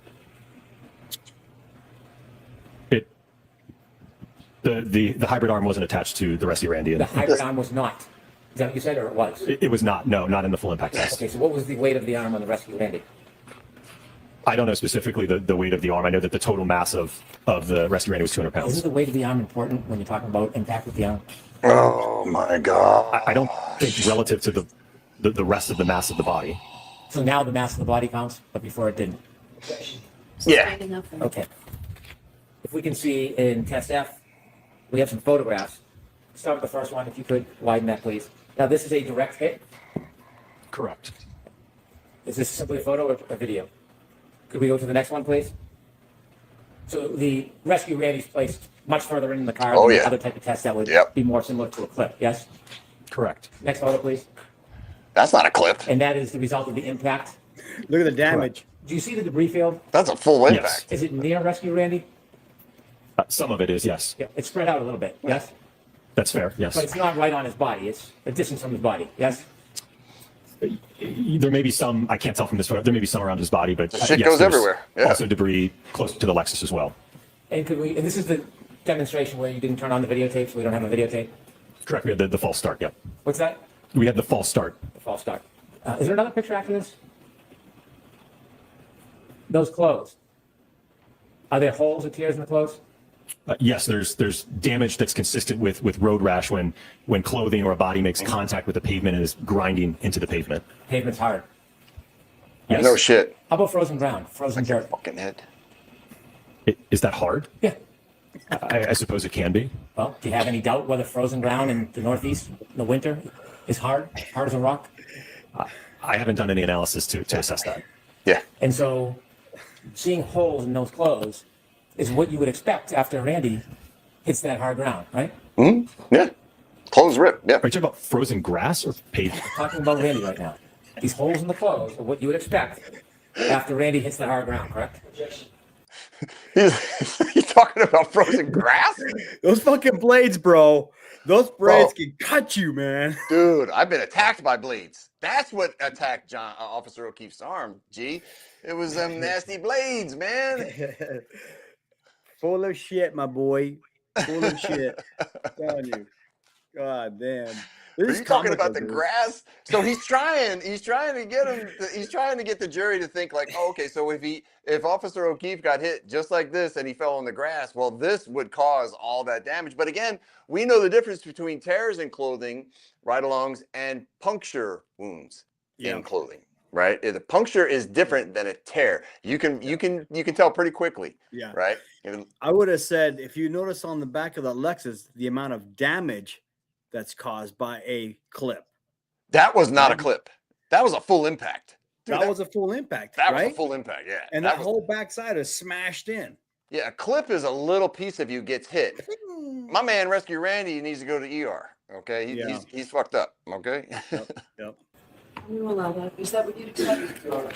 Speaker 6: The hybrid arm wasn't attached to the Rescue Randy.
Speaker 8: The hybrid arm was not. Is that what you said, or it was?
Speaker 6: It was not. No, not in the full impact test.
Speaker 8: Okay, so what was the weight of the arm on the rescue Randy?
Speaker 6: I don't know specifically the weight of the arm. I know that the total mass of the Rescue Randy was 200
Speaker 8: Isn't
Speaker 6: pounds.
Speaker 8: the weight of the arm important when you're talking about impact with the arm?
Speaker 3: Oh my God.
Speaker 6: I don't think relative to the rest of the mass of the body.
Speaker 8: So now the mass of the body counts, but before it didn't.
Speaker 3: Yeah.
Speaker 7: Standing up and-
Speaker 8: Okay. If we can see in test F, we have some photographs. Start with the first one, if you could widen that, please. Now, this is a direct hit.
Speaker 6: Correct.
Speaker 8: Is this simply a photo or a video? Could we go to the next one, please? So the rescue Randy's placed much further in the car
Speaker 3: Oh,
Speaker 8: than
Speaker 3: yeah.
Speaker 8: the other type of test that would
Speaker 3: Yep.
Speaker 8: be more similar to a clip, yes?
Speaker 6: Correct.
Speaker 8: Next photo, please.
Speaker 3: That's not a clip.
Speaker 8: And that is the result of the impact.
Speaker 2: Look at the damage.
Speaker 8: Do you see the debris field?
Speaker 3: That's a full
Speaker 6: Yes.
Speaker 3: impact.
Speaker 8: Is it near rescue Randy?
Speaker 6: Some of it is, yes.
Speaker 8: Yeah, it's spread out a little bit, yes?
Speaker 6: That's fair, yes.
Speaker 8: But it's not right on his body. It's a distance from his body, yes?
Speaker 6: There may be some, I can't tell from this photo, there may be some around his body, but
Speaker 3: shit
Speaker 6: yes,
Speaker 3: goes
Speaker 6: there's
Speaker 3: everywhere. Yeah.
Speaker 6: Also debris close to the Lexus as well.
Speaker 8: And this is the demonstration where you didn't turn on the videotape, so we don't have a videotape.
Speaker 6: Correct, we had the false start, yep.
Speaker 8: What's that?
Speaker 6: We had the false start.
Speaker 8: The false start. Is there another picture after this? Those clothes. Are there holes or tears in the clothes?
Speaker 6: Yes, there's damage that's consistent with road rash when clothing or a body makes contact with the pavement and is grinding into the pavement.
Speaker 8: Pavement's hard.
Speaker 6: Yes.
Speaker 3: No shit.
Speaker 8: How about frozen ground, frozen dirt?
Speaker 3: Fucking head.
Speaker 6: Is that hard?
Speaker 8: Yeah.
Speaker 6: I suppose it can be.
Speaker 8: Well, do you have any doubt whether frozen ground in the Northeast in the winter is hard as a rock?
Speaker 6: I haven't done any analysis to assess that.
Speaker 3: Yeah.
Speaker 8: And so seeing holes in those clothes is what you would expect after Randy hits that hard ground, right?
Speaker 3: Yeah. Clothes rip. Yeah.
Speaker 6: Are you talking about frozen grass or pavement?
Speaker 8: Talking about Randy right now. These holes in the clothes are what you would expect after Randy hits the hard ground, correct?
Speaker 3: He's talking about frozen grass?
Speaker 2: Those fucking blades, bro. Those blades can cut you, man.
Speaker 3: Dude, I've been attacked by blades. That's what attacked Officer O'Keefe's arm, G. It was them nasty blades, man.
Speaker 2: Full of shit, my boy. Full of shit. I'm telling you. God damn.
Speaker 3: Are
Speaker 2: This is
Speaker 3: you talking about
Speaker 2: comical,
Speaker 3: the
Speaker 2: dude.
Speaker 3: grass? So he's trying to get him. He's trying to get the jury to think like, oh, okay, so if Officer O'Keefe got hit just like this and he fell on the grass, well, this would cause all that damage. But again, we know the difference between tears in clothing, ride-alongs, and puncture wounds in clothing. Right? The puncture is different than a tear. You can tell pretty quickly.
Speaker 2: Yeah.
Speaker 3: Right?
Speaker 2: I would have said, if you notice on the back of the Lexus, the amount of damage that's caused by a clip.
Speaker 3: That was not a clip. That was a full impact. Dude,
Speaker 2: That was a full impact,
Speaker 3: that
Speaker 2: right?
Speaker 3: was a full impact, yeah.
Speaker 2: And that whole backside is smashed in.
Speaker 3: Yeah, a clip is a little piece of you gets hit. My man, Rescue Randy, needs to go to ER. Okay, he's fucked up. Okay.
Speaker 2: Yep.
Speaker 7: We will allow that. Is that what you'd accept? All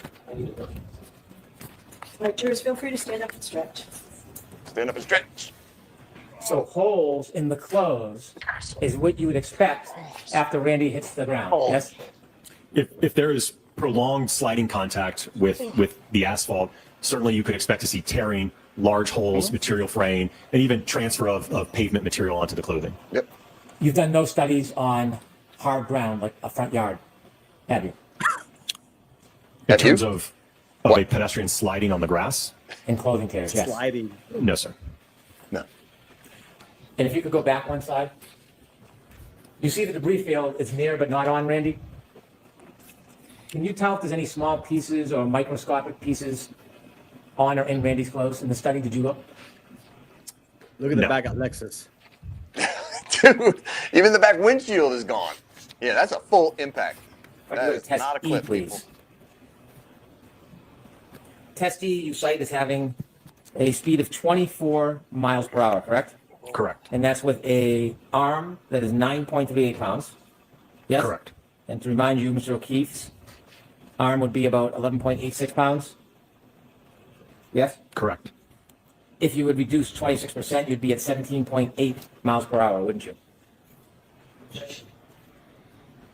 Speaker 7: right, jurors, feel free to stand up and stretch.
Speaker 3: Stand up and stretch.
Speaker 8: So holes in the clothes is what you would expect after Randy hits the ground, yes?
Speaker 6: If there is prolonged sliding contact with the asphalt, certainly you could expect to see tearing large holes, material fraying, and even transfer of pavement material onto the clothing.
Speaker 3: Yep.
Speaker 8: You've done no studies on hard ground, like a front yard, have you?
Speaker 6: In
Speaker 3: Have you?
Speaker 6: terms of
Speaker 3: What?
Speaker 6: a pedestrian sliding on the grass?
Speaker 8: In clothing tears, yes.
Speaker 2: Sliding.
Speaker 6: No, sir.
Speaker 3: No.
Speaker 8: And if you could go back one slide. You see the debris field is near but not on, Randy? Can you tell if there's any small pieces or microscopic pieces on or in Randy's clothes in the study? Did you look?
Speaker 2: Look at the
Speaker 6: No.
Speaker 2: back of Lexus.
Speaker 3: Dude, even the back windshield is gone. Yeah, that's a full impact.
Speaker 8: If I
Speaker 3: That
Speaker 8: could go to
Speaker 3: is
Speaker 8: test
Speaker 3: not a
Speaker 8: E,
Speaker 3: clip,
Speaker 8: please.
Speaker 3: people.
Speaker 8: Test E, you cite as having a speed of 24 miles per hour, correct?
Speaker 6: Correct.
Speaker 8: And that's with a arm that is 9.38 pounds. Yes?
Speaker 6: Correct.
Speaker 8: And to remind you, Mr. O'Keefe's arm would be about 11.86 pounds. Yes?
Speaker 6: Correct.
Speaker 8: If you would reduce 26%, you'd be at 17.8 miles per hour, wouldn't you?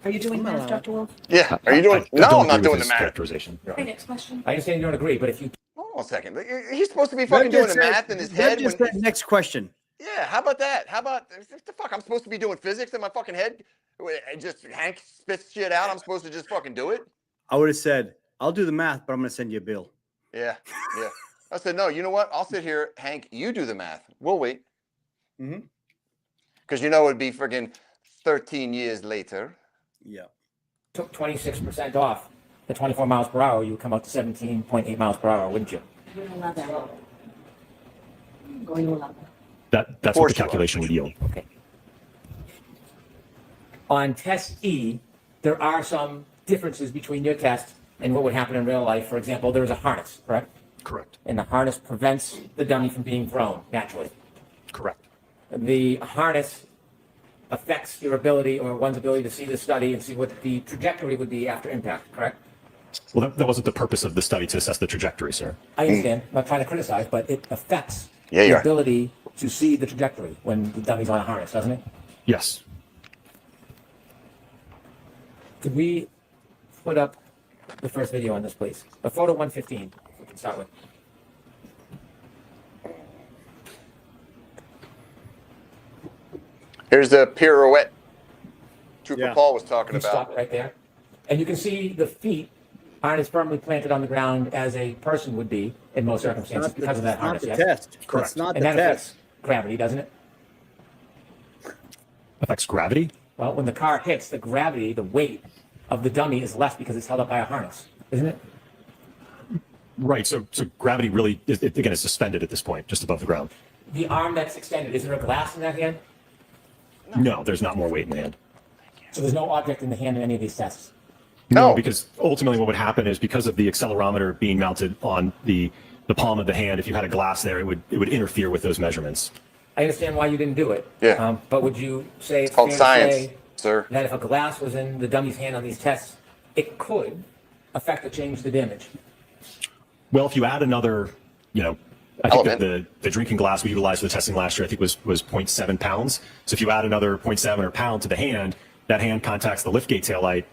Speaker 7: Are you doing math, Dr. Wolfe?
Speaker 3: Yeah. Are you doing?
Speaker 6: I
Speaker 3: No,
Speaker 6: don't
Speaker 3: I'm not
Speaker 6: agree with
Speaker 3: doing the
Speaker 6: his
Speaker 3: math.
Speaker 6: characterization.
Speaker 7: Okay, next question.
Speaker 8: I understand you don't agree, but if you
Speaker 3: Hold on a second. He's supposed to be fucking doing the math in his head.
Speaker 2: Just
Speaker 3: When,
Speaker 2: said, next question.
Speaker 3: yeah. How about that? How about what the fuck? I'm supposed to be doing physics in my fucking head. Just Hank spits shit out. I'm supposed to just fucking do it.
Speaker 2: I would have said, I'll do the math, but I'm going to send you a bill.
Speaker 3: Yeah. Yeah. I said, no. You know what? I'll sit here, Hank. You do the math. We'll wait.
Speaker 2: Mhm.
Speaker 3: Because you know it'd be friggin' 13 years later.
Speaker 2: Yeah.
Speaker 8: took 26% off the 24 miles per hour, you would come out to 17.8 miles per hour, wouldn't you?
Speaker 7: Going to 11. Going to 11.
Speaker 6: That's what
Speaker 3: course
Speaker 6: the
Speaker 3: you are.
Speaker 6: calculation would yield.
Speaker 8: Okay. On test E, there are some differences between your test and what would happen in real life. For example, there is a harness, correct?
Speaker 6: Correct.
Speaker 8: And the harness prevents the dummy from being thrown naturally.
Speaker 6: Correct.
Speaker 8: The harness affects your ability or one's ability to see the study and see what the trajectory would be after impact, correct?
Speaker 6: Well, that wasn't the purpose of the study to assess the trajectory, sir.
Speaker 8: I understand, I'm not trying to criticize, but it affects
Speaker 3: Yeah, you
Speaker 8: the
Speaker 3: are.
Speaker 8: ability to see the trajectory when the dummy's on a harness, doesn't it?
Speaker 6: Yes.
Speaker 8: Could we put up the first video on this, please? A photo 115, we can start with.
Speaker 3: Here's the pirouette Trooper
Speaker 2: Yeah.
Speaker 3: Paul was talking
Speaker 8: You
Speaker 3: about.
Speaker 8: stop right there. And you can see the feet aren't as firmly planted on the ground as a person would be in most circumstances because of that
Speaker 2: That's not
Speaker 8: harness,
Speaker 2: the
Speaker 8: yes?
Speaker 2: test.
Speaker 6: Correct.
Speaker 2: That's not
Speaker 8: And
Speaker 2: the
Speaker 8: that
Speaker 2: test.
Speaker 8: affects gravity, doesn't it?
Speaker 6: Affects gravity?
Speaker 8: Well, when the car hits, the gravity, the weight of the dummy is less because it's held up by a harness, isn't it?
Speaker 6: Right. So gravity really, again, is suspended at this point, just above the ground.
Speaker 8: The arm that's extended, is there a glass in that hand?
Speaker 6: No, there's not more weight in the hand.
Speaker 8: So there's no object in the hand in any of these tests.
Speaker 6: No,
Speaker 3: No.
Speaker 6: because ultimately what would happen is because of the accelerometer being mounted on the palm of the hand, if you had a glass there, it would interfere with those measurements.
Speaker 8: I understand why you didn't do it.
Speaker 3: Yeah.
Speaker 8: But would you say it's
Speaker 3: Called
Speaker 8: fair
Speaker 3: science,
Speaker 8: to say
Speaker 3: sir.
Speaker 8: that if a glass was in the dummy's hand on these tests, it could affect or change the damage?
Speaker 6: Well, if you add another, I think that
Speaker 3: Element.
Speaker 6: the drinking glass we utilized for the testing last year, I think was 0.7 pounds. So if you add another 0.7 or pound to the hand, that hand contacts the liftgate taillight.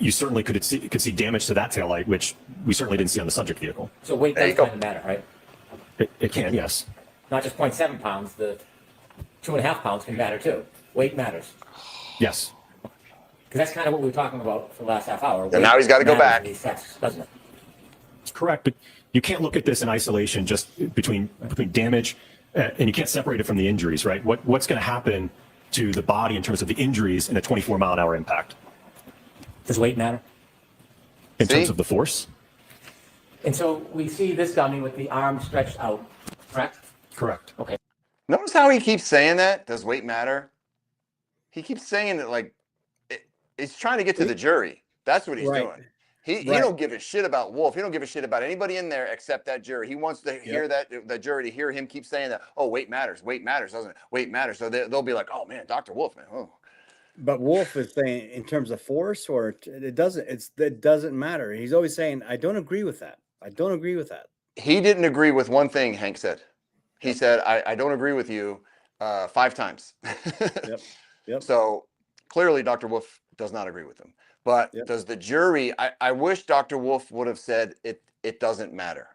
Speaker 6: You certainly could see damage to that taillight, which we certainly didn't see on the subject vehicle.
Speaker 8: So weight
Speaker 3: There
Speaker 8: does
Speaker 3: you go.
Speaker 8: kind of matter, right?
Speaker 6: It can, yes.
Speaker 8: Not just 0.7 pounds, the 2.5 pounds can matter too. Weight matters.
Speaker 6: Yes.
Speaker 8: Because that's kind of what we were talking about for the last half hour.
Speaker 3: And now he's gotta go
Speaker 8: Weight matters
Speaker 3: back.
Speaker 8: in these tests, doesn't it?
Speaker 6: It's correct, but you can't look at this in isolation, just between damage, and you can't separate it from the injuries, right? What's going to happen to the body in terms of the injuries in a 24-mile-an-hour impact?
Speaker 8: Does weight matter?
Speaker 6: In
Speaker 3: See?
Speaker 6: terms of the force?
Speaker 8: And so we see this dummy with the arm stretched out, correct?
Speaker 6: Correct.
Speaker 8: Okay.
Speaker 3: Notice how he keeps saying that? Does weight matter? He keeps saying it like he's trying to get to the jury. That's what he's
Speaker 2: Right.
Speaker 3: doing. He
Speaker 2: Right.
Speaker 3: don't give a shit about Wolf. He don't give a shit about anybody in there except that jury. He wants to hear that jury to hear him keep saying that. Oh, weight matters, doesn't it? Weight matters. So they'll be like, oh man, Dr. Wolf, man. Oh,
Speaker 2: But Wolf is saying in terms of force, or it doesn't matter. He's always saying, I don't agree with that. I don't agree with that.
Speaker 3: he didn't agree with one thing. Hank said. He said, I don't agree with you 5 times.
Speaker 2: Yep. Yep.
Speaker 3: So clearly, Dr. Wolf does not agree with him. But
Speaker 2: Yep.
Speaker 3: does the jury? I wish Dr. Wolf would have said it doesn't matter.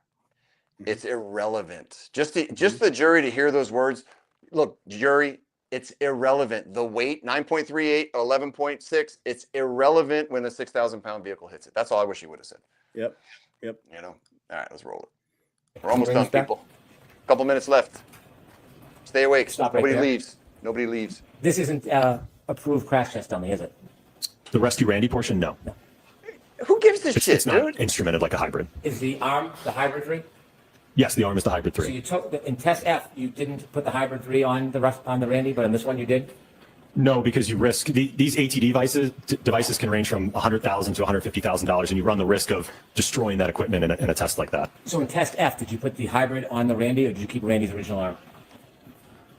Speaker 3: It's irrelevant. Just the jury to hear those words. Look, jury, it's irrelevant. The weight, 9.38, 11.6, it's irrelevant when the 6,000-pound vehicle hits it. That's all I wish he would have said.
Speaker 2: Yep.
Speaker 3: You know? All right, let's roll it. We're almost done, people. Couple minutes left. Stay awake.
Speaker 8: Stop right
Speaker 3: Nobody
Speaker 8: there.
Speaker 3: leaves. Nobody leaves.
Speaker 8: This isn't approved crash test dummy, is it?
Speaker 6: The Rescue Randy portion, no.
Speaker 3: Who gives this shit,
Speaker 6: It's not
Speaker 3: dude?
Speaker 6: instrumented like a hybrid.
Speaker 8: Is the arm the hybrid 3?
Speaker 6: Yes, the arm is the hybrid
Speaker 8: So
Speaker 6: 3.
Speaker 8: you took in test F, you didn't put the hybrid 3 on the Randy, but in this one you did.
Speaker 6: No, because you risk these AT devices can range from $100,000 to $150,000, and you run the risk of destroying that equipment in a test like that.
Speaker 8: So in test F, did you put the hybrid on the Randy, or did you keep Randy's original arm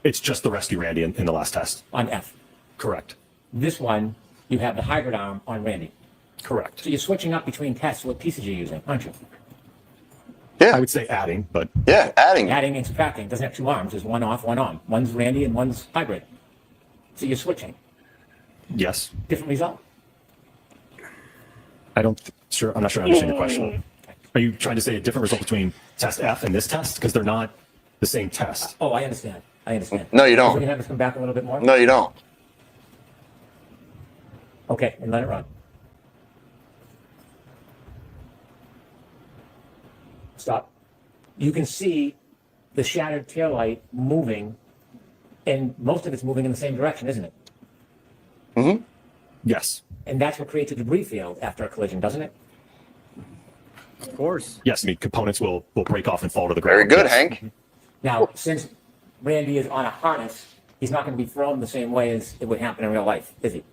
Speaker 6: It's just the Rescue Randy in the last test.
Speaker 8: on F?
Speaker 6: Correct.
Speaker 8: This one, you have the hybrid arm on Randy.
Speaker 6: Correct.
Speaker 8: So you're switching up between tests. What pieces you're using, aren't you?
Speaker 3: Yeah.
Speaker 6: I would say adding, but
Speaker 3: Yeah, adding.
Speaker 8: Adding and subtracting. It doesn't have two arms. There's one off, one on. One's Randy and one's hybrid. So you're switching.
Speaker 6: yes.
Speaker 8: Different result.
Speaker 6: I'm not sure I understand your question. Are you trying to say a different result between test F and this test? Because they're not the same test.
Speaker 8: Oh, I understand. I understand.
Speaker 3: No, you
Speaker 8: So
Speaker 3: don't.
Speaker 8: we can have this come back a little bit more?
Speaker 3: No, you don't.
Speaker 8: Okay, and let it run. Stop. You can see the shattered taillight moving, and most of it's moving in the same direction, isn't it?
Speaker 6: Yes.
Speaker 8: And that's what creates a debris field after a collision, doesn't it?
Speaker 2: Of course.
Speaker 6: Yes, I mean, components will break off and fall to the ground.
Speaker 3: Very good,
Speaker 6: Yes.
Speaker 3: Hank.
Speaker 8: Now, since Randy is on a harness, he's not going to be thrown the same way as it would happen in real life, is he?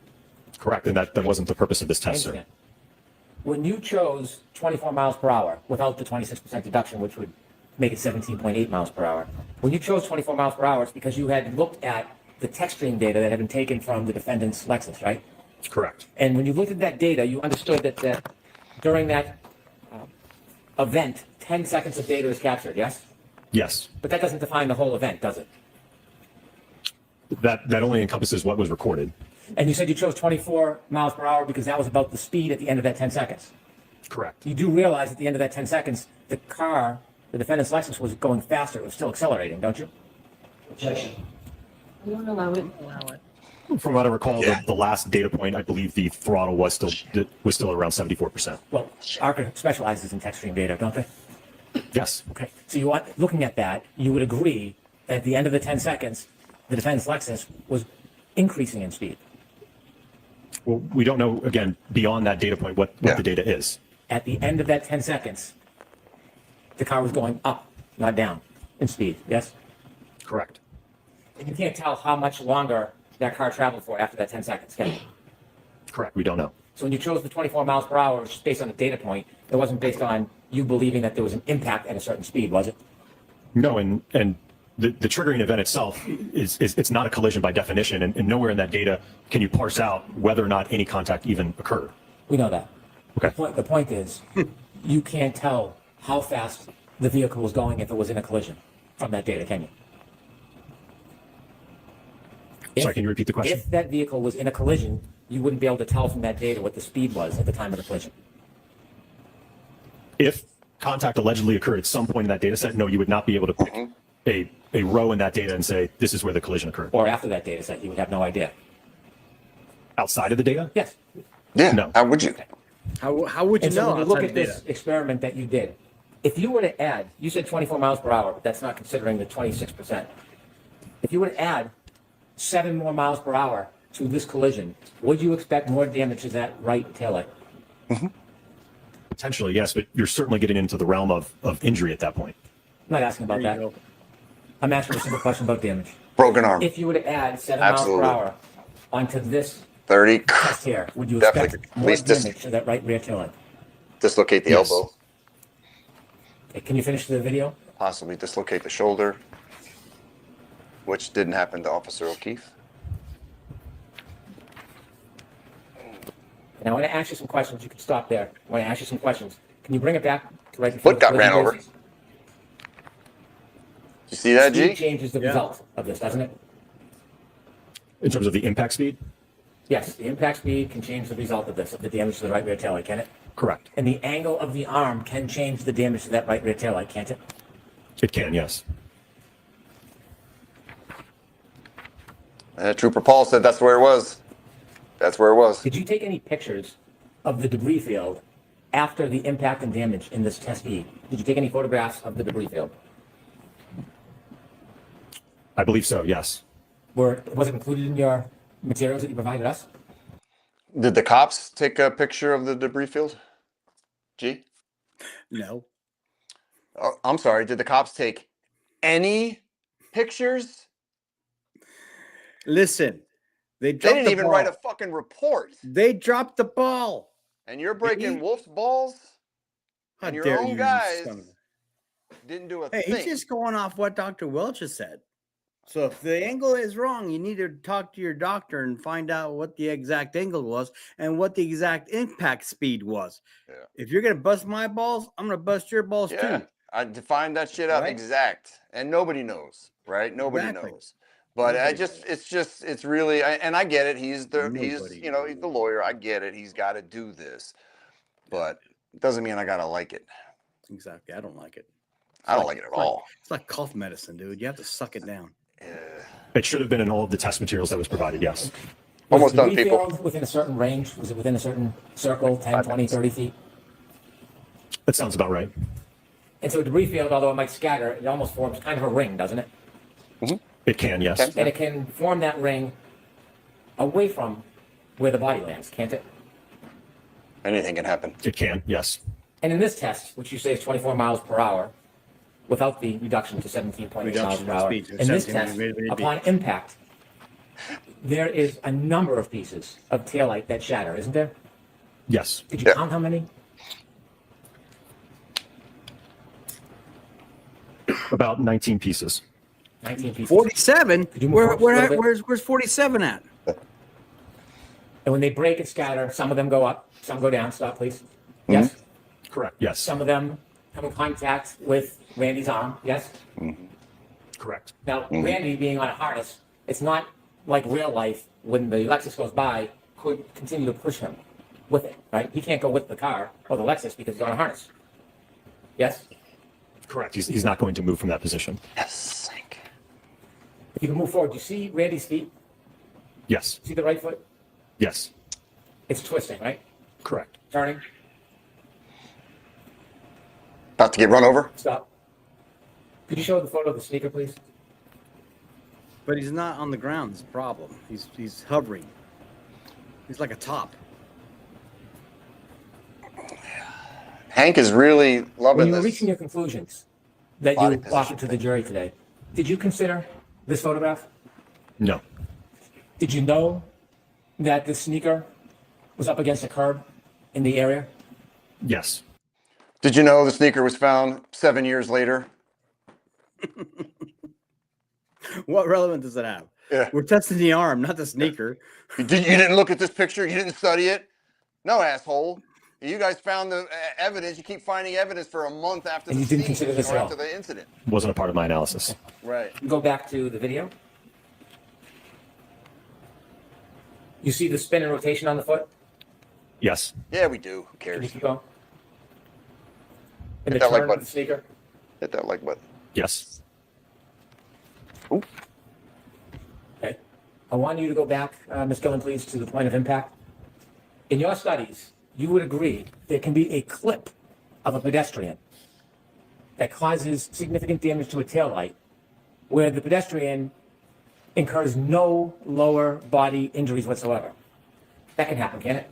Speaker 6: Correct, and that wasn't the purpose of this
Speaker 8: I
Speaker 6: test, sir.
Speaker 8: understand. When you chose 24 miles per hour without the 26% deduction, which would make it 17.8 miles per hour, when you chose 24 miles per hour, it's because you had looked at the text stream data that had been taken from the defendant's Lexus, right?
Speaker 6: Correct.
Speaker 8: And when you looked at that data, you understood that during that event, 10 seconds of data is captured, yes?
Speaker 6: Yes.
Speaker 8: But that doesn't define the whole event, does it?
Speaker 6: That only encompasses what was recorded.
Speaker 8: And you said you chose 24 miles per hour because that was about the speed at the end of that 10 seconds.
Speaker 6: Correct.
Speaker 8: You do realize at the end of that 10 seconds, the car, the defendant's Lexus, was going faster. It was still accelerating, don't you?
Speaker 7: You won't allow it.
Speaker 6: From what I recall, the last data point, I believe the throttle was still around 74%.
Speaker 8: Well, ARCA specializes in text stream data, don't they?
Speaker 6: Yes.
Speaker 8: Okay. So you want, looking at that, you would agree that at the end of the 10 seconds, the defendant's Lexus was increasing in speed.
Speaker 6: Well, we don't know, again, beyond that data point, what
Speaker 3: Yeah.
Speaker 6: the data is.
Speaker 8: At the end of that 10 seconds, the car was going up, not down, in speed, yes?
Speaker 6: Correct.
Speaker 8: And you can't tell how much longer that car traveled for after that 10 seconds, can you?
Speaker 6: Correct. We don't know.
Speaker 8: So when you chose the 24 miles per hour, it was just based on a data point. It wasn't based on you believing that there was an impact at a certain speed, was it?
Speaker 6: No, and the triggering event itself is it's not a collision by definition, and nowhere in that data can you parse out whether or not any contact even occurred.
Speaker 8: We know that.
Speaker 6: Okay.
Speaker 8: The point is, you can't tell how fast the vehicle was going if it was in a collision from that data, can you?
Speaker 6: Sorry, can you repeat the question?
Speaker 8: If that vehicle was in a collision, you wouldn't be able to tell from that data what the speed was at the time of the collision.
Speaker 6: If contact allegedly occurred at some point in that data set, no, you would not be able to pick a row in that data and say, this is where the collision occurred.
Speaker 8: Or after that data set, you would have no idea.
Speaker 6: Outside of the data?
Speaker 8: Yes.
Speaker 3: Yeah.
Speaker 6: No.
Speaker 3: How would you?
Speaker 2: How would you
Speaker 8: And so
Speaker 2: know
Speaker 8: when you look
Speaker 2: outside
Speaker 8: at
Speaker 2: of
Speaker 8: this
Speaker 2: data?
Speaker 8: experiment that you did, if you were to add, you said 24 miles per hour, but that's not considering the 26%. If you were to add 7 more miles per hour to this collision, would you expect more damage to that right taillight?
Speaker 6: Potentially, yes, but you're certainly getting into the realm of injury at that point.
Speaker 8: I'm not asking about
Speaker 2: There
Speaker 8: that.
Speaker 2: you go.
Speaker 8: I'm asking a simple question about damage.
Speaker 3: Broken arm.
Speaker 8: If you were to add 7
Speaker 3: Absolutely.
Speaker 8: miles per hour onto this
Speaker 3: 30.
Speaker 8: test here, would you
Speaker 3: Definitely.
Speaker 8: expect
Speaker 3: At
Speaker 8: more
Speaker 3: least dis-
Speaker 8: damage to that right rear taillight?
Speaker 3: Dislocate the
Speaker 6: Yes.
Speaker 3: elbow.
Speaker 8: Okay, can you finish the video?
Speaker 3: Possibly dislocate the shoulder, which didn't happen to Officer O'Keefe.
Speaker 8: And I want to ask you some questions. You can stop there. I want to ask you some questions. Can you bring it back to right before
Speaker 3: Foot
Speaker 8: the
Speaker 3: got
Speaker 8: collision
Speaker 3: ran over.
Speaker 8: basis?
Speaker 3: You see that,
Speaker 8: Speed
Speaker 3: G?
Speaker 8: changes the
Speaker 2: Yeah.
Speaker 8: result of this, doesn't it?
Speaker 6: In terms of the impact speed?
Speaker 8: Yes, the impact speed can change the result of this, of the damage to the right rear taillight, can it?
Speaker 6: Correct.
Speaker 8: And the angle of the arm can change the damage to that right rear taillight, can't it?
Speaker 6: It can, yes.
Speaker 3: Trooper Paul said that's where it was. That's where it was.
Speaker 8: Did you take any pictures of the debris field after the impact and damage in this test E? Did you take any photographs of the debris field?
Speaker 6: I believe so, yes.
Speaker 8: Was it included in your materials that you provided us?
Speaker 3: Did the cops take a picture of the debris field? G?
Speaker 2: No.
Speaker 3: Oh, I'm sorry. Did the cops take any pictures?
Speaker 2: Listen, they
Speaker 3: They
Speaker 2: dropped
Speaker 3: didn't
Speaker 2: the
Speaker 3: even
Speaker 2: ball.
Speaker 3: write a fucking report.
Speaker 2: They dropped the ball.
Speaker 3: And you're breaking Wolf's balls?
Speaker 2: How
Speaker 3: And your
Speaker 2: dare
Speaker 3: own
Speaker 2: you,
Speaker 3: guys
Speaker 2: son of a-
Speaker 3: didn't do a
Speaker 2: Hey,
Speaker 3: thing.
Speaker 2: he's just going off what Dr. Welch has said. So if the angle is wrong, you need to talk to your doctor and find out what the exact angle was and what the exact impact speed was.
Speaker 3: Yeah.
Speaker 2: If you're gonna bust my balls, I'm gonna bust your balls
Speaker 3: Yeah,
Speaker 2: too.
Speaker 3: I defined that shit out
Speaker 2: Right?
Speaker 3: exact, and nobody knows, right? Nobody
Speaker 2: Exactly.
Speaker 3: knows. But
Speaker 2: Nobody knows.
Speaker 3: it's really, and I get it. He's
Speaker 2: Nobody
Speaker 3: he's the lawyer. I get it. He's got to do this, but it doesn't mean I gotta like it.
Speaker 2: Exactly. I don't like it.
Speaker 3: I don't like it at all.
Speaker 2: It's like cough medicine, dude. You have to suck it down.
Speaker 6: It should have been in all of the test materials that was provided, yes.
Speaker 3: Almost
Speaker 8: Was the
Speaker 3: done,
Speaker 8: debris
Speaker 3: people.
Speaker 8: field within a certain range? Was it within a certain circle, 10, 20, 30 feet?
Speaker 6: That sounds about right.
Speaker 8: And so a debris field, although it might scatter, it almost forms kind of a ring, doesn't it?
Speaker 6: It can, yes.
Speaker 3: Okay.
Speaker 8: And it can form that ring away from where the body lands, can't it?
Speaker 3: Anything can happen.
Speaker 6: It can, yes.
Speaker 8: And in this test, which you say is 24 miles per hour, without the reduction to 17.8 miles
Speaker 2: Reduction
Speaker 8: per
Speaker 2: in
Speaker 8: hour,
Speaker 2: speed to
Speaker 8: in this
Speaker 2: 17,
Speaker 8: test,
Speaker 2: maybe.
Speaker 8: upon impact, there is a number of pieces of taillight that shatter, isn't there?
Speaker 6: Yes.
Speaker 8: Did you
Speaker 3: Yeah.
Speaker 8: count how many?
Speaker 6: About 19 pieces.
Speaker 8: 19 pieces.
Speaker 2: 47?
Speaker 8: you move forward a little bit?
Speaker 2: Where's 47 at?
Speaker 8: And when they break and scatter, some of them go up, some go down. Stop, please. Yes.
Speaker 6: Correct, yes.
Speaker 8: Some of them come in contact with Randy's arm. Yes.
Speaker 6: Correct.
Speaker 8: Now, Randy being on a harness, it's not like real life when the Lexus goes by, could continue to push him with it, right? He can't go with the car or the Lexus because he's on a harness. Yes?
Speaker 6: Correct. He's not going to move from that position.
Speaker 3: Yes.
Speaker 8: If you can move forward, do you see Randy's feet?
Speaker 6: Yes.
Speaker 8: See the right foot?
Speaker 6: Yes.
Speaker 8: It's twisting, right?
Speaker 6: Correct.
Speaker 8: Turning.
Speaker 3: About to get run over.
Speaker 8: Stop. Could you show the photo of the sneaker, please?
Speaker 2: But he's not on the ground. It's a problem. He's hovering. He's like a top.
Speaker 3: Hank is really
Speaker 8: When
Speaker 3: loving
Speaker 8: you were
Speaker 3: this.
Speaker 8: reaching your conclusions that
Speaker 3: Body
Speaker 8: you
Speaker 3: position
Speaker 8: offered to the jury today, did you consider this photograph?
Speaker 6: No.
Speaker 8: Did you know that the sneaker was up against a curb in the area?
Speaker 6: Yes.
Speaker 3: Did you know the sneaker was found 7 years later?
Speaker 2: What relevance does it have?
Speaker 3: Yeah.
Speaker 2: We're testing the arm, not the sneaker.
Speaker 3: You didn't look at this picture? You didn't study it? No, asshole. You guys found the evidence. You keep finding evidence for a month after
Speaker 8: And
Speaker 3: the
Speaker 8: you didn't
Speaker 3: scene
Speaker 8: consider this
Speaker 3: or
Speaker 8: at all?
Speaker 3: after the incident.
Speaker 6: Wasn't a part of my analysis.
Speaker 3: Right.
Speaker 8: Go back to the video. You see the spin and rotation on the foot?
Speaker 6: Yes.
Speaker 3: Yeah, we do. Who
Speaker 8: Can you
Speaker 3: cares?
Speaker 8: keep going? And the
Speaker 3: Hit that like
Speaker 8: turn of
Speaker 3: button.
Speaker 8: the sneaker?
Speaker 3: Hit that like button.
Speaker 6: Yes.
Speaker 3: Ooh.
Speaker 8: Okay. I want you to go back, Ms. Gillen, please, to the point of impact. In your studies, you would agree there can be a clip of a pedestrian that causes significant damage to a taillight where the pedestrian incurs no lower body injuries whatsoever. That can happen, can it?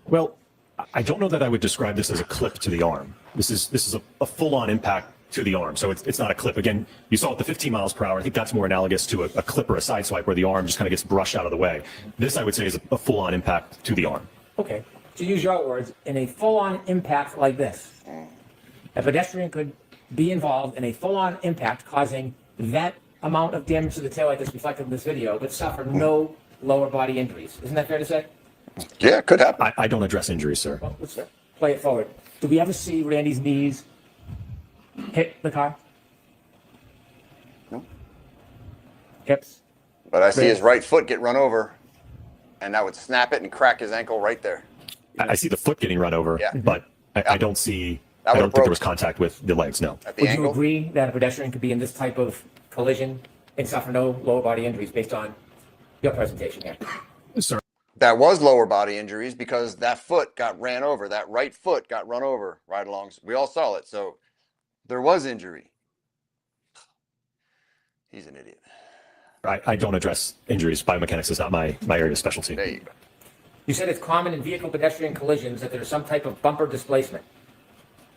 Speaker 6: Well, I don't know that I would describe this as a clip to the arm. This is a full-on impact to the arm. So it's not a clip. Again, you saw it the 15 miles per hour. I think that's more analogous to a clip or a side swipe where the arm just kind of gets brushed out of the way. This, I would say, is a full-on impact to the arm.
Speaker 8: Okay. To use your words, in a full-on impact like this, a pedestrian could be involved in a full-on impact causing that amount of damage to the taillight that's reflected in this video, but suffer no lower body injuries. Isn't that fair to say?
Speaker 3: Yeah, it could happen.
Speaker 6: I don't address injuries, sir.
Speaker 8: Well, let's play it forward. Do we ever see Randy's knees hit the car?
Speaker 3: No.
Speaker 8: Hips?
Speaker 3: But I see his right foot get run over, and that would snap it and crack his ankle right there.
Speaker 6: I see the foot getting run over,
Speaker 3: Yeah.
Speaker 6: but I don't see
Speaker 3: That
Speaker 6: I
Speaker 3: would
Speaker 6: don't
Speaker 3: have
Speaker 6: think there was
Speaker 3: broke
Speaker 6: contact with the legs, no.
Speaker 3: at the
Speaker 8: Would you
Speaker 3: ankle.
Speaker 8: agree that a pedestrian could be in this type of collision and suffer no lower body injuries based on your presentation here?
Speaker 6: Sir,
Speaker 3: That was lower body injuries because that foot got ran over. That right foot got run over right along. We all saw it. So there was injury. He's an idiot.
Speaker 6: I don't address injuries. Biomechanics is not my area of specialty.
Speaker 3: There you go.
Speaker 8: You said it's common in vehicle pedestrian collisions that there's some type of bumper displacement.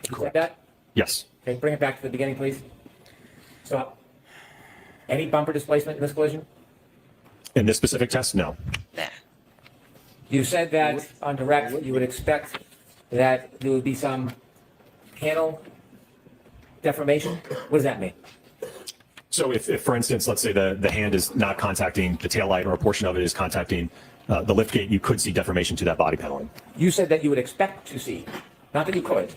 Speaker 8: You said that?
Speaker 6: Yes.
Speaker 8: Okay, bring it back to the beginning, please. So, any bumper displacement in this collision?
Speaker 6: In this specific test, no.
Speaker 8: You said that on direct, you would expect that there would be some panel deformation. What does that mean?
Speaker 6: So if for instance, let's say the hand is not contacting the tail light or a portion of it is contacting the lift gate, you could see deformation to that body paneling.
Speaker 8: You said that you would expect to see, not that you could.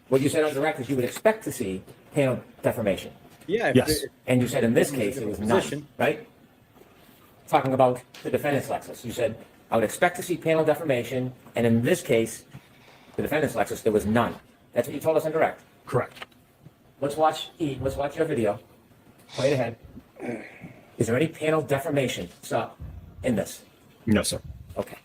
Speaker 8: What you said on direct is you would expect to see panel deformation.
Speaker 2: Yeah.
Speaker 6: Yes.
Speaker 8: And you said in this case, it was none,
Speaker 2: Position.
Speaker 8: right? Talking about the defendant's Lexus. You said, I would expect to see panel deformation, and in this case, the defendant's Lexus, there was none. That's what you told us on direct.
Speaker 6: Correct.
Speaker 8: Let's watch your video. Play it ahead. Is there any panel deformation in this?
Speaker 6: No, sir.
Speaker 8: Okay.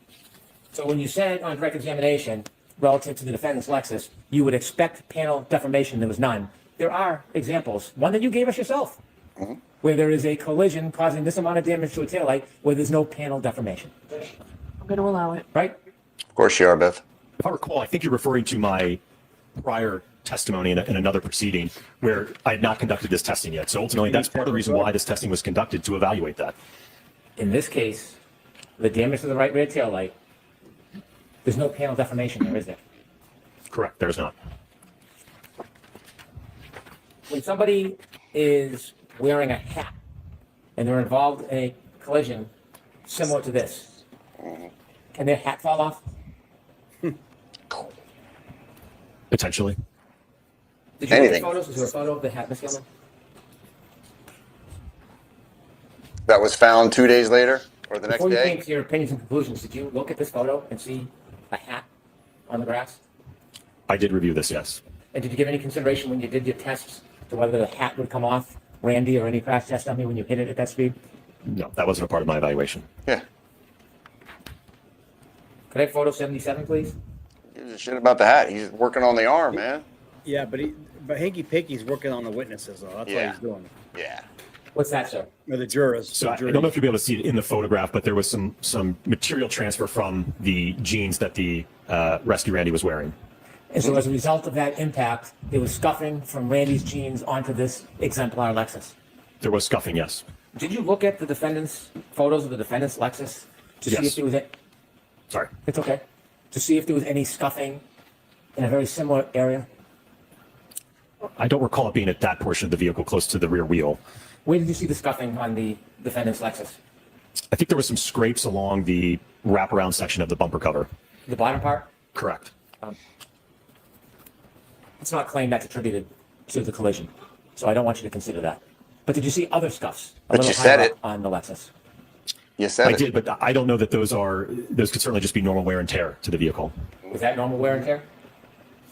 Speaker 8: So when you said on direct examination, relative to the defendant's Lexus, you would expect panel deformation, there was none. There are examples, one that you gave us yourself, where there is a collision causing this amount of damage to a taillight where there's no panel deformation,
Speaker 7: I'm going to allow it.
Speaker 8: right?
Speaker 3: Of course you are, Beth.
Speaker 6: If I recall, I think you're referring to my prior testimony in another proceeding where I had not conducted this testing yet. So ultimately, that's part of the reason why this testing was conducted, to evaluate that.
Speaker 8: In this case, the damage to the right rear taillight, there's no panel deformation there, is there?
Speaker 6: Correct. There's not.
Speaker 8: When somebody is wearing a hat and they're involved in a collision similar to this, can their hat fall off?
Speaker 6: Potentially.
Speaker 8: Did you look at
Speaker 3: Anything.
Speaker 8: photos? Is there a photo of the hat, Ms. Gilman?
Speaker 3: That was found 2 days later or the next
Speaker 8: Before you came
Speaker 3: day.
Speaker 8: to your opinions and conclusions, did you look at this photo and see a hat on the grass?
Speaker 6: I did review this, yes.
Speaker 8: And did you give any consideration when you did your tests to whether the hat would come off, Randy, or any crash test dummy when you hit it at that speed?
Speaker 6: No, that wasn't a part of my evaluation.
Speaker 3: Yeah.
Speaker 8: Could I have photo 77, please?
Speaker 3: Gives a shit about the hat. He's working on the arm, man.
Speaker 2: Yeah, but Hanky Panky's working on the witnesses, though. That's
Speaker 3: Yeah.
Speaker 2: what he's doing.
Speaker 3: Yeah.
Speaker 8: What's that, sir?
Speaker 2: Or the jurors.
Speaker 6: So I
Speaker 2: the
Speaker 6: don't know if you'll be able to see it in the photograph, but there was some material transfer from the jeans that the rescue Randy was wearing.
Speaker 8: And so as a result of that impact, there was scuffing from Randy's jeans onto this exemplar Lexus.
Speaker 6: There was scuffing, yes.
Speaker 8: Did you look at the defendant's photos of the defendant's Lexus to see
Speaker 6: Yes.
Speaker 8: if there was
Speaker 6: Sorry.
Speaker 8: it's okay, to see if there was any scuffing in a very similar area?
Speaker 6: I don't recall it being at that portion of the vehicle close to the rear wheel.
Speaker 8: Where did you see the scuffing on the defendant's Lexus?
Speaker 6: I think there was some scrapes along the wraparound section of the bumper cover.
Speaker 8: The bottom part?
Speaker 6: Correct.
Speaker 8: It's not claimed that's attributed to the collision, so I don't want you to consider that. But did you see other scuffs a
Speaker 3: But
Speaker 8: little
Speaker 3: you said
Speaker 8: higher
Speaker 3: it.
Speaker 8: up on the Lexus?
Speaker 3: You said
Speaker 6: I
Speaker 3: it.
Speaker 6: did, but I don't know that those could certainly just be normal wear and tear to the vehicle.
Speaker 8: Was that normal wear and tear?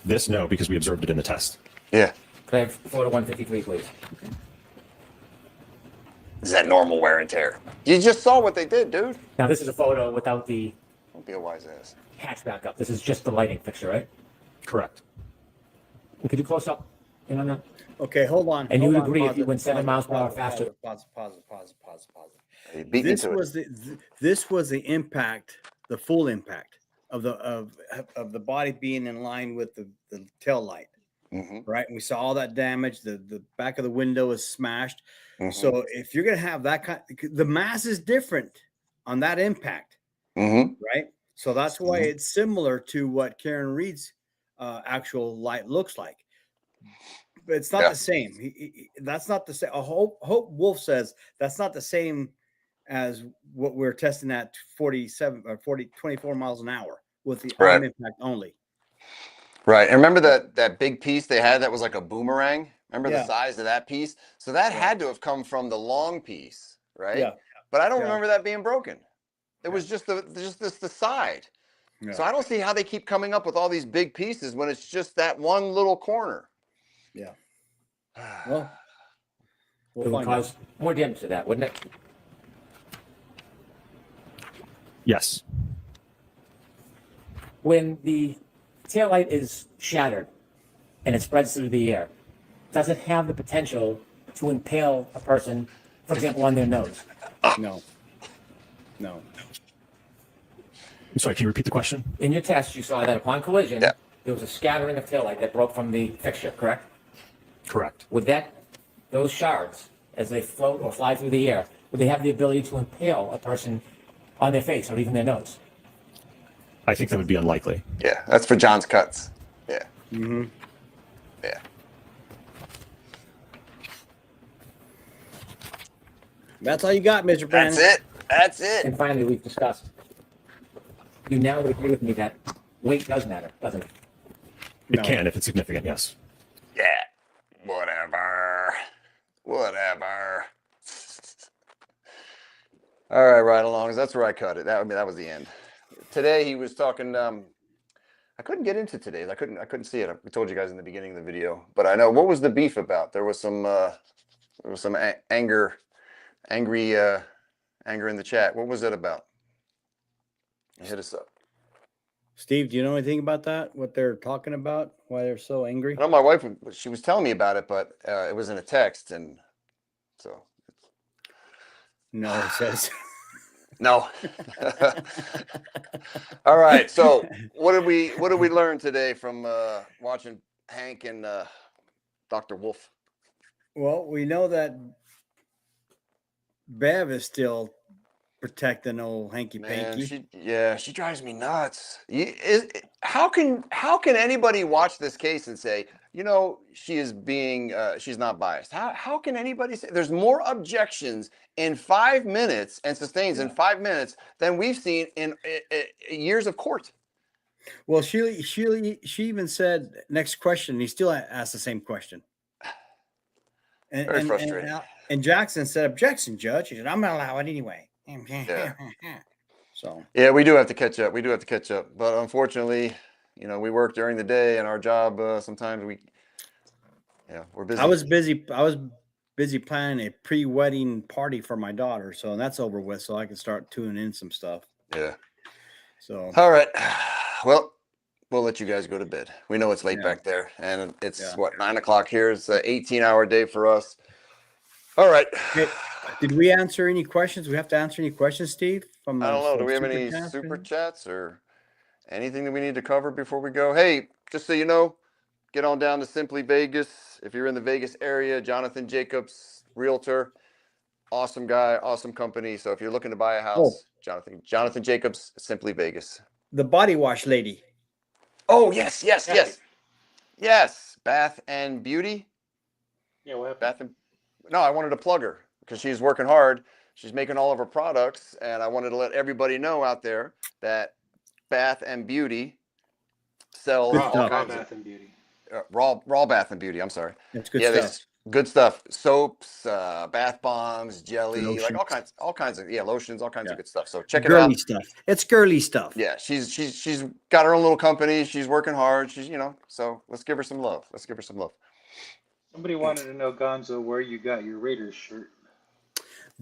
Speaker 6: This, no, because we observed it in the test.
Speaker 3: Yeah.
Speaker 8: Could I have photo 153, please?
Speaker 3: Is that normal wear and tear? You just saw what they did, dude.
Speaker 8: Now, this is a photo without the
Speaker 3: Don't be a wise ass.
Speaker 8: hatchback up. This is just the lighting fixture, right?
Speaker 6: Correct.
Speaker 8: And could you close up in on that?
Speaker 2: Okay, hold on.
Speaker 8: And you
Speaker 2: hold
Speaker 8: would
Speaker 2: on,
Speaker 8: agree if
Speaker 2: pause
Speaker 8: you
Speaker 2: it,
Speaker 8: went 7
Speaker 2: pause it,
Speaker 8: miles per hour
Speaker 2: pause it,
Speaker 8: faster?
Speaker 2: Pause it.
Speaker 3: You beat me
Speaker 2: This
Speaker 3: to
Speaker 2: was
Speaker 3: it.
Speaker 2: this was the impact, the full impact of the body being in line with the tail light, right? And we saw all that damage. The back of the window is smashed. So if you're gonna have that kind, the mass is different on that impact, right? So that's why it's similar to what Karen Reed's actual light looks like. But it's not the same. That's not the same. Hope Wolfe says that's not the same as what we're testing at 47 or 24 miles an hour with the arm impact only.
Speaker 3: Right. And remember that big piece they had that was like a boomerang? Remember the
Speaker 2: Yeah.
Speaker 3: size of that piece? So that had to have come from the long piece, right?
Speaker 2: Yeah.
Speaker 3: But I don't
Speaker 2: Yeah.
Speaker 3: remember that being broken. It was just the side.
Speaker 2: Yeah.
Speaker 3: So I don't see how they keep coming up with all these big pieces when it's just that one little corner.
Speaker 2: Yeah. Well,
Speaker 8: It
Speaker 2: we'll
Speaker 8: would
Speaker 2: find out.
Speaker 8: cause more damage to that, wouldn't it?
Speaker 6: Yes.
Speaker 8: When the taillight is shattered and it spreads through the air, does it have the potential to impale a person, for example, on their nose?
Speaker 2: No. No.
Speaker 6: I'm sorry, can you repeat the question?
Speaker 8: In your test, you saw that upon collision,
Speaker 3: Yeah.
Speaker 8: there was a scattering of taillight that broke from the fixture, correct?
Speaker 6: Correct.
Speaker 8: Would those shards, as they float or fly through the air, would they have the ability to impale a person on their face or even their nose?
Speaker 6: I think that would be unlikely.
Speaker 3: Yeah, that's for John's cuts. Yeah.
Speaker 2: Mm-hmm.
Speaker 3: Yeah.
Speaker 2: That's all you got, Mr. Brandon.
Speaker 3: That's it. That's it.
Speaker 8: And finally, we've discussed, you now would agree with me that weight does matter, doesn't it?
Speaker 6: It
Speaker 2: No.
Speaker 6: can if it's significant, yes.
Speaker 3: Yeah. Whatever. Whatever. All right, right along. That's where I cut it. That was the end. Today he was talking. I couldn't get into today's. I couldn't see it. I told you guys in the beginning of the video, but I know what was the beef about. There was some anger in the chat. What was it about? Hit us up.
Speaker 2: Steve, do you know anything about that? What they're talking about? Why they're so angry?
Speaker 3: I know my wife. She was telling me about it, but it was in a text, and so
Speaker 2: No, it says.
Speaker 3: no. All right. So what did we learn today from watching Hank and Dr. Wolfe?
Speaker 2: Well, we know that Bev is still protecting old hanky
Speaker 3: Man,
Speaker 2: panky.
Speaker 3: she drives me nuts. How can anybody watch this case and say, she is being she's not biased? How can anybody say there's more objections in 5 minutes and sustains in 5 minutes than we've seen in years of court?
Speaker 2: Well, she even said next question. He still asked the same question.
Speaker 3: Very frustrating.
Speaker 2: And Jackson said, "Objection, Judge." He said, "I'm gonna allow it anyway."
Speaker 3: Yeah.
Speaker 2: So
Speaker 3: Yeah, we do have to catch up. But unfortunately, we work during the day, and our job sometimes we're busy.
Speaker 2: I was busy planning a pre-wedding party for my daughter, so that's over with, so I can start tuning in some stuff.
Speaker 3: Yeah.
Speaker 2: So
Speaker 3: All right. Well, we'll let you guys go to bed. We know it's late
Speaker 2: Yeah.
Speaker 3: back there, and it's
Speaker 2: Yeah.
Speaker 3: 9 o'clock here. It's an 18-hour day for us. All right.
Speaker 2: Hey, did we answer any questions? We have to answer any questions, Steve? From
Speaker 3: I don't know. Do
Speaker 2: from
Speaker 3: we have
Speaker 2: Super
Speaker 3: any
Speaker 2: Chats?
Speaker 3: super chats or anything that we need to cover before we go? Hey, just so you know, get on down to Simply Vegas. If you're in the Vegas area, Jonathan Jacobs, realtor, awesome guy, awesome company. So if you're looking to buy a house, Jonathan Jacobs, Simply Vegas.
Speaker 2: The body wash lady.
Speaker 3: Oh, yes. Bath and Beauty.
Speaker 4: Yeah, what happened?
Speaker 3: No, I wanted to plug her because she's working hard. She's making all of her products, and I wanted to let everybody know out there that Bath and Beauty sells
Speaker 2: Good
Speaker 3: all
Speaker 2: stuff.
Speaker 3: kinds
Speaker 4: Bath and Beauty.
Speaker 3: of raw Bath and Beauty. I'm sorry.
Speaker 2: That's good
Speaker 3: Yeah,
Speaker 2: stuff.
Speaker 3: good stuff. Soaps, bath bombs, jelly,
Speaker 2: Lotions.
Speaker 3: like all kinds of lotions, all kinds
Speaker 2: Yeah.
Speaker 3: of good stuff. So check it
Speaker 2: Girly
Speaker 3: out.
Speaker 2: stuff. It's girly stuff.
Speaker 3: Yeah, she's got her own little company. She's working hard. She's so let's give her some love.
Speaker 4: Somebody wanted to know, Gonzo, where you got your Raiders shirt.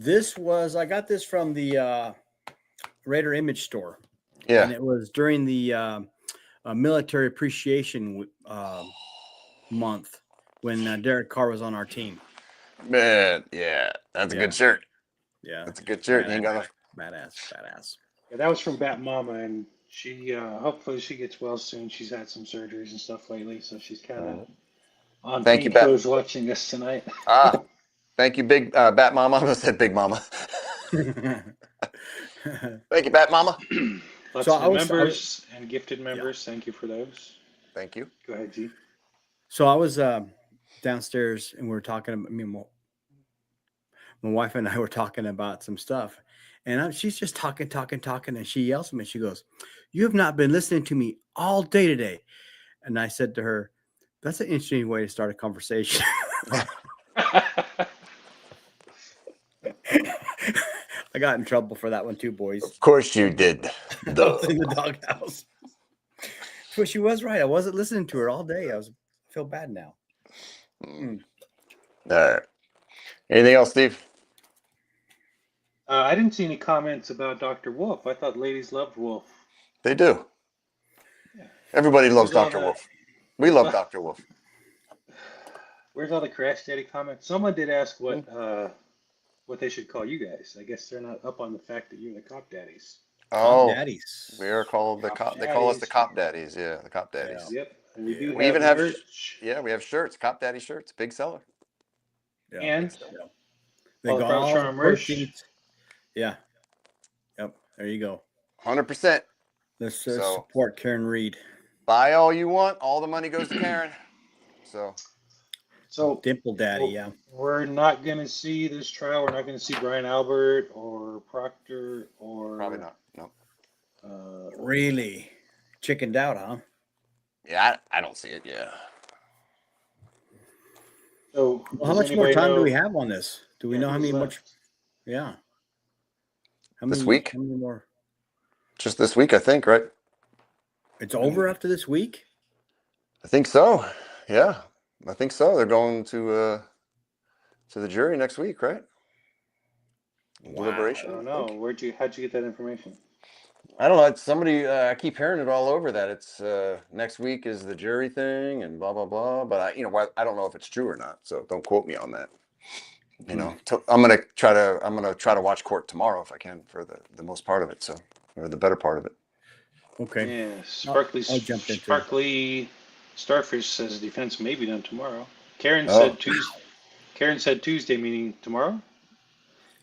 Speaker 2: I got this from the Raider Image store.
Speaker 3: Yeah.
Speaker 2: And it was during the military appreciation month when Derek Carr was on our team.
Speaker 3: Man, yeah, that's a
Speaker 2: Yeah.
Speaker 3: good shirt.
Speaker 2: Yeah.
Speaker 3: That's a good shirt. You ain't got
Speaker 2: Badass.
Speaker 4: Yeah, that was from Bat Mama, and she hopefully she gets well soon. She's had some surgeries and stuff lately, so she's kind of on
Speaker 3: Thank you, Bat.
Speaker 4: painkillers watching us tonight.
Speaker 3: Thank you, Big Bat Mama. I almost said Big Mama. Thank you, Bat Mama.
Speaker 4: Lots
Speaker 2: So
Speaker 4: of
Speaker 2: I was-
Speaker 4: members and gifted members. Thank you for those.
Speaker 3: Thank you.
Speaker 4: Go ahead, G.
Speaker 2: So I was downstairs and we were talking. My wife and I were talking about some stuff, and she's just talking, and she yells at me. She goes, "You have not been listening to me all day today." And I said to her, "That's an interesting way to start a conversation." I got in trouble for that one too, boys.
Speaker 3: Of course you did.
Speaker 2: I was in the doghouse. But she was right. I wasn't listening to her all day. I feel bad now.
Speaker 3: All right. Anything else, Steve?
Speaker 4: I didn't see any comments about Dr. Wolfe. I thought ladies loved Wolfe.
Speaker 3: They do.
Speaker 4: Yeah.
Speaker 3: Everybody loves
Speaker 4: Where's all
Speaker 3: Dr.
Speaker 4: the-
Speaker 3: Wolfe. We love Dr. Wolfe.
Speaker 4: Where's all the Crash Daddy comments? Someone did ask what they should call you guys. I guess they're not up on the fact that you're the cop daddies.
Speaker 3: Oh,
Speaker 2: Daddies.
Speaker 3: we are called the cop. They call us the cop daddies. Yeah, the cop daddies.
Speaker 4: Yep. And we do
Speaker 3: We
Speaker 4: have
Speaker 3: even have
Speaker 4: merch.
Speaker 3: Yeah, we have shirts. Cop daddy shirts. Big seller.
Speaker 2: Yeah.
Speaker 4: And
Speaker 2: They
Speaker 4: all the
Speaker 2: go
Speaker 4: Proud
Speaker 2: all
Speaker 4: Charm merch.
Speaker 2: proceeds. Yeah. Yep. There you go.
Speaker 3: 100%.
Speaker 2: Let's
Speaker 3: So-
Speaker 2: support Karen Reed.
Speaker 3: Buy all you want. All the money goes to Karen.
Speaker 4: So
Speaker 2: Dimple Daddy. Yeah.
Speaker 4: we're not going to see this trial. We're not going to see Brian Albert or Proctor or
Speaker 3: Probably not. No.
Speaker 2: Really chickened out, huh?
Speaker 3: Yeah, I don't see it. Yeah.
Speaker 4: So
Speaker 2: Well, how
Speaker 4: does
Speaker 2: much more
Speaker 4: anybody
Speaker 2: time do
Speaker 4: know-
Speaker 2: we have on this? Do we
Speaker 4: Yeah,
Speaker 2: know how
Speaker 4: who's
Speaker 2: many
Speaker 4: left?
Speaker 2: Yeah. How
Speaker 3: This
Speaker 2: many,
Speaker 3: week?
Speaker 2: How many more?
Speaker 3: Just this week, I think, right?
Speaker 2: It's over after this week?
Speaker 3: I think so. Yeah, I think so. They're going to the jury next week, right?
Speaker 4: I
Speaker 3: Deliberation.
Speaker 4: don't know. How'd you get that information?
Speaker 3: I don't know. It's somebody. I keep hearing it all over that it's next week is the jury thing and blah blah blah. But I don't know if it's true or not. So don't quote me on that. I'm gonna try to watch court tomorrow if I can for the most part of it. So or the better part of it.
Speaker 2: Okay.
Speaker 4: Yeah, Sparkly
Speaker 2: I'll jump into it.
Speaker 4: Sparkly Starfish says defense may be done tomorrow. Karen
Speaker 3: Oh.
Speaker 4: said Tuesday. Karen said Tuesday, meaning tomorrow.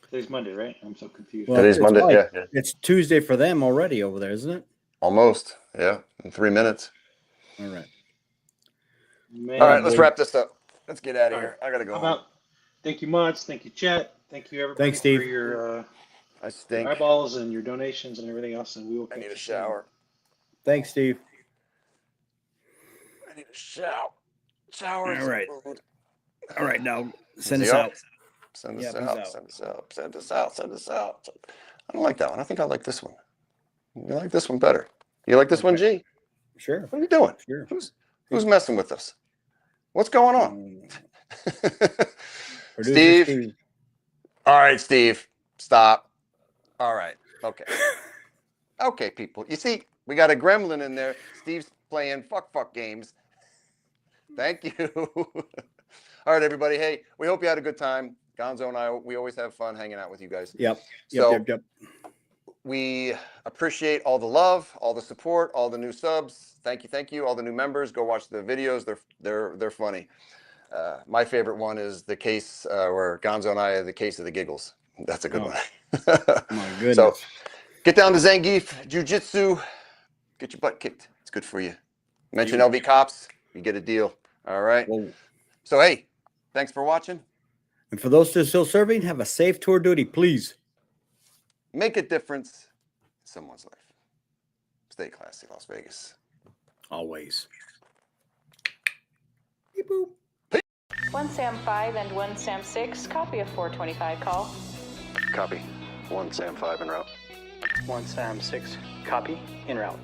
Speaker 4: Today's Monday, right? I'm so confused.
Speaker 2: Well,
Speaker 3: Today's
Speaker 2: it's
Speaker 3: Monday.
Speaker 2: probably-
Speaker 3: Yeah.
Speaker 2: It's Tuesday for them already over there, isn't it?
Speaker 3: Almost. Yeah. In 3 minutes.
Speaker 2: All right.
Speaker 4: Man,
Speaker 3: All right. Let's wrap this up. Let's get out of
Speaker 4: All
Speaker 3: here. I gotta go.
Speaker 4: How
Speaker 3: home.
Speaker 4: about? Thank you, mods. Thank you, chat. Thank you, everybody,
Speaker 2: Thanks, Steve.
Speaker 4: for your
Speaker 3: I stink.
Speaker 4: eyeballs and your donations and everything else. And we will.
Speaker 3: I need
Speaker 4: catch
Speaker 3: a
Speaker 4: you soon.
Speaker 3: shower.
Speaker 2: Thanks, Steve.
Speaker 3: I need a shower. Shower. and
Speaker 2: All
Speaker 3: some
Speaker 2: right.
Speaker 3: food.
Speaker 2: All right, now send
Speaker 3: Is
Speaker 2: us
Speaker 3: he
Speaker 2: out.
Speaker 3: up? Send
Speaker 2: Yeah,
Speaker 3: us
Speaker 2: he's
Speaker 3: out.
Speaker 2: out.
Speaker 3: Send us out. Send us out. Send us out. I don't like that one. I think I like this one. You like this one better. You like this one, G?
Speaker 2: Sure.
Speaker 3: What are you doing?
Speaker 2: Sure.
Speaker 3: Who's messing with us? What's going on?
Speaker 2: Producer
Speaker 3: Steve. All right, Steve. Stop. All right. Okay. Okay, people. You see, we got a gremlin in there. Steve's playing fuck games. Thank you. All right, everybody. Hey, we hope you had a good time. Gonzo and I, we always have fun hanging out with you guys.
Speaker 2: Yep.
Speaker 3: So-
Speaker 2: Yep.
Speaker 3: We appreciate all the love, all the support, all the new subs. Thank you. All the new members. Go watch the videos. They're funny. My favorite one is the case where Gonzo and I are the case of the giggles. That's a good
Speaker 2: Oh.
Speaker 3: one.
Speaker 2: My goodness.
Speaker 3: So get down to Zangief, Jiu-Jitsu. Get your butt kicked. It's good for you. Mention LV Cops. You get a deal. All right.
Speaker 2: Whoa.
Speaker 3: So, hey, thanks for watching.
Speaker 2: And for those that are still serving, have a safe tour duty, please.
Speaker 3: Make a difference in someone's life. Stay classy, Las Vegas.
Speaker 2: Always.
Speaker 9: 1 Sam 5 and 1 Sam 6, copy of 425 call.
Speaker 3: Copy. 1 Sam 5 en route.
Speaker 10: 1 Sam 6, copy, en route.